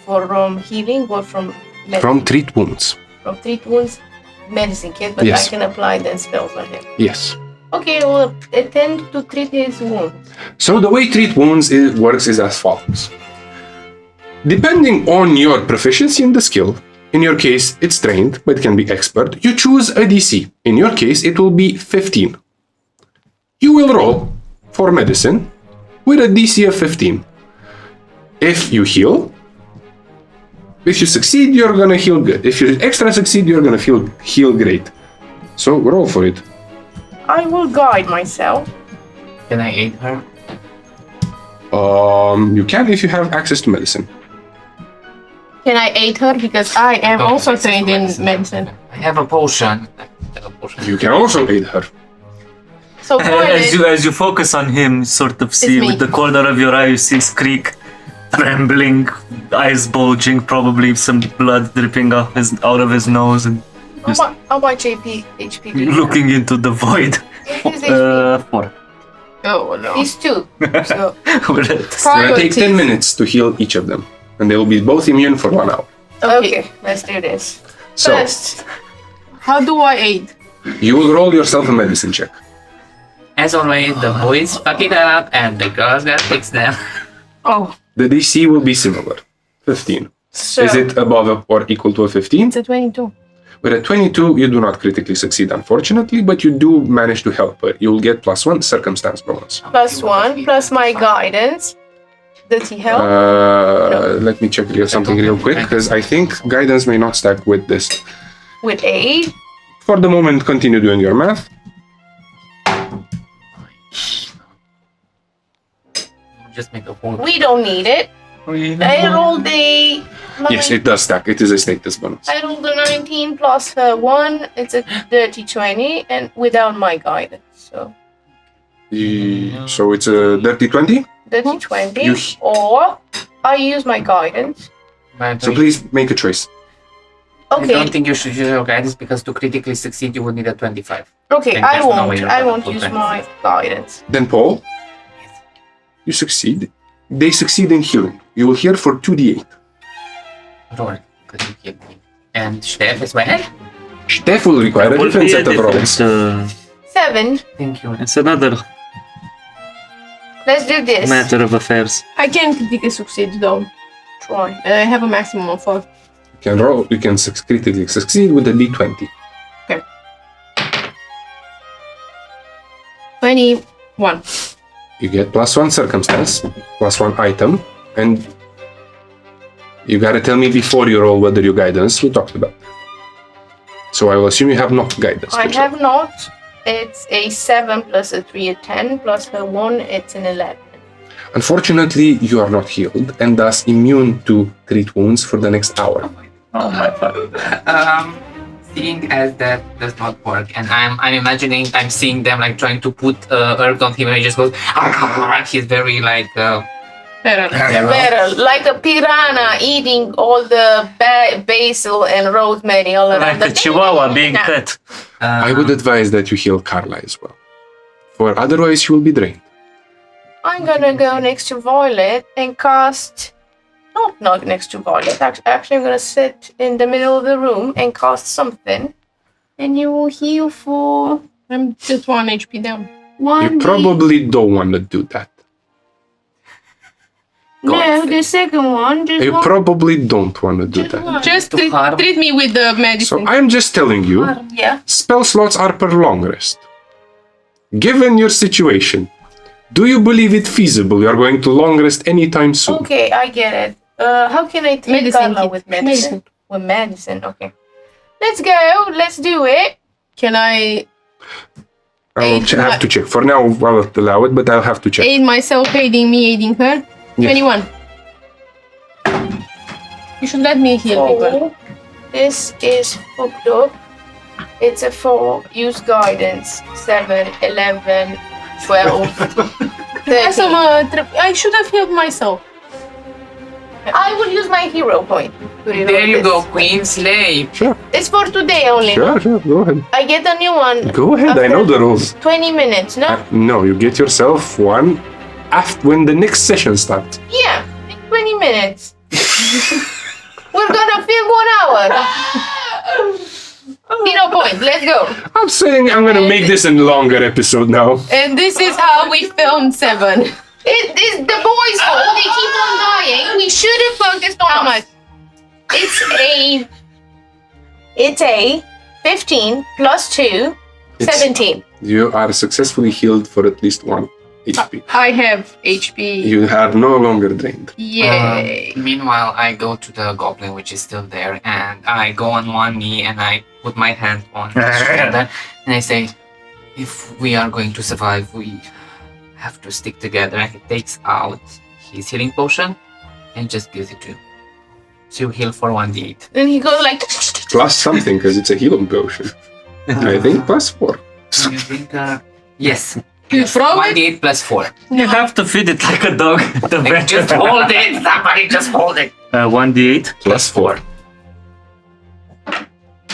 For healing or from medicine? From treat wounds. From treat wounds, medicine kit, but Yes. I can apply then spells on him. Yes. Okay, well, attempt to treat his wound. So the way treat wounds works is as follows. Depending on your proficiency in the skill, in your case it's trained, but it can be expert, you choose a DC. In your case it will be 15. You will roll for medicine with a DC of 15. If you heal, if you succeed, you're gonna heal good. If you extra succeed, you're gonna heal great. So roll for it. I will guide myself. Can I aid her? You can if you have access to medicine. Can I aid her? Because I am Oh, also medicine, trained in medicine. medicine. I have a potion. You can also aid her. So As you focus on him, sort of see me. with the corner of your eye, you see Skreek trembling, eyes bulging, probably some blood dripping out of his nose, and How much HP do you have? looking into the void. His HP. 4. Oh no. He's 2. So, It's gonna take 10 minutes to heal each of them, and they will be both immune for 1 hour. Okay, let's do this. So First, how do I aid? you will roll yourself a medicine check. As always, the boys fuck it up and the girls gotta fix them. Oh, The DC will be similar, 15. so Is it above or equal to a 15? it's a 22. With a 22, you do not critically succeed, unfortunately, but you do manage to help her. You will get +1 circumstance bonus. +1 plus my guidance. Does he help? Let me check something real quick, because I think guidance may not stack with this. With aid? For the moment, continue doing your math. Just make a whole. We don't need it. I rolled a... Yes, it does stack. It is a status bonus. I rolled a 19 plus her 1. It's a dirty 20, and without my guidance. So, So it's a dirty 20. dirty 20. You- Or I use my guidance. So please make a choice. I Okay, don't think you should use your guidance because to critically succeed, you would need a 25. okay, And I there's no way won't. you're I gonna won't put use 26. my guidance. Then Paul, you succeed. They succeed in healing. You will heal for 2d8. Roll, because you killed me. And Steph as well? Steph will require a Will different be a set of rolls. different, 7. Thank you. it's another Let's do this. matter of affairs. I can critically succeed though. Try. I have a maximum of 4. You can critically succeed with a d20. 21. You get +1 circumstance, +1 item, and you gotta tell me before you roll whether your guidance we talked about. So I will assume you have not guidance. I Lucia. have not. It's a 7 plus a 3, a 10 plus her 1. It's an 11. Unfortunately, you are not healed and thus immune to treat wounds for the next hour. Oh my god. Seeing as that does not work, and I'm imagining I'm seeing them like trying to put herb on him, and he just goes. He's very like. Better. Better, like a piranha eating all the basil and rosemary all around Like the chihuahua being pet. I would advise that you heal Karla as well. For otherwise, she will be drained. I'm gonna go next to Violet and cast. Not next to Violet. Actually, I'm gonna sit in the middle of the room and cast something. And you will heal for I'm just 1 HP down. 1. You probably don't want to do that. No, the second one. Just You one. probably don't want to do that. Just To harm. treat me with the So medicine. I'm just telling you, Yeah. spell slots are per long rest. Given your situation, do you believe it feasible you are going to long rest anytime soon? Okay, I get it. How can I take Medicine Karla kit. with medicine? Medicine. With medicine, okay. Let's go. Let's do it. Can I Have to check. For now, I'll allow it, but I'll have to check. aid myself, aiding me, aiding her? Yes. 21. You should let me heal people. Oh, this is hooked up. It's a 4. Use guidance. 7, 11, 12, 13. I should have healed myself. I will use my hero point. to reroll There you this. go, Queen Slave. Sure, It's for today only. sure, sure. Go ahead. I get a new one. Go ahead. I after know the rules. 20 minutes, no? No, you get yourself one after when the next session starts. Yeah, in 20 minutes. We're gonna film 1 hour. Hero point, let's go. I'm saying I'm gonna make this a longer episode now. And this is how we filmed 7. It's the boys' fault. They keep on dying. We should have focused on How us. much? It's a 15 plus 2, It's- 17. You are successfully healed for at least 1 HP. I have HP. You are no longer drained. Yay. Meanwhile, I go to the goblin, which is still there, and I go on one knee and I put my hand on his shoulder, and I say, "If we are going to survive, we have to stick together." And he takes out his healing potion and just gives it to you. So you heal for 1d8. And he goes like, Plus something, because it's a healing potion. I think +4. So you think, yes. You throw it? 1d8 plus 4. You have to feed it like a dog. The Like, just better. hold it. Somebody just hold it. 1d8 Plus 4.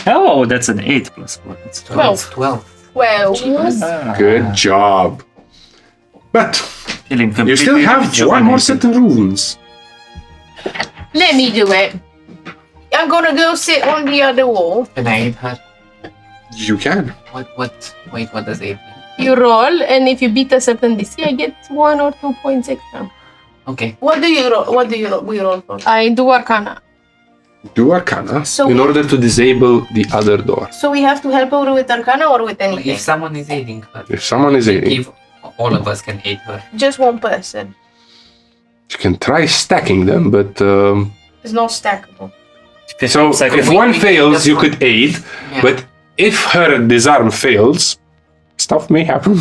Oh, that's an 8 plus 4. That's 12. 12. 12. 12. Good job. But Feeling you completely still have one more rejuvenated. set of runes. Let me do it. I'm gonna go sit on the other wall. Can I aid her? You can. Wait, what does aid mean? You roll, and if you beat a certain DC, I get 1 or 2 points extra. Okay. What do you roll? What do you roll? We roll for. I do Arcana. Do Arcana So in we- order to disable the other door. So we have to help her with Arcana or with anything? If someone is aiding her, If someone is aiding, if all of us can aid her. Just one person. you can try stacking them, but It's not stackable. so if one fails, you could aid, Yeah. but if her disarm fails, stuff may happen.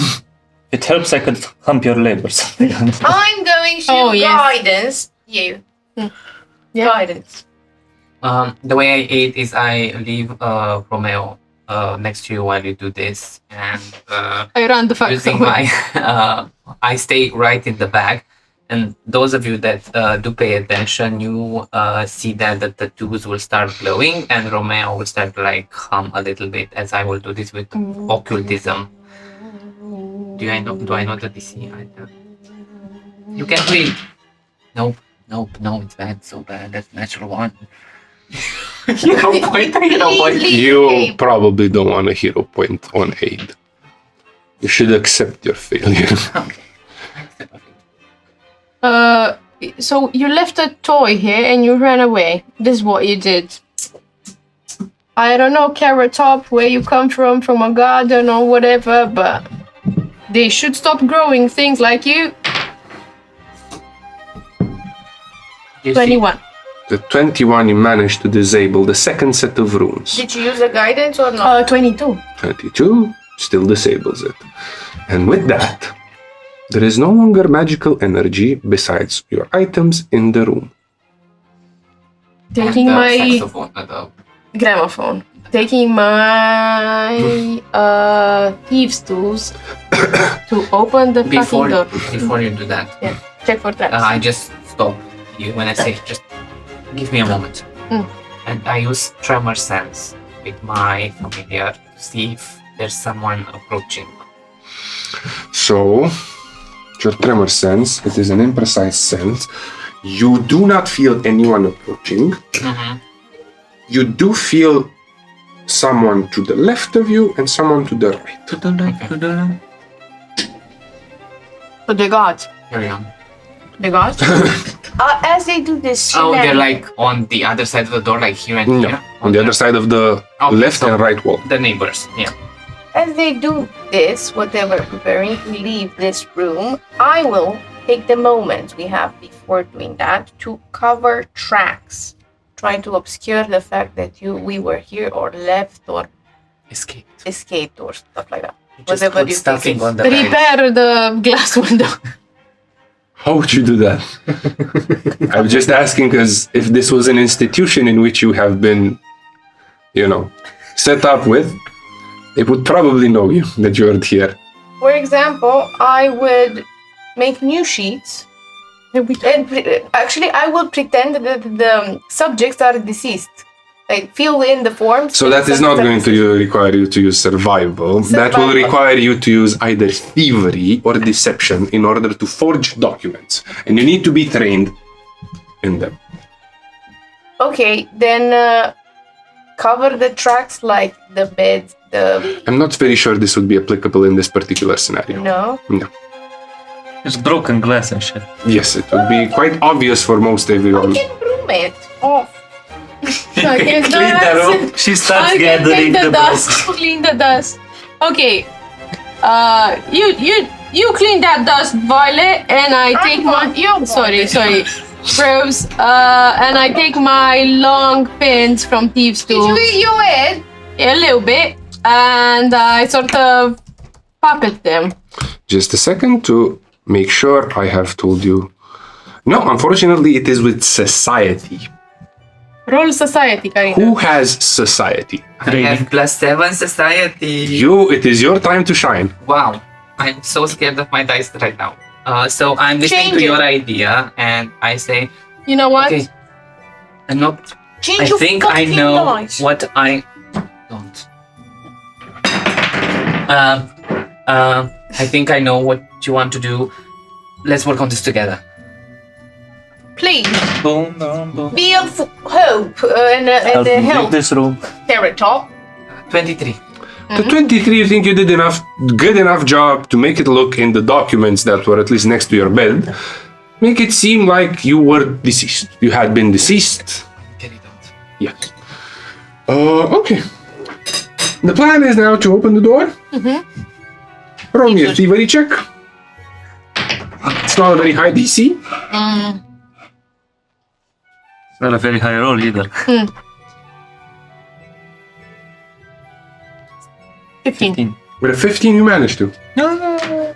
It helps I could hump your leg or something. I'm going to Oh, yes. guidance you. Yeah. Guidance. The way I aid is I leave Romeo next to you while you do this, and I run the fuck using away. my I stay right in the back. And those of you that do pay attention, you see that the tubes will start glowing, and Romeo will start to like hum a little bit as I will do this with occultism. Do I know the DC? You can read. Nope, it's bad, so bad. That's natural one. Hero point. You probably don't want a hero point on aid. You should accept your failure. So you left a toy here and you ran away. This is what you did. I don't know, Carrot Top, where you come from a garden or whatever, but they should stop growing things like you. You see- 21. The 21 you managed to disable the second set of runes. Did you use the guidance or not? 22. 22 still disables it. And with that, there is no longer magical energy besides your items in the room. Taking the my saxophone, gramophone. Taking my thieves' tools to open the fucking door. before you do that, Yeah. Check for traps. I just stop you when I say just give me a moment. And I use tremor sense with my familiar to see if there's someone approaching. So, your tremor sense, it is an imprecise sense. You do not feel anyone approaching. You do feel someone to the left of you and someone to the right. To the left, to the left. So they got. Carry on. They got? As they do this, Oh, they're shenanigans- like on the other side of the door, like here and No, here. on the other side of the Okay, left so- and right wall. The neighbors, yeah. As they do this, whatever, preparing to leave this room, I will take the moment we have before doing that to cover tracks. Try to obscure the fact that we were here or left or Escape. escaped or stuff like that. Just Whatever put you stuffing think on the bench. Repair the glass window. How would you do that? I'm just asking because if this was an institution in which you have been, set up with, it would probably know you that you aren't here. For example, I would make new sheets. And actually, I will pretend that the subjects are deceased. Like, fill in the forms. So that is not going to require you to use survival. That will Survival. require you to use either thievery or deception in order to forge documents. And you need to be trained in them. Okay, then cover the tracks like the bed, I'm not very sure this would be applicable in this particular scenario. no. No. It's broken glass and shit. Yes, it would be quite obvious for most everyone. I can broom it off. I can Clean the room. She starts I can gathering take the the dust. dust. Clean the dust. Okay. You clean that dust, Violet, and I take my. Sorry. Rose. And I take my long pins from thieves' Did you tools. eat your head? A little bit, and I sort of puppet them. Just a second to make sure I have told you. No, unfortunately, it is with society. Roll society, Karina. Who has society? I have +7 society. You, it is your time to shine. Wow. I'm so scared of my dice right now. So I'm listening Change to it. your idea, and I say, You know what? okay, I'm not. Change I your think I fucking know dice. what I don't. I think I know what you want to do. Let's work on this together. Please, Boom, boom, boom. be of hope and Help me help, leave this room. Terratop. 23. The 23, you think you did good enough job to make it look in the documents that were at least next to your bed, make it seem like you were deceased. You had been deceased. Get it out. Yes. Okay. The plan is now to open the door. Roll me a thievery check. It's not a very high DC. Not a very high roll either. 15. With a 15, you manage to.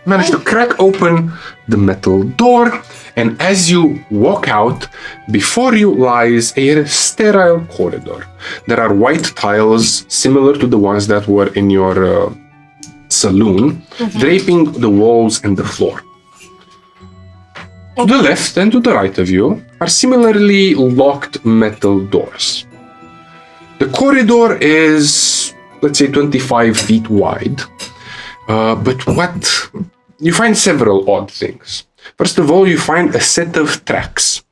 Manage to crack open the metal door, and as you walk out, before you lies a sterile corridor. There are white tiles similar to the ones that were in your saloon, draping the walls and the floor. To the left and to the right of you are similarly locked metal doors. The corridor is, let's say, 25 feet wide. But what you find several odd things. First of all, you find a set of tracks.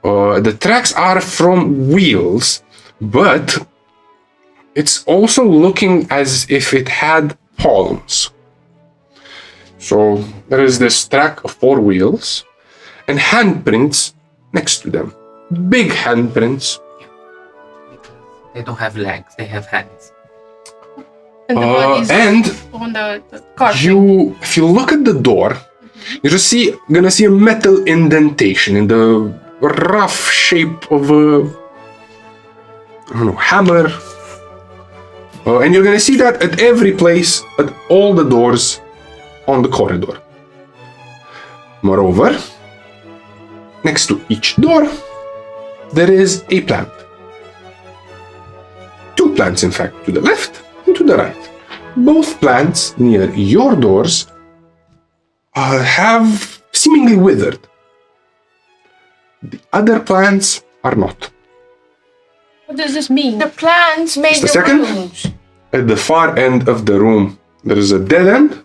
The tracks are from wheels, but it's also looking as if it had palms. So there is this track of 4 wheels and handprints next to them. Big handprints. They don't have legs, they have hands. And the one is And on the carpet. if you look at the door, you're just gonna see a metal indentation in the rough shape of a hammer. And you're gonna see that at every place, at all the doors on the corridor. Moreover, next to each door, there is a plant. 2 plants, in fact, to the left and to the right. Both plants near your doors have seemingly withered. The other plants are not. What does this mean? The plans made Just a the second. rooms. At the far end of the room, there is a dead end.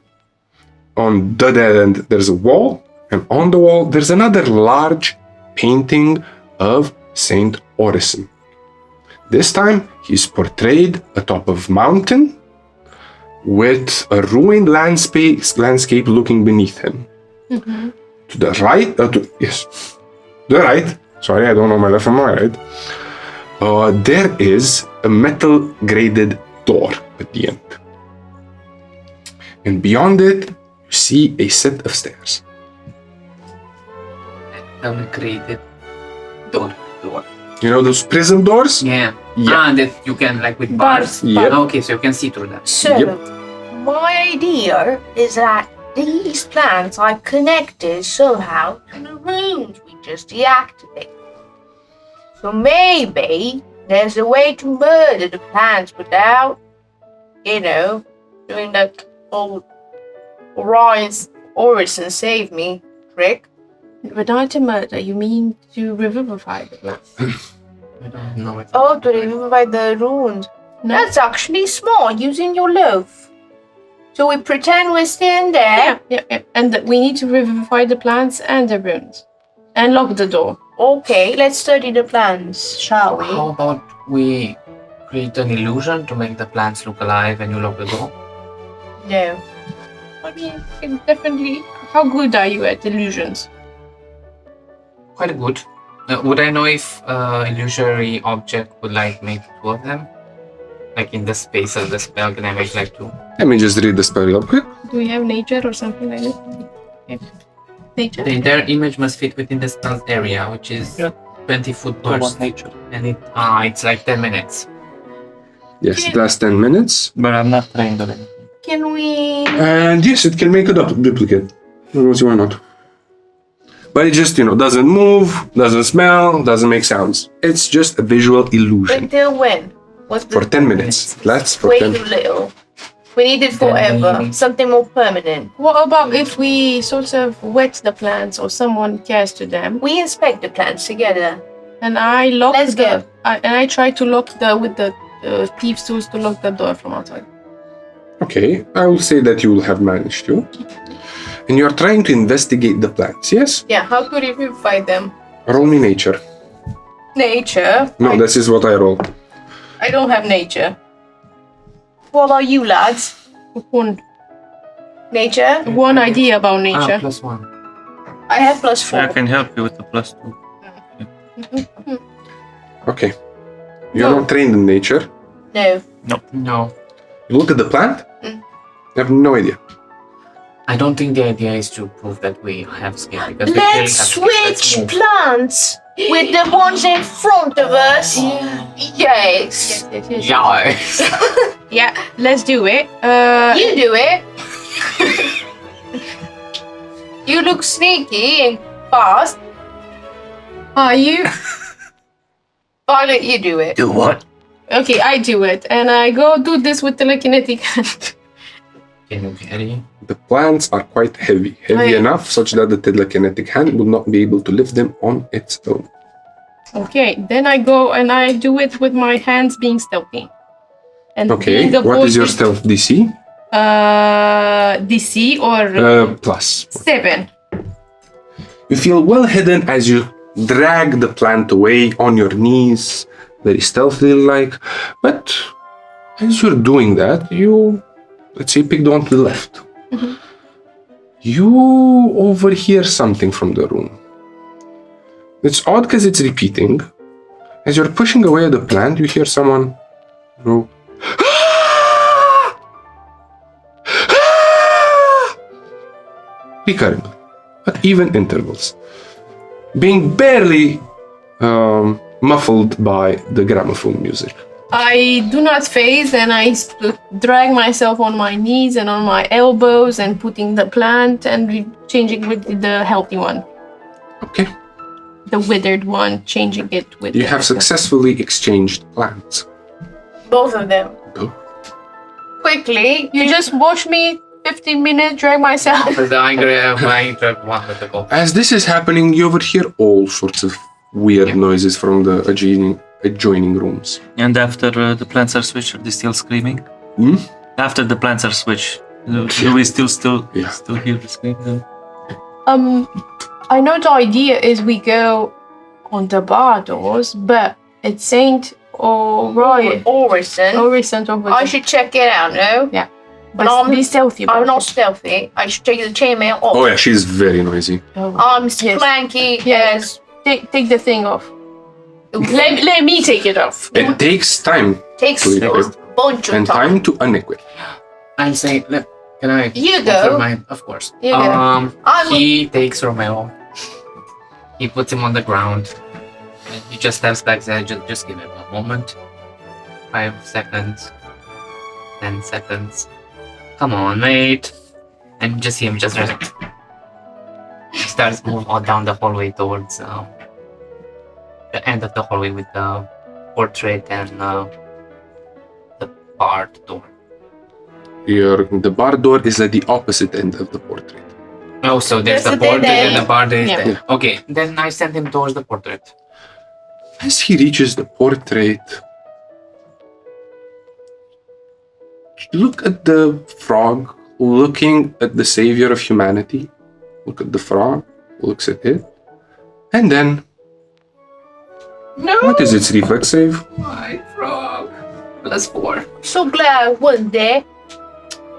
On the dead end, there's a wall. And on the wall, there's another large painting of Saint Orison. This time, he's portrayed atop of mountain with a ruined landscape looking beneath him. To the right, the right. Sorry, I don't know my left from my right. There is a metal graded door at the end. And beyond it, you see a set of stairs. Created door. You know those prism doors? Yeah. Yeah. That you can, like, with bars. Yep. Okay, so you can see through that. So, Yep. my idea is that these plants are connected somehow to the rooms we just deactivated. So maybe there's a way to murder the plants without, doing that old Orison save me trick. But not to murder, you mean to revivify the plants. I don't know it. Oh, to revivify the runes. No. That's actually smart, using your loaf. So we pretend we're standing there. Yeah. And that we need to revivify the plants and the runes. And lock the door. Okay, let's study the plans, shall we? How about we create an illusion to make the plants look alive and you lock the door? No. I mean, it definitely. How good are you at illusions? Quite good. Would I know if illusory object would make 2 of them? Like in the space of the spell, can I make 2? Let me just read the spell real quick. Do we have nature or something like this? Okay. Nature? The entire image must fit within the spell's area, which is 20 foot burst. nature. And it's 10 minutes. Yes, it lasts 10 minutes. But I'm not trained on it. Can we... And yes, it can make a duplicate. Otherwise, you are not. But it just, doesn't move, doesn't smell, doesn't make sounds. It's just a visual illusion. Until when? What's the... For 10 minutes. It lasts for Way 10 too little. We need it forever. we- Something more permanent. What about if we sort of wet the plants or someone cares to them? We inspect the plants together. And I lock Let's go. I try to lock with the thieves' tools to lock the door from outside. Okay, I will say that you will have managed to. And you are trying to investigate the plants, yes? Yeah, how could you fight them? Roll me nature. Nature. No, this is what I roll. I don't have nature. What about you, lads? Nature? One idea about nature. +1. I have +4. I can help you with the +2. Okay. You're not trained in nature. No. No. You look at the plant. You have no idea. I don't think the idea is to prove that we have skin because we clearly have Let's skin. Let's switch move. plants with the ones in front of us. Yes. Yes. Yeah, let's do it. You do it. You look sneaky and fast. Are you? Violet, you do it. Do what? Okay, I do it. And I go do this with telekinetic hand. Can you carry? The plants are quite heavy. Heavy Right. enough such that the telekinetic hand will not be able to lift them on its own. Okay, then I go and I do it with my hands being stealthy. And Okay, being what is your avoided- stealth DC? DC or Plus. 7. You feel well hidden as you drag the plant away on your knees, very stealthily like. But as you're doing that, you, let's say, pick the one to the left. You overhear something from the room. It's odd because it's repeating. As you're pushing away the plant, you hear someone go, recurringly, at even intervals, being barely muffled by the gramophone music. I do not phase and I drag myself on my knees and on my elbows and putting the plant and changing with the healthy one. Okay. The withered one, changing it with You the have successfully exchanged plants. Both of them. Go. Quickly. You just watch me 15 minutes drag myself. With the Ungureanu one with the gold. As this is happening, you overhear all sorts of weird noises from the adjoining rooms. And after the plants are switched, are they still screaming? Hmm? After the plants are switched, do we still Yeah. hear the screaming? I know the idea is we go on the bar doors, but it's Saint Orion. Orison. Over I should check it out, no? Yeah. But But I'm- be stealthy about I'm not it. stealthy. I should take the chainmail off. Oh yeah, she's very noisy. I'm Yes. clanky Yeah. as Take the thing off. Let me take it off. It takes time takes To equip. a bunch of and time to unequip. I'll say, look, can I? You offer go. mine? Of course. You go. He takes Romeo. He puts him on the ground. And he just steps back there. Just give him a moment. 5 seconds. 10 seconds. Come on, mate. And just see him just rest. He starts moving on down the hallway towards the end of the hallway with the portrait and the barred door. The bar door is at the opposite end of the portrait. Oh, so there's There's the a portrait dead and the end. bar is Yeah. there. Okay, then I send him towards the portrait. As he reaches the portrait, look at the frog looking at the savior of humanity. Look at the frog, looks at it, and then No. what is its reflex save? My frog. +4. So glad I wasn't there.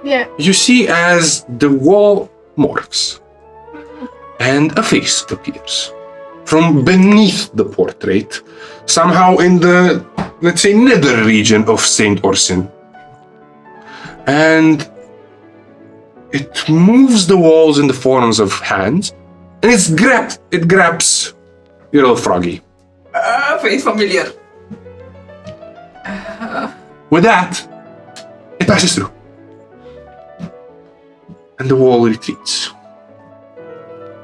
Yeah. You see as the wall morphs and a face appears from beneath the portrait, somehow in the, let's say, nether region of Saint Orson. And it moves the walls in the forms of hands, and it grabs your little froggy. Face familiar. With that, it passes through. And the wall retreats.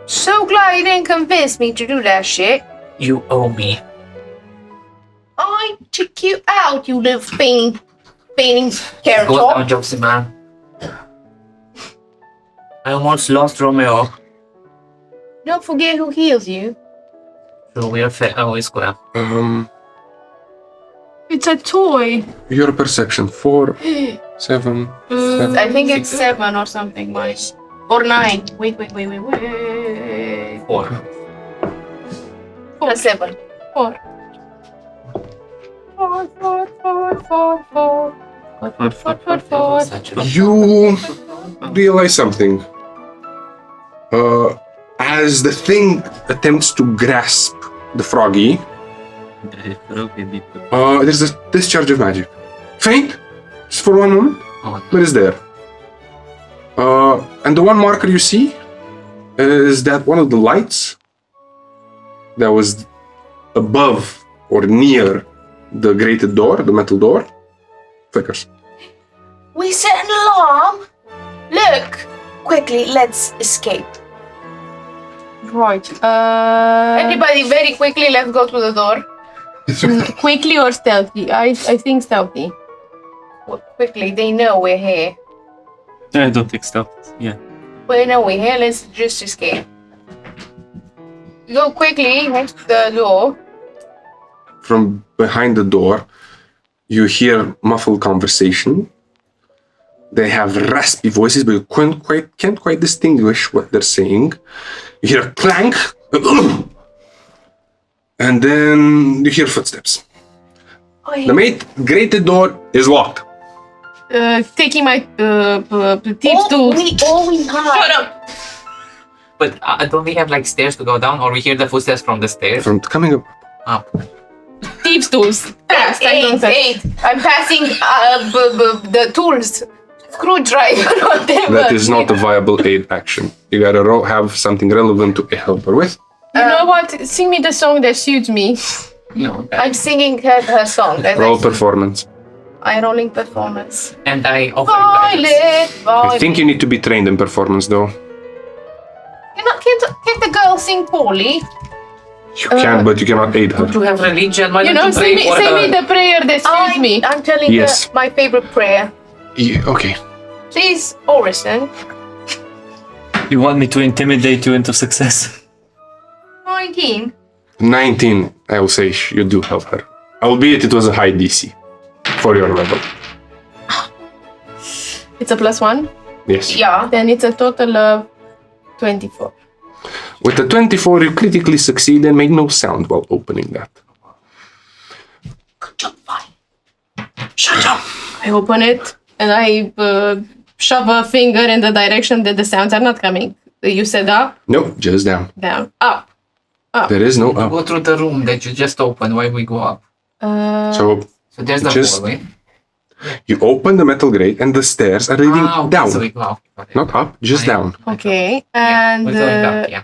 So glad you didn't convince me to do that shit. You owe me. I took you out, you little fiending Go character. down, Josie man. I almost lost Romeo. Don't forget who heals you. So we are always square. It's a toy. Your perception 4, 7. I think it's 7 or something, Mike. Or 9. Wait. 4. A 7. 4. 4. You realize something. As the thing attempts to grasp the froggy, there's a discharge of magic. Faint, just for one moment, but it's there. And the one marker you see is that one of the lights that was above or near the grated door, the metal door, flickers. We set an alarm. Look. Quickly, let's escape. Right. Everybody, very quickly, let's go to the door. Quickly or stealthy? I think stealthy. Well, quickly, they know we're here. I don't think stealth. Yeah. They know we're here, let's just escape. Go quickly next to the door. From behind the door, you hear muffled conversation. They have raspy voices, but you can't quite distinguish what they're saying. You hear a clank, and then you hear footsteps. The grated door is locked. Taking my tips to... All we have. Shut up! But don't we have like stairs to go down, or we hear the footsteps from the stairs? From coming up. Up. Tips tools. Fast, I don't Eight. I'm passing the tools. Screwdriver, whatever. That is not a viable aid action. You gotta have something relevant to help her with. You know what? Sing me the song that suits me. No. I'm singing her song. Roll performance. I'm rolling performance. And I offer guidance. I think you need to be trained in performance, though. Can't the girl sing poorly? You can, but you cannot aid her. To have religion, why You don't know, you say pray for me her? the prayer that suits me. I'm telling Yes. her my favorite prayer. Yeah, okay. Please, Orison. You want me to intimidate you into success? 19. 19, I will say you do help her. Albeit it was a high DC for your level. It's a +1. Yes. Yeah. Then it's a total of 24. With the 24, you critically succeed and make no sound while opening that. Good job, fine. Shut up. I open it and I shove a finger in the direction that the sounds are not coming. You said up, No, just down. down, up. There is no up. Go through the room that you just opened. Why we go up? So So there's the Just- hallway. you open the metal grate and the stairs are leading Okay, down. So we go up. Not up, just down. Okay, Yeah, and we're going up, yeah.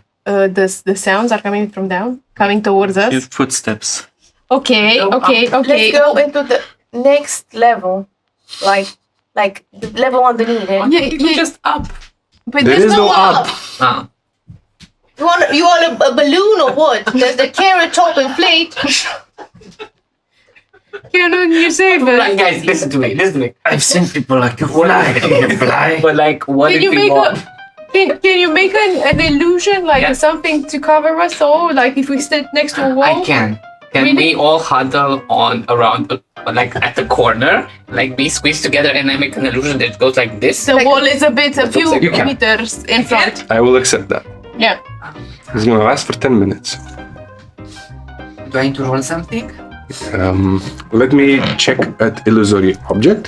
the sounds are coming from down, coming towards us. Your footsteps. Okay, Go up. okay. Let's go into the next level. Like the level underneath it. Yeah, just up. But There there's is no up. Ah. You want a balloon or what? There's the carrot top inflate. You say, Right, guys, listen to me. I've seen people like you fly. But like, what Can if you we make go a can you make an illusion like Yeah. something to cover us all? Like if we sit next to a wall? I can. Can Really? we all huddle on around, like at the corner, like we squeeze together, and I make an illusion that goes like this? The wall is a few like you can. meters in front. I will accept that. Yeah. It's gonna last for 10 minutes. Do I need to roll something? Let me check at illusory object.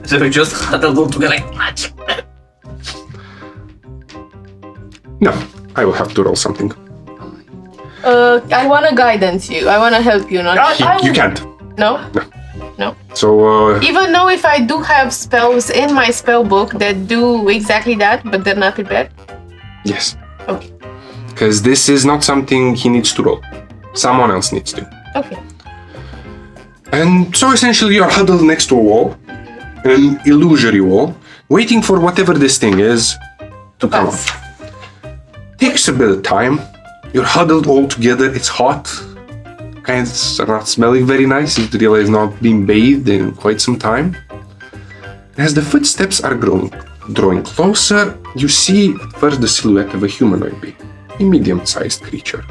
So we just huddle all together like magic. No, I will have to roll something. I wanna guidance you. I wanna help you, not You can't. no. So, Even though if I do have spells in my spell book that do exactly that, but they're not prepared. yes. Okay. Because this is not something he needs to roll. Someone else needs to. Okay. And so essentially you're huddled next to a wall, an illusory wall, waiting for whatever this thing is to come Pass. up. Takes a bit of time. You're huddled all together. It's hot. Kind of not smelling very nice. You realize not being bathed in quite some time. As the footsteps are growing Drawing closer, you see at first the silhouette of a humanoid being, a medium-sized creature.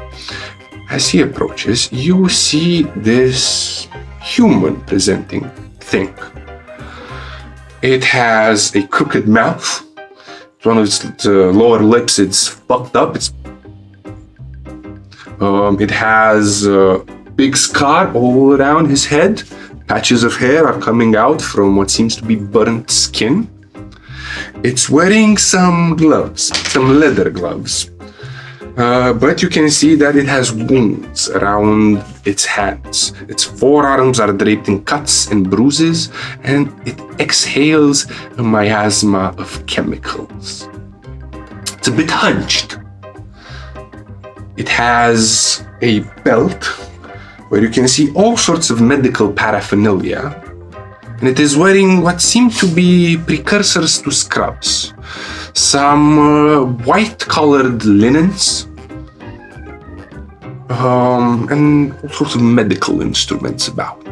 As he approaches, you see this human-presenting thing. It has a crooked mouth. One of its lower lips, it's fucked up. It has a big scar all around his head. Patches of hair are coming out from what seems to be burnt skin. It's wearing some gloves, some leather gloves. But you can see that it has wounds around its hands. Its forearms are draped in cuts and bruises, and it exhales a miasma of chemicals. It's a bit hunched. It has a belt where you can see all sorts of medical paraphernalia, and it is wearing what seem to be precursors to scrubs. Some white-colored linens, and all sorts of medical instruments about.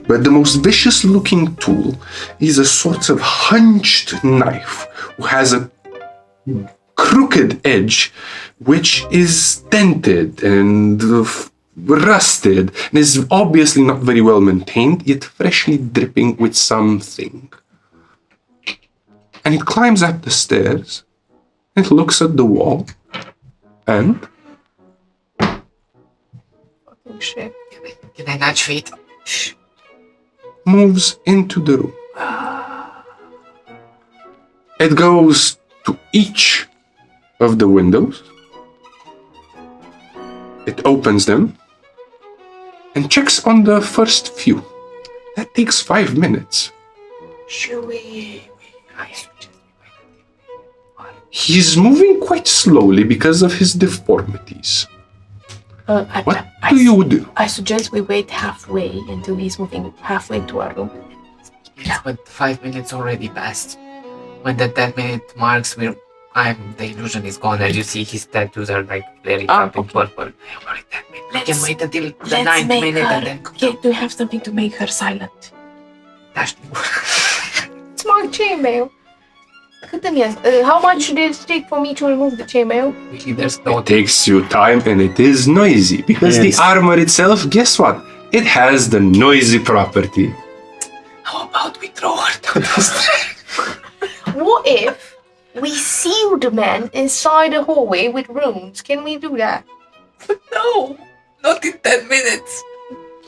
But the most vicious-looking tool is a sort of hunched knife, who has a crooked edge, which is dented and rusted, and is obviously not very well maintained, yet freshly dripping with something. And it climbs up the stairs, it looks at the wall, and... Fucking shit. Can I nudge feet? moves into the room. It goes to each of the windows. It opens them and checks on the first few. That takes 5 minutes. Should we? He's moving quite slowly because of his deformities. What do you do? I suggest we wait halfway until he's moving halfway to our room. Yes, but 5 minutes already passed. When the 10-minute marks, the illusion is gone. As you see, his tattoos are like very dark and purple. Already 10 minutes. We can wait until the 9th minute and then. Okay, do you have something to make her silent? It's my chainmail. How much did it take for me to remove the chainmail? There's no It takes you time and it is noisy because the armor itself, guess what? It has the noisy property. How about we throw her down the stairs? What if we sealed the man inside a hallway with rooms? Can we do that? No, not in 10 minutes.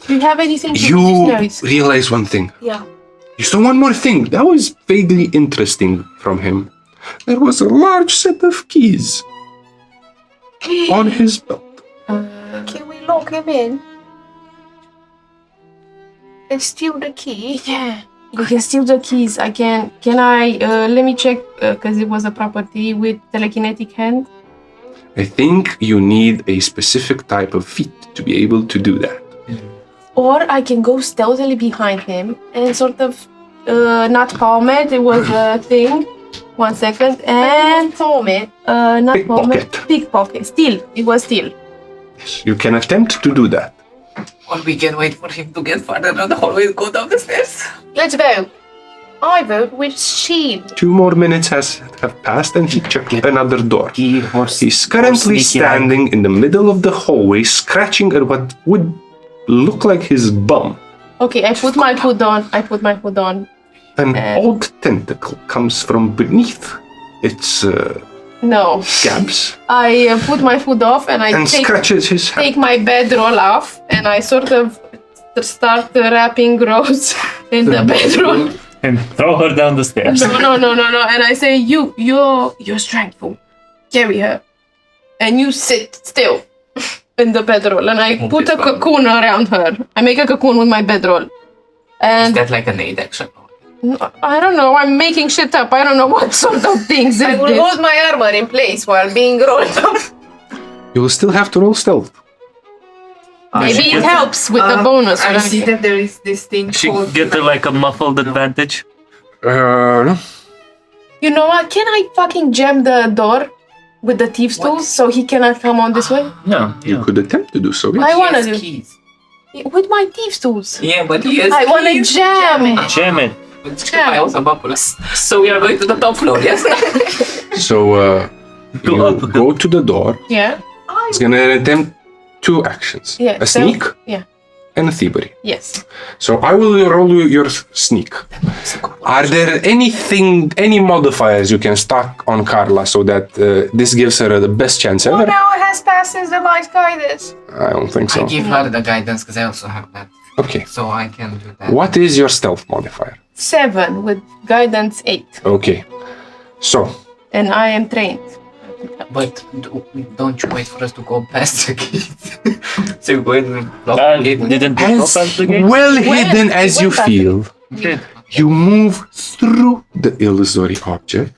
Do you have anything to You reduce noise? realize one thing. Yeah. You saw one more thing that was vaguely interesting from him. There was a large set of keys on his belt. Can we lock him in? And steal the key? Yeah, you can steal the keys. Can I, let me check, because it was a property with telekinetic hand. I think you need a specific type of feat to be able to do that. Or I can go stealthily behind him and sort of, not palm it, it was a thing. 1 second, and Palm it. not palm it, Pickpocket. pickpocket, steal, it was steal. Yes, you can attempt to do that. Or we can wait for him to get farther down the hallway and go down the stairs. Let's vote. I vote with shield. 2 more minutes have passed and he checked another door. He's currently sneaky standing in the middle of the hallway, scratching at what would look like his bum. Okay, I put my hood on. An odd tentacle comes from beneath its No. scabs I put my foot off and I and scratches his hand. take my bedroll off and I sort of start wrapping Rose in the bedroll. And throw her down the stairs. No. And I say, you're strengthful. Carry her. And you sit still in the bedroll. And I put a cocoon around her. I make a cocoon with my bedroll. Is And that like an aid action? I don't know, I'm making shit up. I don't know what sort of things I it will is. hold my armor in place while being rolled up. You will still have to roll stealth. Maybe it helps with the bonus. I see that there is this thing She called... get like a muffled advantage. No. You know what? Can I fucking jam the door with the thieves' tools so he cannot come on this way? Yeah. You could attempt to do so. I Yes. wanna He do has keys. with my thieves' tools. Yeah, but he has I wanna keys. jam it. Jam it. I also bubbles. So we are going to the top floor, yes? So you go to the door. Yeah. It's gonna attempt 2 actions. Yeah. A sneak Yeah. and a thievery. Yes. So I will roll you your sneak. Are there any modifiers you can stack on Karla so that this gives her the best chance ever? Now it has passes the light guidance. I don't think so. I give her the guidance because I also have that. Okay. So I can do that. What is your stealth modifier? 7 with guidance 8. Okay. So, And I am trained. But don't you wait for us to go past the gate? So you go ahead and block I the gate. didn't go as past the gate. well hidden Went- as you went past feel, Okay. you move through the illusory object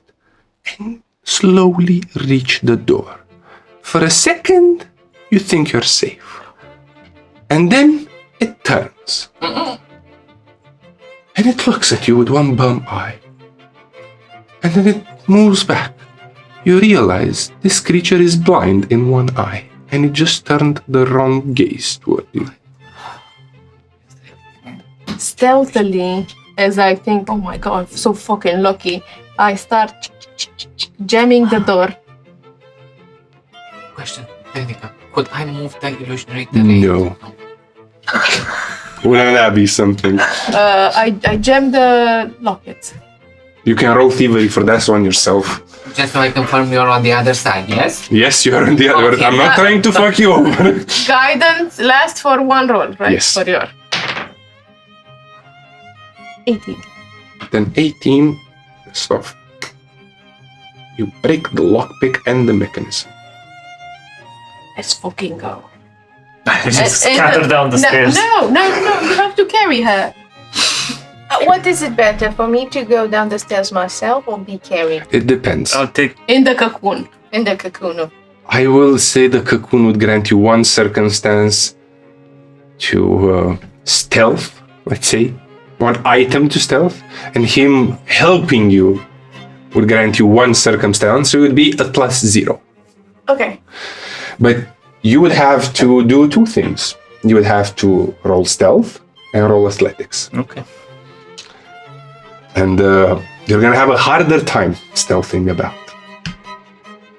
and slowly reach the door. For a second, you think you're safe. And then it turns. And it looks at you with one bum eye. And then it moves back. You realize this creature is blind in one eye, and it just turned the wrong gaze toward you. Stealthily, as I think, oh my god, so fucking lucky, I start jamming the door. Question, Technica. Could I move the illusionary No. Wouldn't that be something? I jam the locket. You can roll thievery for that one yourself. Just so I confirm you're on the other side, yes? Yes, you're on the other. Okay. I'm not trying to fuck you over. Guidance lasts for 1 roll, right? Yes. For your 18. Then 18 stuff. You break the lockpick and the mechanism. Let's fucking go. Just scatter down the stairs. No, you have to carry her. What is it better, for me to go down the stairs myself or be carried It depends. I'll take. In the cocoon. in the cocoon? I will say the cocoon would grant you one circumstance to stealth, let's say. One item to stealth. And him helping you would grant you one circumstance, so it would be a +0. Okay. But you would have to do 2 things. You would have to roll stealth and roll athletics. Okay. And you're gonna have a harder time stealthing about.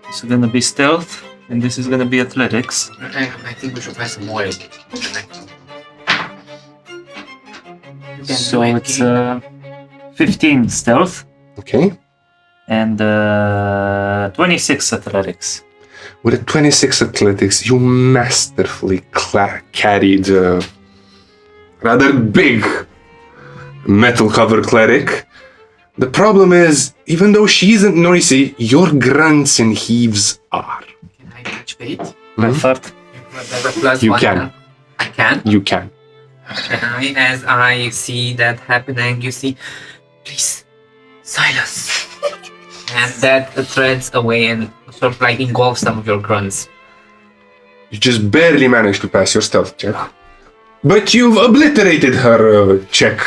It's gonna be stealth, and this is gonna be athletics. I think we should try some more. So it's 15 stealth Okay? and 26 athletics. With a 26 athletics, you masterfully carried a rather big metal cover cleric. The problem is, even though she isn't noisy, your grunts and heaves are. Can I touch fate? My fart. You can. I can. You can. And as I see that happening, you see, please, silence. And that threads away and sort of like engulfs some of your grunts. You just barely managed to pass your stealth check. But you've obliterated her check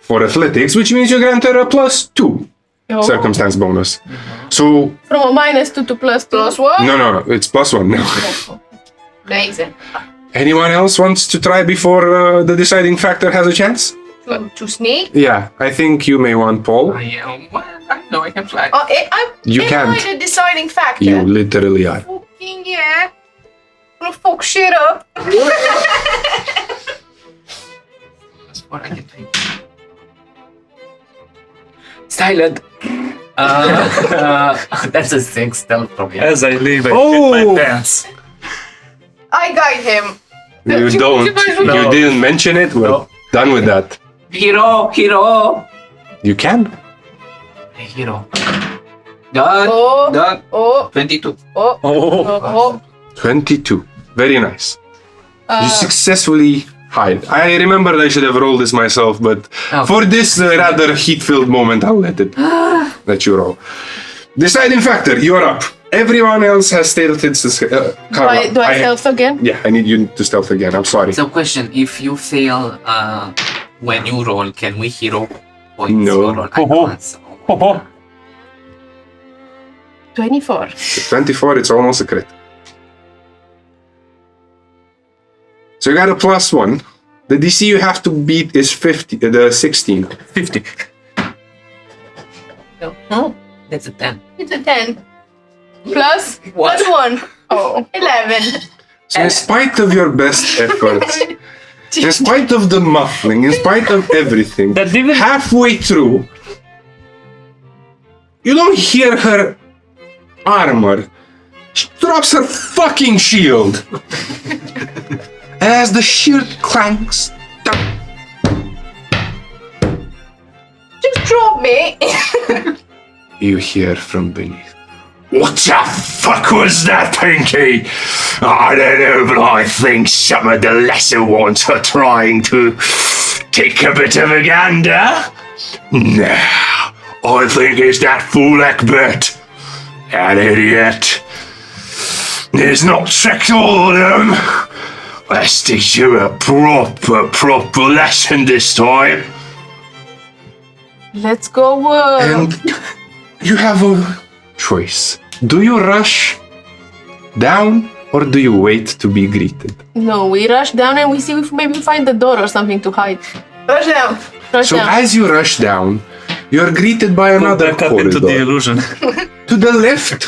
for athletics, which means you grant her a +2 Oh. circumstance bonus. So, From a -2 to +2. Plus what? no, it's +1 now. Amazing. Anyone else wants to try before the deciding factor has a chance? To sneak? Yeah, I think you may want Paul. I know I can fly. Oh, You am can't. I the deciding factor? You literally are. Fucking yeah. Gonna fuck shit up. That's what I get. Silent. That's a 6 stealth from you. As I leave, I Oh! hit my pants. I guide him. You don't. No. You didn't mention it. We're No. done with that. Hero. You can. Hero. Done. Oh. Done. Oh, 22. oh, Oh, oh. 22. Very nice. You successfully hide. I remembered I should have rolled this myself, but Oh. for this rather heat-filled moment, I'll let you roll. Deciding factor, you're up. Everyone else has stealthed. Karla, Do I stealth again? Yeah, I need you to stealth again. I'm sorry. So question, if you fail when you roll, can we hero points? No. your roll? I can't, so- 24. With 24, it's almost a crit. So you got a +1. The DC you have to beat is 16. 50. So, that's a 10. It's a 10. Plus? Plus 1. Oh. 11. So in spite of your best efforts, in spite of the muffling, in spite of everything, That didn't- halfway through, you don't hear her armor. She drops her fucking shield. As the shield clanks down. Just drop me. You hear from beneath. What the fuck was that, Pinky? I don't know, but I think some of the lesser ones are trying to take a bit of a gander. No, I think it's that fool Egbert. That idiot. He's not checked all of them. Let's teach you a proper lesson this time. Let's go. And you have a choice. Do you rush down or do you wait to be greeted? No, we rush down and we see if maybe find the door or something to hide. Rush down. Rush So down. as you rush down, you're greeted by Go another back up into the corridor. illusion. To the left,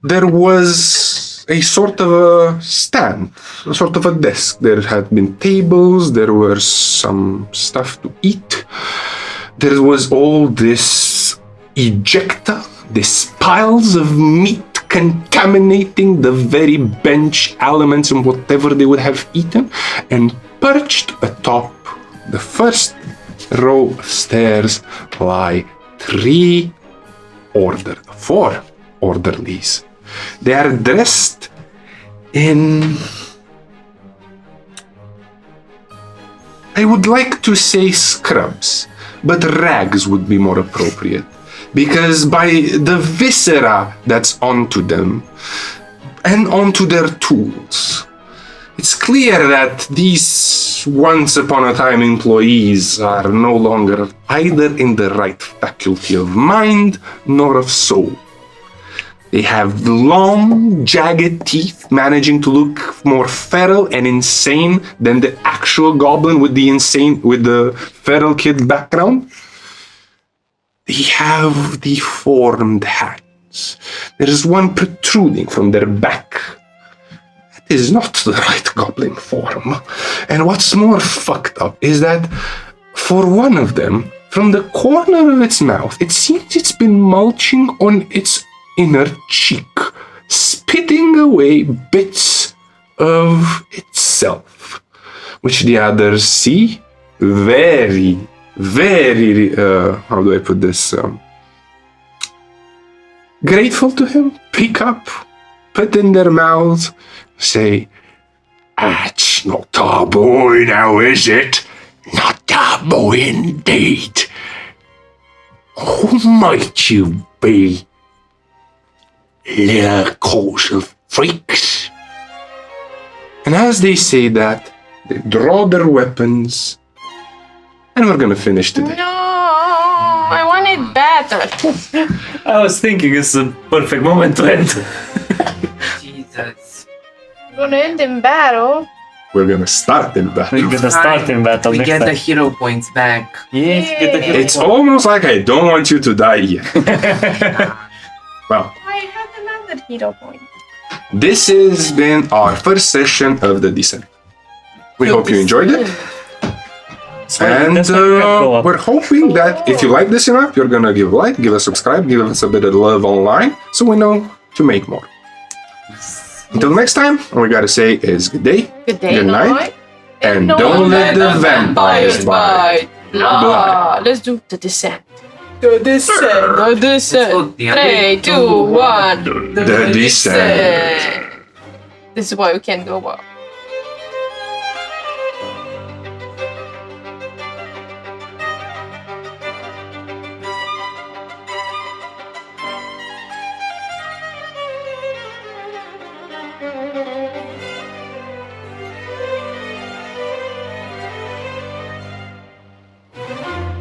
there was a sort of a stand, a sort of a desk. There had been tables, there was some stuff to eat. There was all this ejecta, these piles of meat contaminating the very bench elements and whatever they would have eaten, and perched atop the first row of stairs lie four orderlies. They are dressed in, I would like to say scrubs, but rags would be more appropriate. Because by the viscera that's onto them and onto their tools, it's clear that these once upon a time employees are no longer either in the right faculty of mind nor of soul. They have long, jagged teeth, managing to look more feral and insane than the actual goblin with the feral kid background. They have deformed hands. There is one protruding from their back. That is not the right goblin form. And what's more fucked up is that for one of them, from the corner of its mouth, it seems it's been mulching on its inner cheek, spitting away bits of itself, which the others see very, how do I put this? Grateful to him, pick up, put in their mouths, say, "That's not our boy now, is it? Not our boy indeed. Who might you be, little causal freaks?" And as they say that, they draw their weapons, and we're gonna finish today. No, I want it better. I was thinking it's a perfect moment to end. Jesus. We're gonna end in battle. We're gonna start in battle. We're gonna start in battle We next get the time. hero points back. Yes, get the hero It's point. almost like I don't want you to die yet. Well, I have another hero point. this has been our first session of the Descent. We hope you enjoyed it. And That's why we can't go up. we're hoping that if you like this enough, you're gonna give a like, give a subscribe, give us a bit of love online, so we know to make more. Until next time, all we gotta say is good day, Good day, good night, night. and don't let the vampires bite. Blah. Let's do the descent. The descent. The descent. the 3, 2, 1. The Descent. This is why we can't go up.